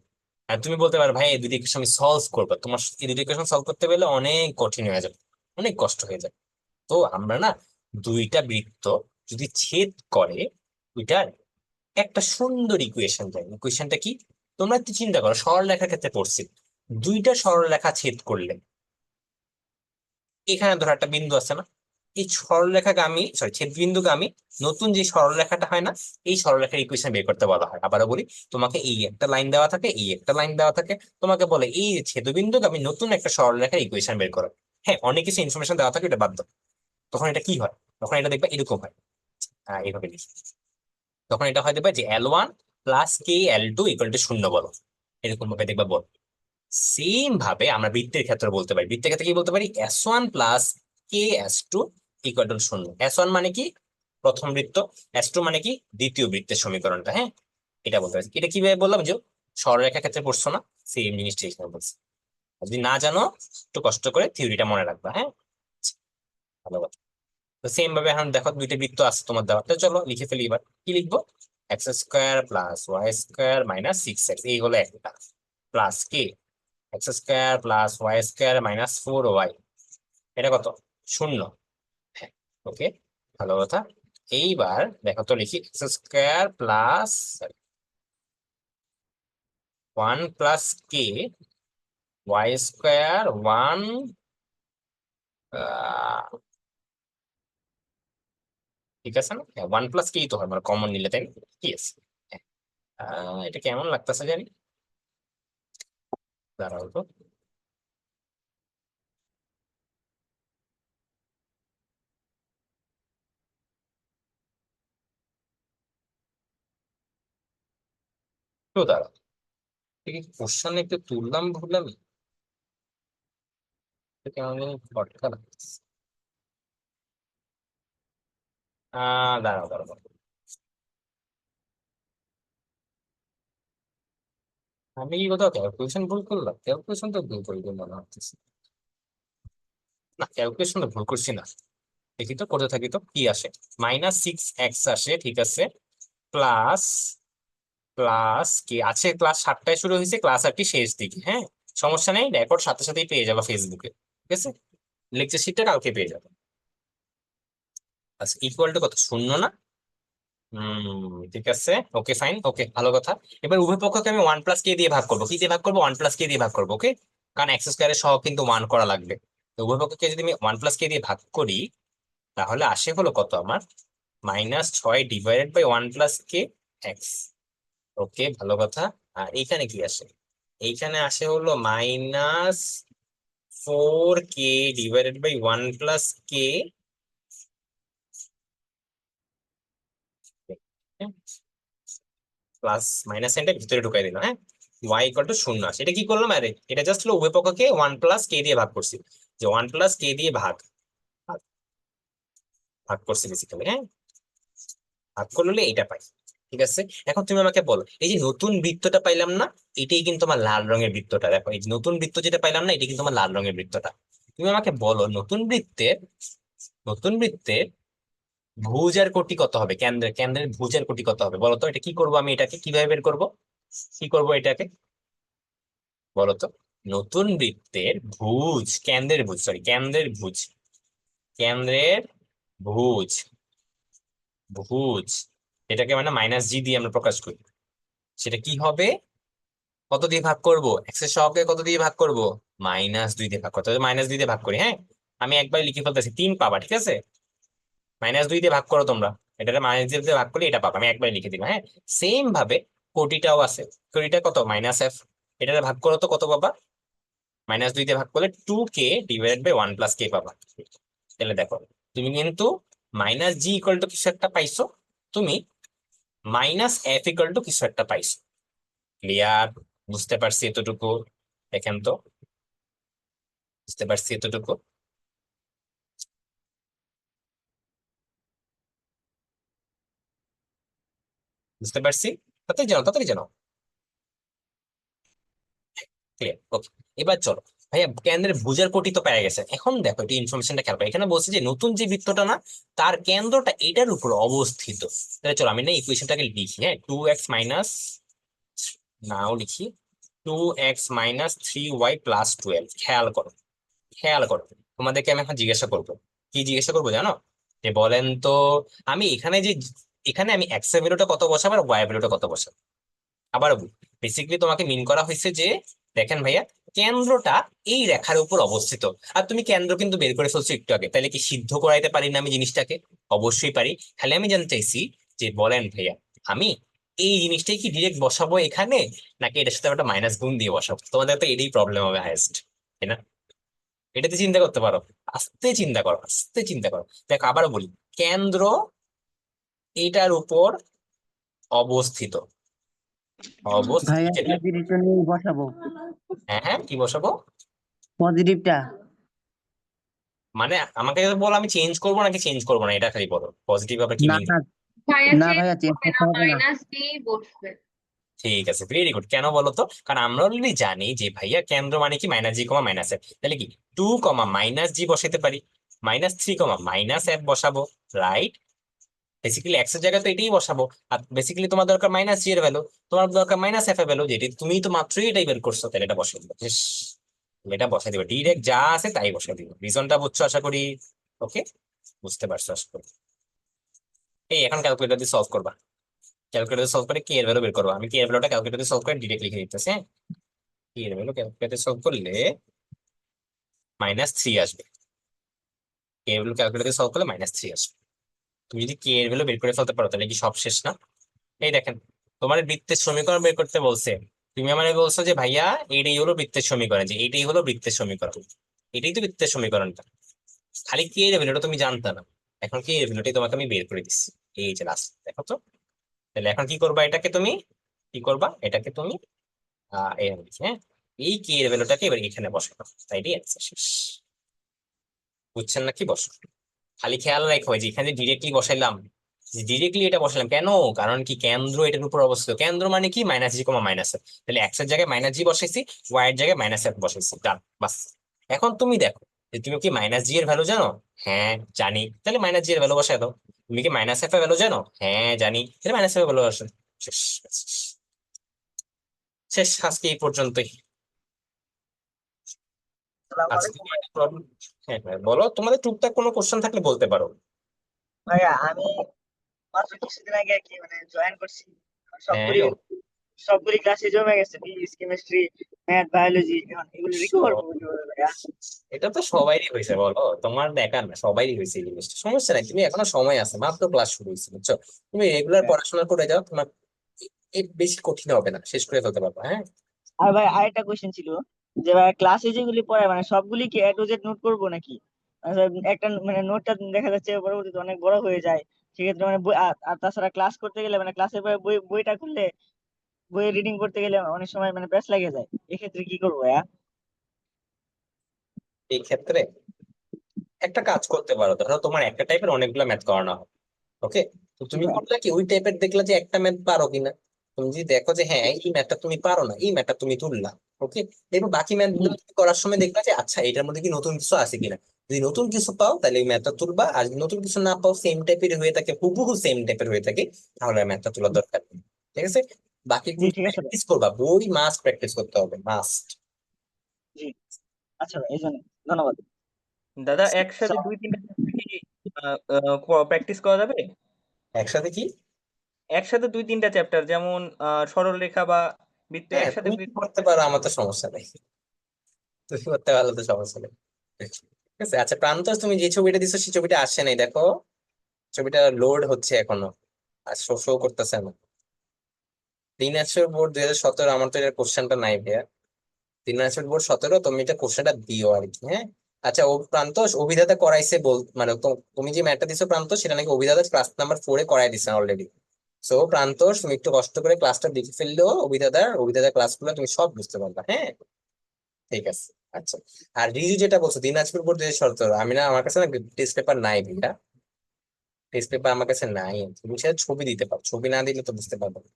আর তুমি বলতে পারো ভাই এই দুটি ইকুয়েশন আমি সলভ করবো, তোমার এই দুটি ইকুয়েশন সলভ করতে গেলে অনেক কঠিন হয়ে যাবে, অনেক কষ্ট হয়ে যাবে। তো আমরা না, দুইটা বৃত্ত যদি ছেদ করে, দুইটার একটা সুন্দর ইকুয়েশন দেয়। ইকুয়েশনটা কি? তোমরা একটু চিন্তা করো, সরলরেখার ক্ষেত্রে পড়ছি, দুইটা সরলরেখা ছেদ করলে, এখানে ধরো একটা বিন্দু আছে না, এই সরলরেখাগামী, সরি, ছেদ বিন্দুগামী নতুন যে সরলরেখাটা হয় না, এই সরলরেখার ইকুয়েশন বের করতে বলা হয়। আবারও বলি, তোমাকে এই একটা লাইন দেওয়া থাকে, এই একটা লাইন দেওয়া থাকে, তোমাকে বলে এই যে ছেদবিন্দুগামী নতুন একটা সরলরেখার ইকুয়েশন বের করো। হ্যাঁ, অনেক কিছু ইনফরমেশন দেওয়া থাকে, এটা বাদ দাও। তখন এটা কি হয়? তখন এটা দেখবে এরকম হয়, এইভাবে লিখি। তখন এটা হয় দেখবে যে L1 + k L2 = 0 বলো, এরকম ভাবে দেখবা বল। সেম ভাবে আমরা বৃত্তের ক্ষেত্রে বলতে পারি, বৃত্তের ক্ষেত্রে কি বলতে পারি? S1 + k S2 = 0। S1 মানে কি? প্রথম বৃত্ত, S2 মানে কি? দ্বিতীয় বৃত্তের সমীকরণটা, হ্যাঁ, এটা বলতে পারি। এটা কিভাবে বললাম? যে সরলরেখার ক্ষেত্রে পড়ছো না, সেম জিনিসটা এখানে বলছি। আর যদি না জানো, একটু কষ্ট করে থিওরিটা মনে রাখবা, হ্যাঁ, ভালো কথা। তো সেম ভাবে এখন দেখো, দুইটা বৃত্ত আছে তোমার দেওয়া, তো চলো লিখে ফেলি। এবার কি লিখবো? x² + y² - 6x, এই হলো একটা, প্লাস কি x² + y² - 4y, এটা কত? 0। হ্যাঁ, ওকে, ভালো কথা। এইবার দেখো তো লিখি, x² + 1 + k y² 1, ঠিক আছে না? 1 + k তো হয়, মানে কমন নিলে, তাই না? কি আছে? হ্যাঁ, এটা কেমন লাগতেছে জানি, দাঁড়াও তো। তো দাঁড়াও, ঠিক কোশ্চেন একটু তুললাম ভুললাম, কেমন জানি খটকা লাগতেছে। দাঁড়াও দাঁড়াও দাঁড়াও। আমি কি কোথাও ক্যালকুলেশন ভুল করলাম? ক্যালকুলেশন তো ভুল করি বলে মনে হচ্ছে না, ক্যালকুলেশন তো ভুল করছি না। দেখি তো, করতে থাকি তো, কি আসে? -6x আসে, ঠিক আছে, প্লাস প্লাস কি আছে, ক্লাস 7টায় শুরু হয়েছে, ক্লাস 8টি শেষ দিকে, হ্যাঁ, সমস্যা নেই, রেকর্ড সাথে সাথেই পেয়ে যাবো ফেসবুকে, ঠিক আছে, লেকচার শিটটা কালকে পেয়ে যাবো। আচ্ছা, ইকুয়াল টু কত? 0 না? ঠিক আছে, ওকে ফাইন, ওকে, ভালো কথা। এবার উভয় পক্ষকে আমি 1 + k দিয়ে ভাগ করবো। কি দিয়ে ভাগ করবো? 1 + k দিয়ে ভাগ করবো, ওকে, কারণ x² এর সহগ কিন্তু 1 করা লাগবে। তো উভয় পক্ষকে যদি আমি 1 + k দিয়ে ভাগ করি, তাহলে আসে হলো কত আমার? -6 / 1 + k x, ওকে, ভালো কথা। আর এইখানে কি আসে? এইখানে আসে হলো -4k / 1 + k, প্লাস মাইনাস সাইনটা ভিতরে ঢুকাই দিলাম, হ্যাঁ, y = 0 আসে। এটা কি করলাম? আরে এটা জাস্ট হলো উভয় পক্ষকে 1 + k দিয়ে ভাগ করছি, যে 1 + k দিয়ে ভাগ ভাগ ভাগ করছি বেসিক্যালি, হ্যাঁ, ভাগ করলে এটা পাই। ঠিক আছে, এখন তুমি আমাকে বলো, এই যে নতুন বৃত্তটা পাইলাম না, এটাই কিন্তু আমার লাল রঙের বৃত্তটা। দেখো এই যে নতুন বৃত্ত যেটা পাইলাম না, এটাই কিন্তু আমার লাল রঙের বৃত্তটা। তুমি আমাকে বলো নতুন বৃত্তের ভুজ আর কোটি কত হবে, কেন্দ্রের ভুজ আর কোটি কত হবে বলো তো। এটা কি করবো আমি, এটাকে কিভাবে বের করবো, কি করবো এটাকে বলো তো। নতুন বৃত্তের ভুজ, কেন্দ্রের ভুজ ভুজ এটাকে মানে মাইনাস জি দিয়ে আমরা প্রকাশ করি। সেটা কি হবে, কত দিয়ে ভাগ করব, এক্স এর সহগকে কত দিয়ে ভাগ করব, -2 দিয়ে ভাগ করতে হবে। -2 দিয়ে ভাগ করি, হ্যাঁ আমি একবার লিখে ফেলতেছি, 3 পাবা, ঠিক আছে। -2 দিয়ে ভাগ করো তোমরা, এটা -2 দিয়ে ভাগ করলে এটা পাবা, আমি একবার লিখে দিলাম, হ্যাঁ। সেম ভাবে কোটিটাও আছে, কোটিটা কত -f, এটা ভাগ করো তো কত পাবা, -2 দিয়ে ভাগ করলে 2k divided by 1 plus k পাবা। তাহলে দেখো তুমি কিন্তু -g ইকুয়াল টু কিছু একটা পাইছো, তুমি -f ইকুয়াল টু কিছু একটা পাইছো। ক্লিয়ার, বুঝতে পারছি এতটুকু, দেখেন তো, বুঝতে পারছি এতটুকু। বুঝতে পারছি, তাড়াতাড়ি জানো। ক্লিয়ার, ওকে। এবার চলো ভাইয়া, কেন্দ্রের ভুজার কোটি তো পেয়ে গেছে, এখন দেখো একটু ইনফরমেশনটা খেয়াল করো, এখানে বলছে যে নতুন যে বৃত্তটা না, তার কেন্দ্রটা এটার উপর অবস্থিত। তাহলে চলো আমি না ইকুয়েশনটাকে লিখি, হ্যাঁ। 2x মাইনাস, নাও লিখি 2x - 3y + 12। খেয়াল করো, তোমাদেরকে আমি এখন জিজ্ঞাসা করবো, কি জিজ্ঞাসা করবো জানো, যে বলেন তো, আমি এখানে আমি এক্স এর ভ্যালুটা কত বসাবো আর ওয়াই এর ভ্যালুটা কত বসাবো। আবার বেসিক্যালি তোমাকে মিন করা হয়েছে যে, দেখেন ভাইয়া, কেন্দ্রটা এই রেখার উপর অবস্থিত, আর তুমি কেন্দ্র কিন্তু বের করে ফেলছো একটু আগে, তাহলে কি সিদ্ধ করাইতে পারি না আমি জিনিসটাকে, অবশ্যই পারি। খালি আমি জানতে চাইছি যে বলেন ভাইয়া, আমি এই জিনিসটাই কি ডিরেক্ট বসাবো এখানে, নাকি এটার সাথে একটা মাইনাস গুণ দিয়ে বসাবো, তোমাদের তো এটাই প্রবলেম হবে হাইয়েস্ট, তাই না। এটাতে চিন্তা করতে পারো, আস্তে চিন্তা করো। দেখো আবার বলি, কেন্দ্র এটার উপর অবস্থিত, ভাইয়া যেটা, পজিটিভটা নিয়ে বসাবো, হ্যাঁ হ্যাঁ, কি বসাবো, পজিটিভটা। মানে আমাকে বলো আমি চেঞ্জ করবো নাকি চেঞ্জ করবো না, এটা খালি বলো, পজিটিভ আবার কি না মিন। না ভাইয়া না চেঞ্জ ভাইয়া, চেঞ্জ করবে করতে না, হবে না। মাইনাস দিয়েই বসবে। ঠিক আছে, ভেরি গুড। কেন বলো তো, কারণ আমরা অলরেডি জানি যে ভাইয়া কেন্দ্র মানে কি -g, -f, তাহলে কি 2, -g বসাইতে পারি, -3, -f বসাবো, রাইট। বেসিক্যালি এক্স এর জায়গায় তো এটাই বসাবো, আর বেসিক্যালি তোমার দরকার -g এর ভ্যালু, তোমার দরকার -f এর ভ্যালু, যেটি তুমি তো মাত্রই এটাই বের করছো, তাহলে এটা বসাই দিবো, এটা বসাই দিবো ডিরেক্ট, যা আছে তাই বসাই দিবো। রিজনটা বুঝছো আশা করি, ওকে, বুঝতে পারছো আশা করি। এই এখন ক্যালকুলেটর দিয়ে সলভ করবা, ক্যালকুলেটর সলভ করে কে এর ভ্যালু বের করবো, আমি কে এর ভ্যালুটা ক্যালকুলেটর সলভ করে ডিরেক্ট লিখে দিতেছি, হ্যাঁ। কে এর ভ্যালু ক্যালকুলেটর সলভ করলে -3 আসবে, কে এর ভ্যালু ক্যালকুলেটর সলভ করলে -3 আসবে। তুমি যদি কে এর ভ্যালু বের করে ফেলতে পারো, তাহলে কি সব শেষ না। এই দেখেন, তোমার বৃত্তের সমীকরণ বের করতে বলছে, তুমি আমাকে বলছো যে ভাইয়া এইটাই হলো বৃত্তের সমীকরণ, যে এইটাই হলো বৃত্তের সমীকরণ, এটাই তো বৃত্তের সমীকরণটা, খালি কে এর ভ্যালুটা তুমি জানতা না, এখন কে এর ভ্যালুটাই তোমাকে আমি বের করে দিচ্ছি, এই যে লাস্ট, দেখো তো। তাহলে এখন কি করবা, এটাকে তুমি হ্যাঁ, এই কে এর ভ্যালুটাকে এবার এখানে বসাবো, তাই অ্যান্সার শেষ। বুঝছেন নাকি, বসো। খালি খেয়াল রাখো যে এখানে ডিরেক্টলি বসাইলাম, এটা বসালাম কেন, কারণ কি কেন্দ্র এটার উপর অবস্থিত, কেন্দ্র মানে কি -g, -f, তাহলে এক্স এর জায়গায় -g বসাইছি, ওয়াই এর জায়গায় -f বসাইছি, ডান, বাস। এখন তুমি দেখো যে তুমি কি -g এর ভ্যালু জানো, হ্যাঁ জানি, তাহলে -g এর ভ্যালু বসাই দাও। তুমি কি -f এর ভ্যালু জানো, হ্যাঁ জানি, তাহলে -f এর ভ্যালু বসাই, শেষ শেষ, শেষ। আজকে এই পর্যন্তই। আসসালামু আচ্ছা আলাইকুম তোমার প্রবলেম, হ্যাঁ হ্যাঁ বলো, তোমাদের টুকটাক কোনো কোশ্চেন থাকলে বলতে পারো। ভাইয়া। আমি মাত্র কিছুদিন আগে আর কি মানে জয়েন করছি। হ্যাঁ, সবগুলি সবগুলি ক্লাসে জমে গেছে, ফিজিক্স, কেমিস্ট্রি, ম্যাথ, বায়োলজি। এখন এগুলো রিকভার করবো কিভাবে ভাইয়া? এটা তো সবাইরই হয়েছে বলো, তোমার দেখা না, সবাইরই হয়েছে এই জিনিসটা, সমস্যা নাই, তুমি এখনো সময় আছে, মাত্র ক্লাস শুরু হয়েছে, বুঝছো। তুমি রেগুলার হ্যাঁ। পড়াশোনা করে যাও, তোমার বেশি কঠিন হবে না, শেষ করে ফেলতে পারবো, হ্যাঁ। আর ভাই আরেকটা কোশ্চেন ছিল, যে ভাই ক্লাসে যেগুলি পড়ায় মানে সবগুলি কি এ টু জেড নোট করবো নাকি? আচ্ছা, একটা মানে নোটটা দেখা যাচ্ছে পরবর্তীতে অনেক বড় হয়ে যায়, সেক্ষেত্রে মানে আর তাছাড়া ক্লাস করতে গেলে মানে ক্লাসের পরে বইটা খুললে বই রিডিং করতে গেলে অনেক সময় মানে প্যাচ লেগে যায়, এক্ষেত্রে কি করবো ভাইয়া? এই ক্ষেত্রে একটা কাজ করতে পারো, ধরো তোমার একটা টাইপের অনেকগুলো ম্যাথ করানো হয়, ওকে, তো তুমি করলে কি ওই টাইপের দেখলা যে একটা ম্যাথ পারো কিনা। তুমি যদি দেখো যে হ্যাঁ এই ম্যাথটা তুমি পারো না, এই ম্যাথটা তুমি তুললা, ওকে। এরপর বাকি ম্যাথ গুলো তুমি করার সময় দেখবা যে আচ্ছা এটার মধ্যে কি নতুন কিছু আছে কিনা। যদি নতুন কিছু পাও তাহলে এই ম্যাথটা তুলবা, আর যদি নতুন কিছু না পাও, সেম টাইপের হয়ে থাকে, হুবহু সেম টাইপের হয়ে থাকে, তাহলে ম্যাথটা তোলার দরকার নেই। ঠিক আছে, বাকি জি ঠিক আছে ভাই। প্র্যাকটিস করবা, বই মাস্ট প্র্যাকটিস করতে হবে, মাস্ট। জি আচ্ছা ভাই, এই জন্য ধন্যবাদ। দাদা একসাথে 2-3টা চ্যাপ্টার কি প্র্যাকটিস করা যাবে? একসাথে কি? একসাথে 2-3টা চ্যাপ্টার, যেমন সরলরেখা বা বৃত্ত হ্যাঁ একসাথে তুমি কি করতে পারো, আমার তো সমস্যা নেই, তুমি করতে পারলে তো সমস্যা নেই। ঠিক আছে, আচ্ছা প্রান্তস, তুমি যে ছবিটা দিছো সেই ছবিটা আসছে নাই, দেখো ছবিটা লোড হচ্ছে এখনো, আর শো শো করতেছে না। 3 বোর্ড 2017, আমার তো এর কোশ্চেনটা নাই ভাইয়া। 3 বোর্ড 17, তুমি এটা কোশ্চেনটা দিও আর কি, হ্যাঁ। আচ্ছা ও প্রান্তস, অভিধাতা করাইছে বল, মানে তুমি যে ম্যাটটা দিছো প্রান্তস, সেটা নাকি অভিধাতা ক্লাস নাম্বার 4-এ করাই দিছে অলরেডি। সো প্রান্তস, তুমি একটু কষ্ট করে ক্লাসটা দেখে ফেললেও অভিধাতার ক্লাসগুলো তুমি সব বুঝতে পারবা, হ্যাঁ। ঠিক আছে, আচ্ছা। আর রিজু যেটা বলছো 3 বোর্ড 2017, আমি না, আমার কাছে না টেস্ট পেপার নাই ভাইয়া, টেস্ট পেপার আমার কাছে নাই। তুমি সেটা ছবি দিতে পারো, ছবি না দিলে তো বুঝতে পারবো না।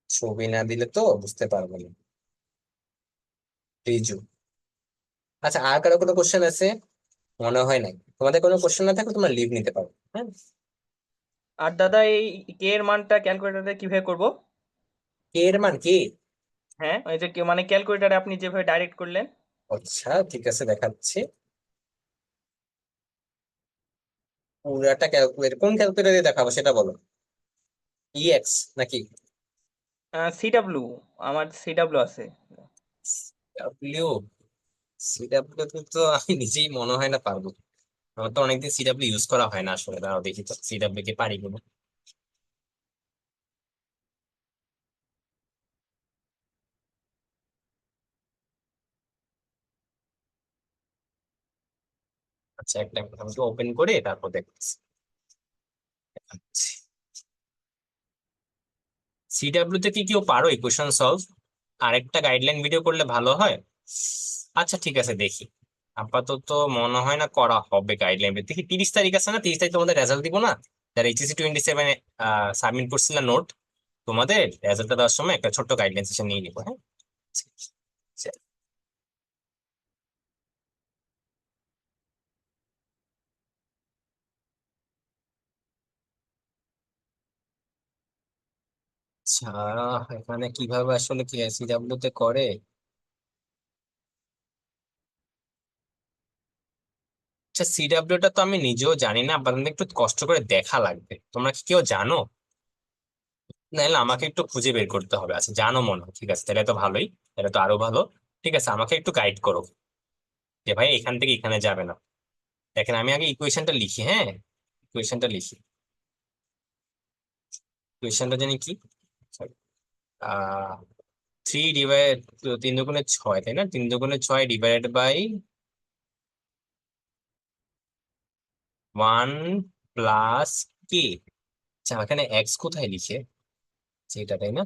ছবি না দিলে তো বুঝতে পারবো না। রিজু, আচ্ছা আর কারো কোনো কোশ্চেন আছে? মনে হয় নাই। তোমাদের কোনো কোশ্চেন না থাকলে তোমরা লিভ নিতে পারো, হ্যাঁ। আর দাদা এই কে এর মানটা ক্যালকুলেটরে কিভাবে করব? কে এর মান কি? হ্যাঁ, ওই যে মানে ক্যালকুলেটরে আপনি যেভাবে ডাইরেক্ট করলেন। আচ্ছা ঠিক আছে, দেখাচ্ছি। পুরাটা ক্যালকুলেটর, কোন ক্যালকুলেটর দিয়ে দেখাবো সেটা বলো। ইএক্স নাকি সিডাব্লিউ, আমার সিডাব্লিউ আছে। ডাব্লিউ? সিডাব্লিউ তো আমি নিজেই মনে হয় না পারবো, আমার তো অনেকদিন সিডাব্লিউ ইউজ করা হয় না আসলে। দাঁড়াও দেখি তো সিডাব্লিউ কে পারি কিনা। আচ্ছা একটা আমি ওপেন করে তারপর দেখতেছি। সিডাব্লিউ তে কি কেউ পারো ইকুয়েশন সলভ? আরেকটা গাইডলাইন ভিডিও করলে ভালো হয়। আচ্ছা ঠিক আছে দেখি, আপাতত মনে হয় না করা হবে গাইডলাইন। দেখি 30 তারিখ আছে না, 30 তারিখ তোমাদের রেজাল্ট দিব না, যারা এইচএসসি 27 সাবমিট করছিল নোট, তোমাদের রেজাল্টটা দেওয়ার সময় একটা ছোট্ট গাইডলাইন সেশন নিয়ে নিবো, হ্যাঁ। আচ্ছা, আচ্ছা, এখানে কিভাবে আসলে কি সিডাব্লিউ তে করে? আচ্ছা সিডাব্লিউ টা তো আমি নিজেও জানি না, আপনাদের একটু কষ্ট করে দেখা লাগবে। তোমরা কি কেউ জানো? নাহলে আমাকে একটু খুঁজে বের করতে হবে। আচ্ছা জানো মনে হয়, ঠিক আছে তাহলে তো ভালোই, তাহলে তো আরো ভালো। ঠিক আছে, আমাকে একটু গাইড করো যে ভাই এখান থেকে এখানে যাবে না। দেখেন আমি আগে ইকুয়েশনটা লিখি, হ্যাঁ। ইকুয়েশনটা লিখি, ইকুয়েশনটা জানি কি, সরি, 3 ডিভাইড 3 দুগুণে 6, তাই না? 3 দুগুণে 6 ডিভাইডেড বাই 1 প্লাস কে। আচ্ছা এখানে এক্স কোথায় লিখে, সেটা তাই না?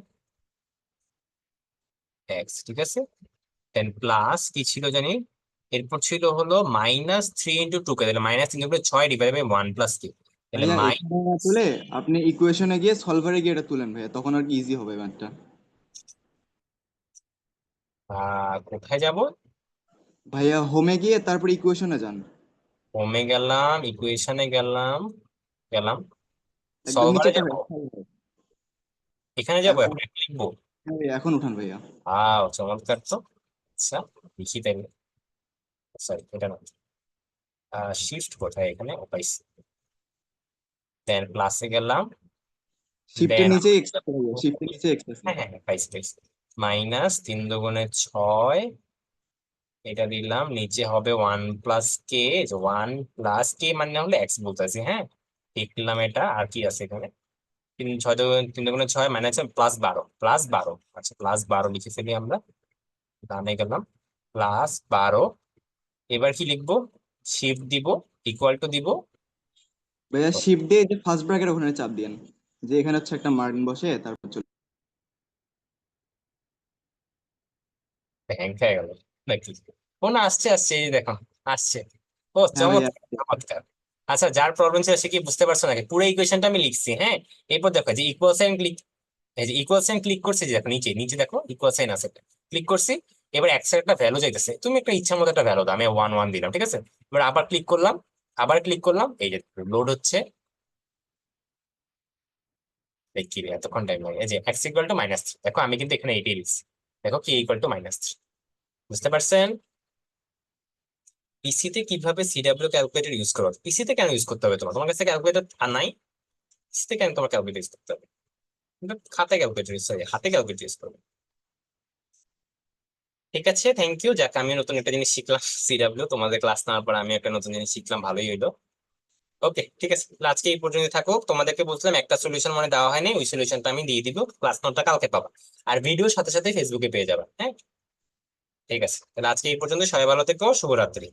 এক্স, ঠিক আছে। দেন প্লাস কি ছিল জানি, এরপর ছিল হলো -3 × 2, তাহলে -3 × 6 ডিভাইড বাই 1 প্লাস কে, তাহলে ভাইয়া এখানে না তুলে আপনি ইকুয়েশনে গিয়ে সলভারে গিয়ে এটা তুলেন ভাইয়া, তখন আর কি ইজি হবে ম্যাথটা। কোথায় যাব? ভাইয়া হোমে গিয়ে তারপর ইকুয়েশনে যান, হোমে গেলাম, ইকুয়েশনে গেলাম, গেলাম, একদম সলভারে নিচেটা যাব, ভাইয়া solver। এখানে যাব, এখন এখন লিখবো। হ্যাঁ ভাইয়া, এখন উঠান ভাইয়া। চমৎকার তো। আচ্ছা লিখি তাইলে, সরি এটা না, শিফট কোথায় এখানে, ও পাইছি। দেন প্লাসে গেলাম, শিফটের দেন নিচে এক্স আছে ভাইয়া, শিফটের নিচে এক্স আছে। হ্যাঁ হ্যাঁ হ্যাঁ, পাইছি পাইছি। -3 দুগুণে 6, এটা দিলাম, নিচে হবে 1 প্লাস কে। 1 প্লাস কে মানে হলো এক্স বলতেছি, হ্যাঁ। লিখলাম এটা, আর কি আছে এখানে, 3 দুগুণে 6 মানে আছে +12, +12। আচ্ছা +12 লিখে ফেলি আমরা, ডানে গেলাম, +12। এবার কি লিখবো? শিফট দিব, ইকুয়াল টু দিব। ভাইয়া শিফট দিয়ে যে ফার্স্ট ব্র্যাকেট ওখানে চাপ দিয়েন, যে এখানে হচ্ছে একটা মার্জিন বসে তারপর চলে। হ্যাং খেয়ে গেল নাকি? ও না, আসছে আসছে, এই দেখো আসছে। ও হ্যাঁ ভাইয়া। চমৎকার চমৎকার। আচ্ছা, যার প্রবলেম ছিল সে কি বুঝতে পারছো নাকি? পুরো ইকুয়েশনটা আমি লিখছি, হ্যাঁ। এরপর দেখো যে ইকুয়াল সাইন ক্লিক, এই যে ইকুয়াল সাইন ক্লিক করছি, যে দেখো নিচে নিচে দেখো ইকুয়াল সাইন আছে, ক্লিক করছি। এবার এক্স এর একটা ভ্যালু চাইতেছে, তুমি একটা ইচ্ছা মতো একটা ভ্যালু দাও, আমি 1 1 দিলাম, ঠিক আছে। এবার আবার ক্লিক করলাম, আবার ক্লিক করলাম, এই যে লোড হচ্ছে। এই কি রে, এতক্ষণ টাইম লাগে। এই যে এক্স ইকুয়াল টু -3, দেখো আমি কিন্তু এখানে এইটাই লিখছি, দেখো কি ইকুয়াল টু -3। বুঝতে পারছেন? পিসিতে কিভাবে সিডব্লিউ ক্যালকুলেটর ইউজ করো? পিসিতে কেন ইউজ করতে হবে তোমার? তোমার কাছে ক্যালকুলেটর আর নাই? পিসিতে কেন তোমার ক্যালকুলেটর ইউজ করতে হবে? কিন্তু খাতায় ক্যালকুলেটর ইউজ হয়, হাতে ক্যালকুলেটর ইউজ করবে। ঠিক আছে, থ্যাংক ইউ। যাক, আমি নতুন একটা জিনিস শিখলাম সিডব্লিউ, তোমাদের ক্লাস নেওয়ার পর আমি একটা নতুন জিনিস শিখলাম, ভালোই হইলো। ওকে, ঠিক আছে, তাহলে আজকে এই পর্যন্ত থাকুক। তোমাদেরকে বলছিলাম একটা সলিউশন মনে দেওয়া হয়নি, ওই সলিউশনটা আমি দিয়ে দিব, ক্লাস নোটটা কালকে পাবা। আর ভিডিওর সাথে সাথে ফেসবুকে পেয়ে যাবে, হ্যাঁ। ঠিক আছে, তাহলে আজকে এই পর্যন্ত, সবাই ভালো থেকো, শুভরাত্রি।